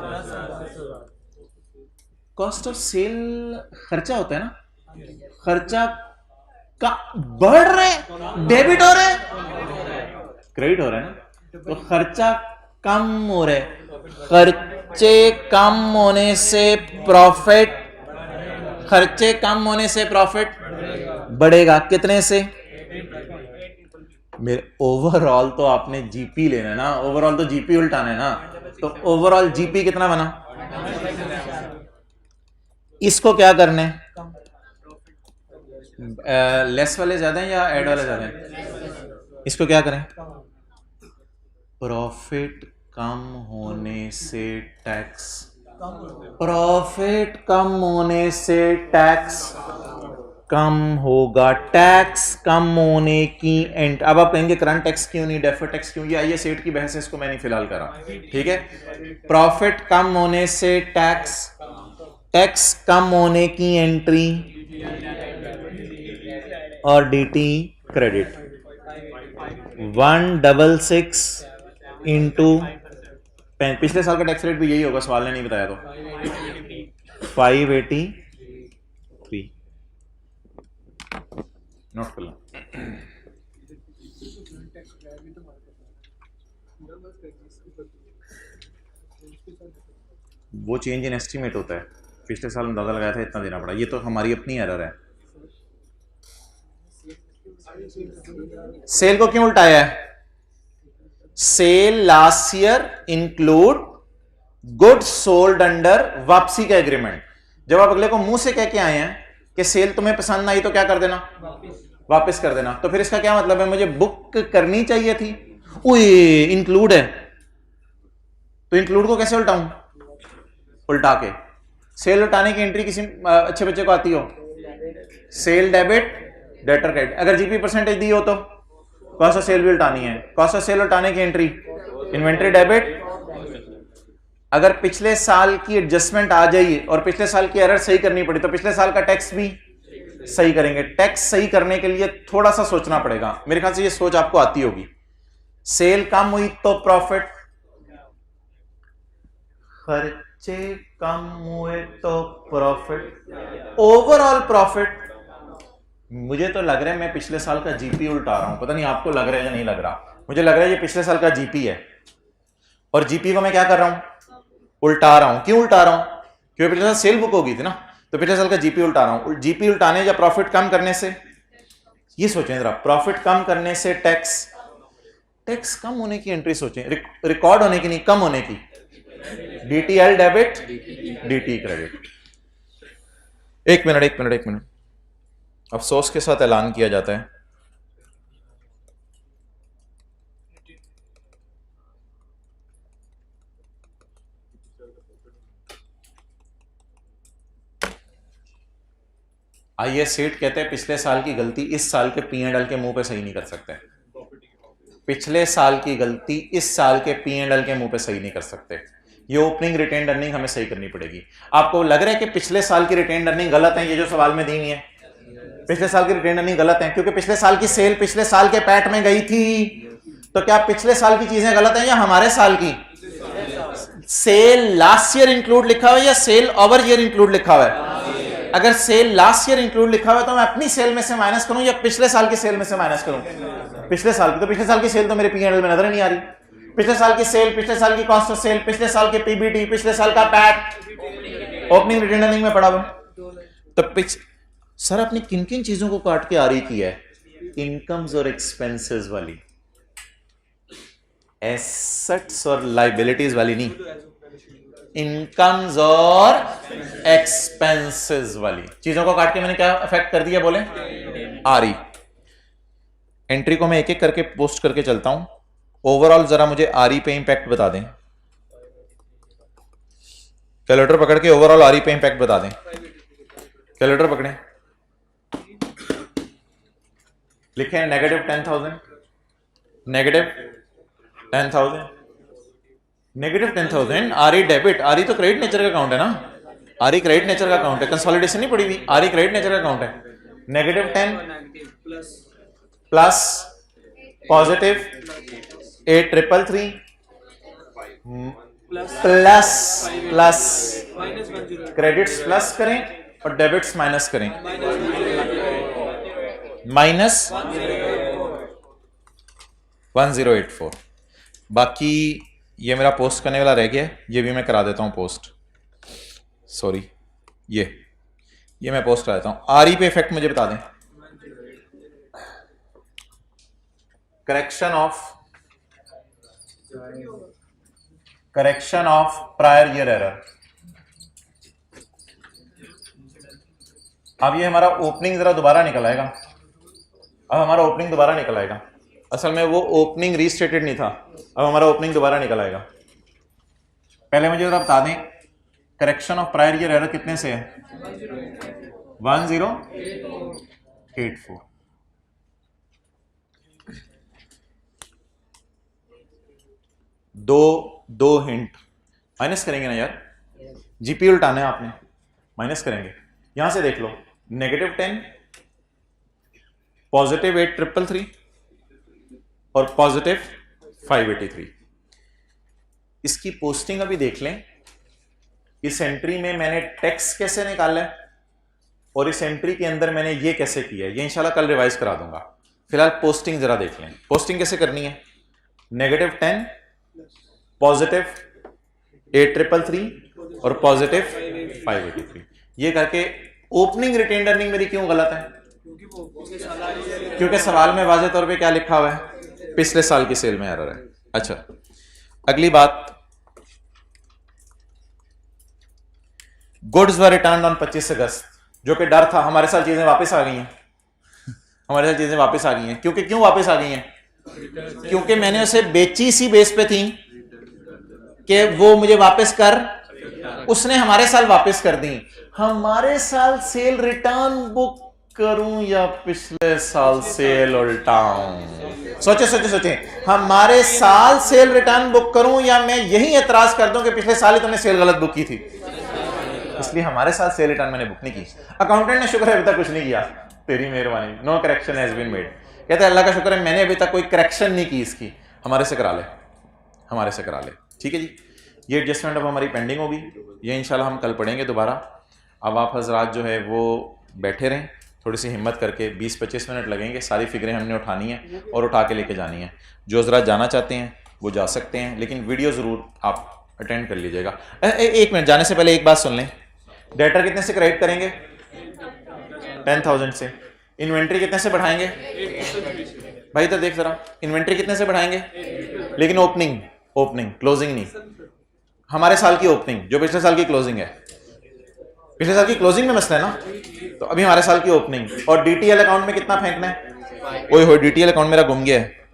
कॉस्ट ऑफ सेल खर्चा होता है ना, खर्चा का बढ़ रहे, डेबिट हो रहा है, क्रेडिट हो रहा है ना, तो खर्चा कम हो रहा है। खर्चे कम होने से प्रॉफिट, खर्चे कम होने से प्रॉफिट बढ़ेगा। कितने से? मेरे ओवरऑल तो आपने जीपी लेना है ना, ओवरऑल तो जीपी उल्टाना है ना, तो ओवरऑल जीपी कितना बना? इसको क्या करना है? लेस वाले ज्यादा हैं या ऐड वाले ज्यादा हैं? इसको क्या करें? प्रॉफिट कम होने से टैक्स, प्रॉफिट कम होने से टैक्स कम होगा। टैक्स कम होने की एंड, अब आप कहेंगे करंट टैक्स क्यों नहीं, डेफर टैक्स क्यों? ये IAS 8 की बहस है, इसको मैं नहीं फिलहाल करा। ठीक है, प्रॉफिट कम होने से टैक्स, टैक्स कम होने की एंट्री और DT क्रेडिट 166 इंटू, पिछले साल का टैक्स रेट भी यही होगा, सवाल ने नहीं बताया तो 583। नोट कर लो। वो चेंज इन एस्टीमेट होता है, पिछले साल अंदाजा लगाया था इतना देना पड़ा, ये तो हमारी अपनी एरर है। सेल को क्यों उल्टाया है? Sale last year include goods sold under वापसी का एग्रीमेंट। जब आप अगले को मुंह से कह के आए हैं कि सेल तुम्हें पसंद आई तो क्या कर देना? वापस कर देना। तो फिर इसका क्या मतलब है? मुझे बुक करनी चाहिए थी, इंक्लूड है, तो इंक्लूड को कैसे उल्टाऊं? उल्टा के। सेल उल्टाने की एंट्री किसी अच्छे बच्चे को आती हो? Sale debit debtor credit. अगर जीपी परसेंटेज दी हो तो कॉस्ट ऑफ सेल भी उल्टानी है। कॉस्ट ऑफ सेल उल्टाने की एंट्री इन्वेंट्री डेबिट। अगर पिछले साल की एडजस्टमेंट आ जाइए और पिछले साल की एरर सही करनी पड़ी, तो पिछले साल का टैक्स भी सही करेंगे। टैक्स सही करने के लिए थोड़ा सा सोचना पड़ेगा, मेरे ख्याल से ये सोच आपको आती होगी। सेल कम हुई तो प्रॉफिट, खर्चे कम हुए तो प्रॉफिट, ओवरऑल प्रॉफिट। मुझे तो लग रहा है मैं पिछले साल का जीपी उल्टा रहा हूं, पता नहीं आपको लग रहा है या नहीं लग रहा। मुझे लग रहा है ये पिछले साल का जीपी है और जीपी को मैं क्या कर रहा हूं? उल्टा रहा हूं। क्यों उल्टा रहा हूं? क्योंकि पिछले साल सेल बुक हो गई थी ना, तो पिछले साल का जीपी उल्टा रहा हूं। जीपी उल्टाने या प्रॉफिट कम करने से, ये सोचें जरा, प्रॉफिट कम करने से टैक्स, टैक्स कम होने की एंट्री सोचें, रिकॉर्ड होने की नहीं, कम होने की। DTL debit DT credit. एक मिनट एक मिनट एक मिनट, अफसोस के साथ ऐलान किया जाता है आइए सेठ कहते हैं पिछले साल की गलती इस साल के P&L के मुंह पे सही नहीं कर सकते, पिछले साल की गलती इस साल के P&L के मुंह पे सही नहीं कर सकते। ये ओपनिंग रिटेन्ड अर्निंग हमें सही करनी पड़ेगी। आपको लग रहा है कि पिछले साल की रिटेन्ड अर्निंग गलत है? ये जो सवाल में दी हुई है पिछले साल की रिटेन्ड अर्निंग गलत है क्योंकि पिछले साल की सेल पिछले साल के पैट में गई थी। तो क्या पिछले साल की चीजें गलत हैं या हमारे साल की? सेल लास्ट ईयर इंक्लूड लिखा हुआ है या सेल ओवर ईयर इंक्लूड लिखा हुआ है? अगर सेल लास्ट ईयर इंक्लूड लिखा हुआ है तो मैं अपनी सेल में से माइनस करूं या पिछले साल की सेल में से माइनस करूं? पिछले साल की। तो पिछले साल की सेल तो मेरे P&L में नजर नहीं आ रही। पिछले साल की सेल, पिछले साल की कॉस्ट ऑफ सेल, पिछले साल के PBT, पिछले साल का पैट ओपनिंग रिटेन्ड अर्निंग में पड़ा हुआ। तो सर आपने किन किन चीजों को काट के आरी की है? इनकम्स और एक्सपेंसेस वाली, एसेट्स और लाइबिलिटीज वाली नहीं, इनकम्स और एक्सपेंसेस वाली चीजों को काट के मैंने क्या इफेक्ट कर दिया बोले? आरी। एंट्री को मैं एक एक करके पोस्ट करके चलता हूं। ओवरऑल जरा मुझे आरी पे इंपैक्ट बता दें, कैलकुलेटर पकड़ के ओवरऑल आरी पे इंपैक्ट बता दें। कैलकुलेटर पकड़ें, लिखे -10,000, -10,000, -10,000। आरी डेबिट, आरी तो क्रेडिट नेचर का अकाउंट है ना, आरी क्रेडिट नेचर का अकाउंट है, कंसोलिडेशन नहीं पड़ी हुई, आरी क्रेडिट नेचर का अकाउंट है। -10 plus positive 8,333 plus credits plus करें और डेबिट्स माइनस करें, -1084। बाकी ये मेरा पोस्ट करने वाला रह गया, ये भी मैं करा देता हूं पोस्ट। सॉरी, ये मैं पोस्ट करा देता हूं। आरई पे इफेक्ट मुझे बता दें। Correction of prior year error. अब ये हमारा ओपनिंग जरा दोबारा निकल आएगा, अब हमारा ओपनिंग दोबारा निकल आएगा। असल में वो ओपनिंग रीस्टेटेड नहीं था, अब हमारा ओपनिंग दोबारा निकल आएगा। पहले मुझे जरा बता दें correction of prior year error कितने से है? 1084। दो हिंट माइनस करेंगे ना यार, जीपी उल्टाना है आपने, माइनस करेंगे। यहां से देख लो, -10, +8,333 और +583। इसकी पोस्टिंग अभी देख लें। इस एंट्री में मैंने टैक्स कैसे निकाला है और इस एंट्री के अंदर मैंने ये कैसे किया है, ये इंशाल्लाह कल रिवाइज करा दूंगा। फिलहाल पोस्टिंग जरा देख लें। पोस्टिंग कैसे करनी है? -10, +8,333 और +583। ये करके ओपनिंग रिटेन्ड अर्निंग मेरी क्यों गलत है? क्योंकि सवाल में वाज़ेह तौर पे क्या लिखा हुआ है? पिछले साल की सेल में एरर है। अच्छा, अगली बात, गुड्स वर रिटर्न ऑन 25 अगस्त, जो कि डर था। हमारे साथ चीजें वापस आ गई हैं, हमारे साथ चीजें वापस आ गई हैं। क्यों वापस आ गई हैं? क्योंकि मैंने उसे बेची इसी बेस पे थी कि वो मुझे वापस कर, उसने हमारे साल वापस कर दी। हमारे साल सेल रिटर्न बुक करूं या पिछले साल सेल उल्टाऊं? सोचे, हमारे साल सेल रिटर्न बुक करूं या मैं यही एतराज कर दूं कि पिछले साल ही तुमने सेल गलत बुक की थी, इसलिए हमारे साथ सेल रिटर्न मैंने बुक नहीं की। अकाउंटेंट ने शुक्र है अभी तक कुछ नहीं किया, तेरी मेहरबानी, no correction has been made. कहते हैं अल्लाह का शुक्र है मैंने अभी तक कोई करेक्शन नहीं की इसकी, हमारे से करा ले, हमारे से करा ले। ठीक है जी, ये एडजस्टमेंट अब हमारी पेंडिंग होगी, ये इंशाल्लाह हम कल पढ़ेंगे दोबारा। अब आप हजरात जो है वो बैठे रहें, थोड़ी सी हिम्मत करके, 20-25 मिनट लगेंगे। सारी फिक्रें हमने उठानी है और उठा के लेके जानी है। जो हजरात जाना चाहते हैं वो जा सकते हैं, लेकिन वीडियो ज़रूर आप अटेंड कर लीजिएगा। एक मिनट, जाने से पहले एक बात सुन लें। डेटर कितने से क्रेडिट करेंगे? 10,000 से। इन्वेंट्री कितने से बढ़ाएंगे? भाई तो देख जरा, इन्वेंट्री कितने से बढ़ाएंगे? लेकिन ओपनिंग क्लोजिंग नहीं, हमारे साल की ओपनिंग जो पिछले साल की क्लोजिंग है। पिछले साल की क्लोजिंग में मसला है ना, तो अभी हमारे साल की ओपनिंग। और डीटीएल अकाउंट में कितना फेंकना है? ओए हो, डीटीएल अकाउंट मेरा गुम गया है।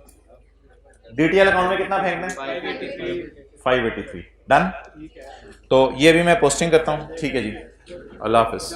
डीटीएल अकाउंट में कितना फेंकना है? 583। डन। तो ये भी मैं पोस्टिंग करता हूँ। ठीक है जी, अल्लाह हाफिज।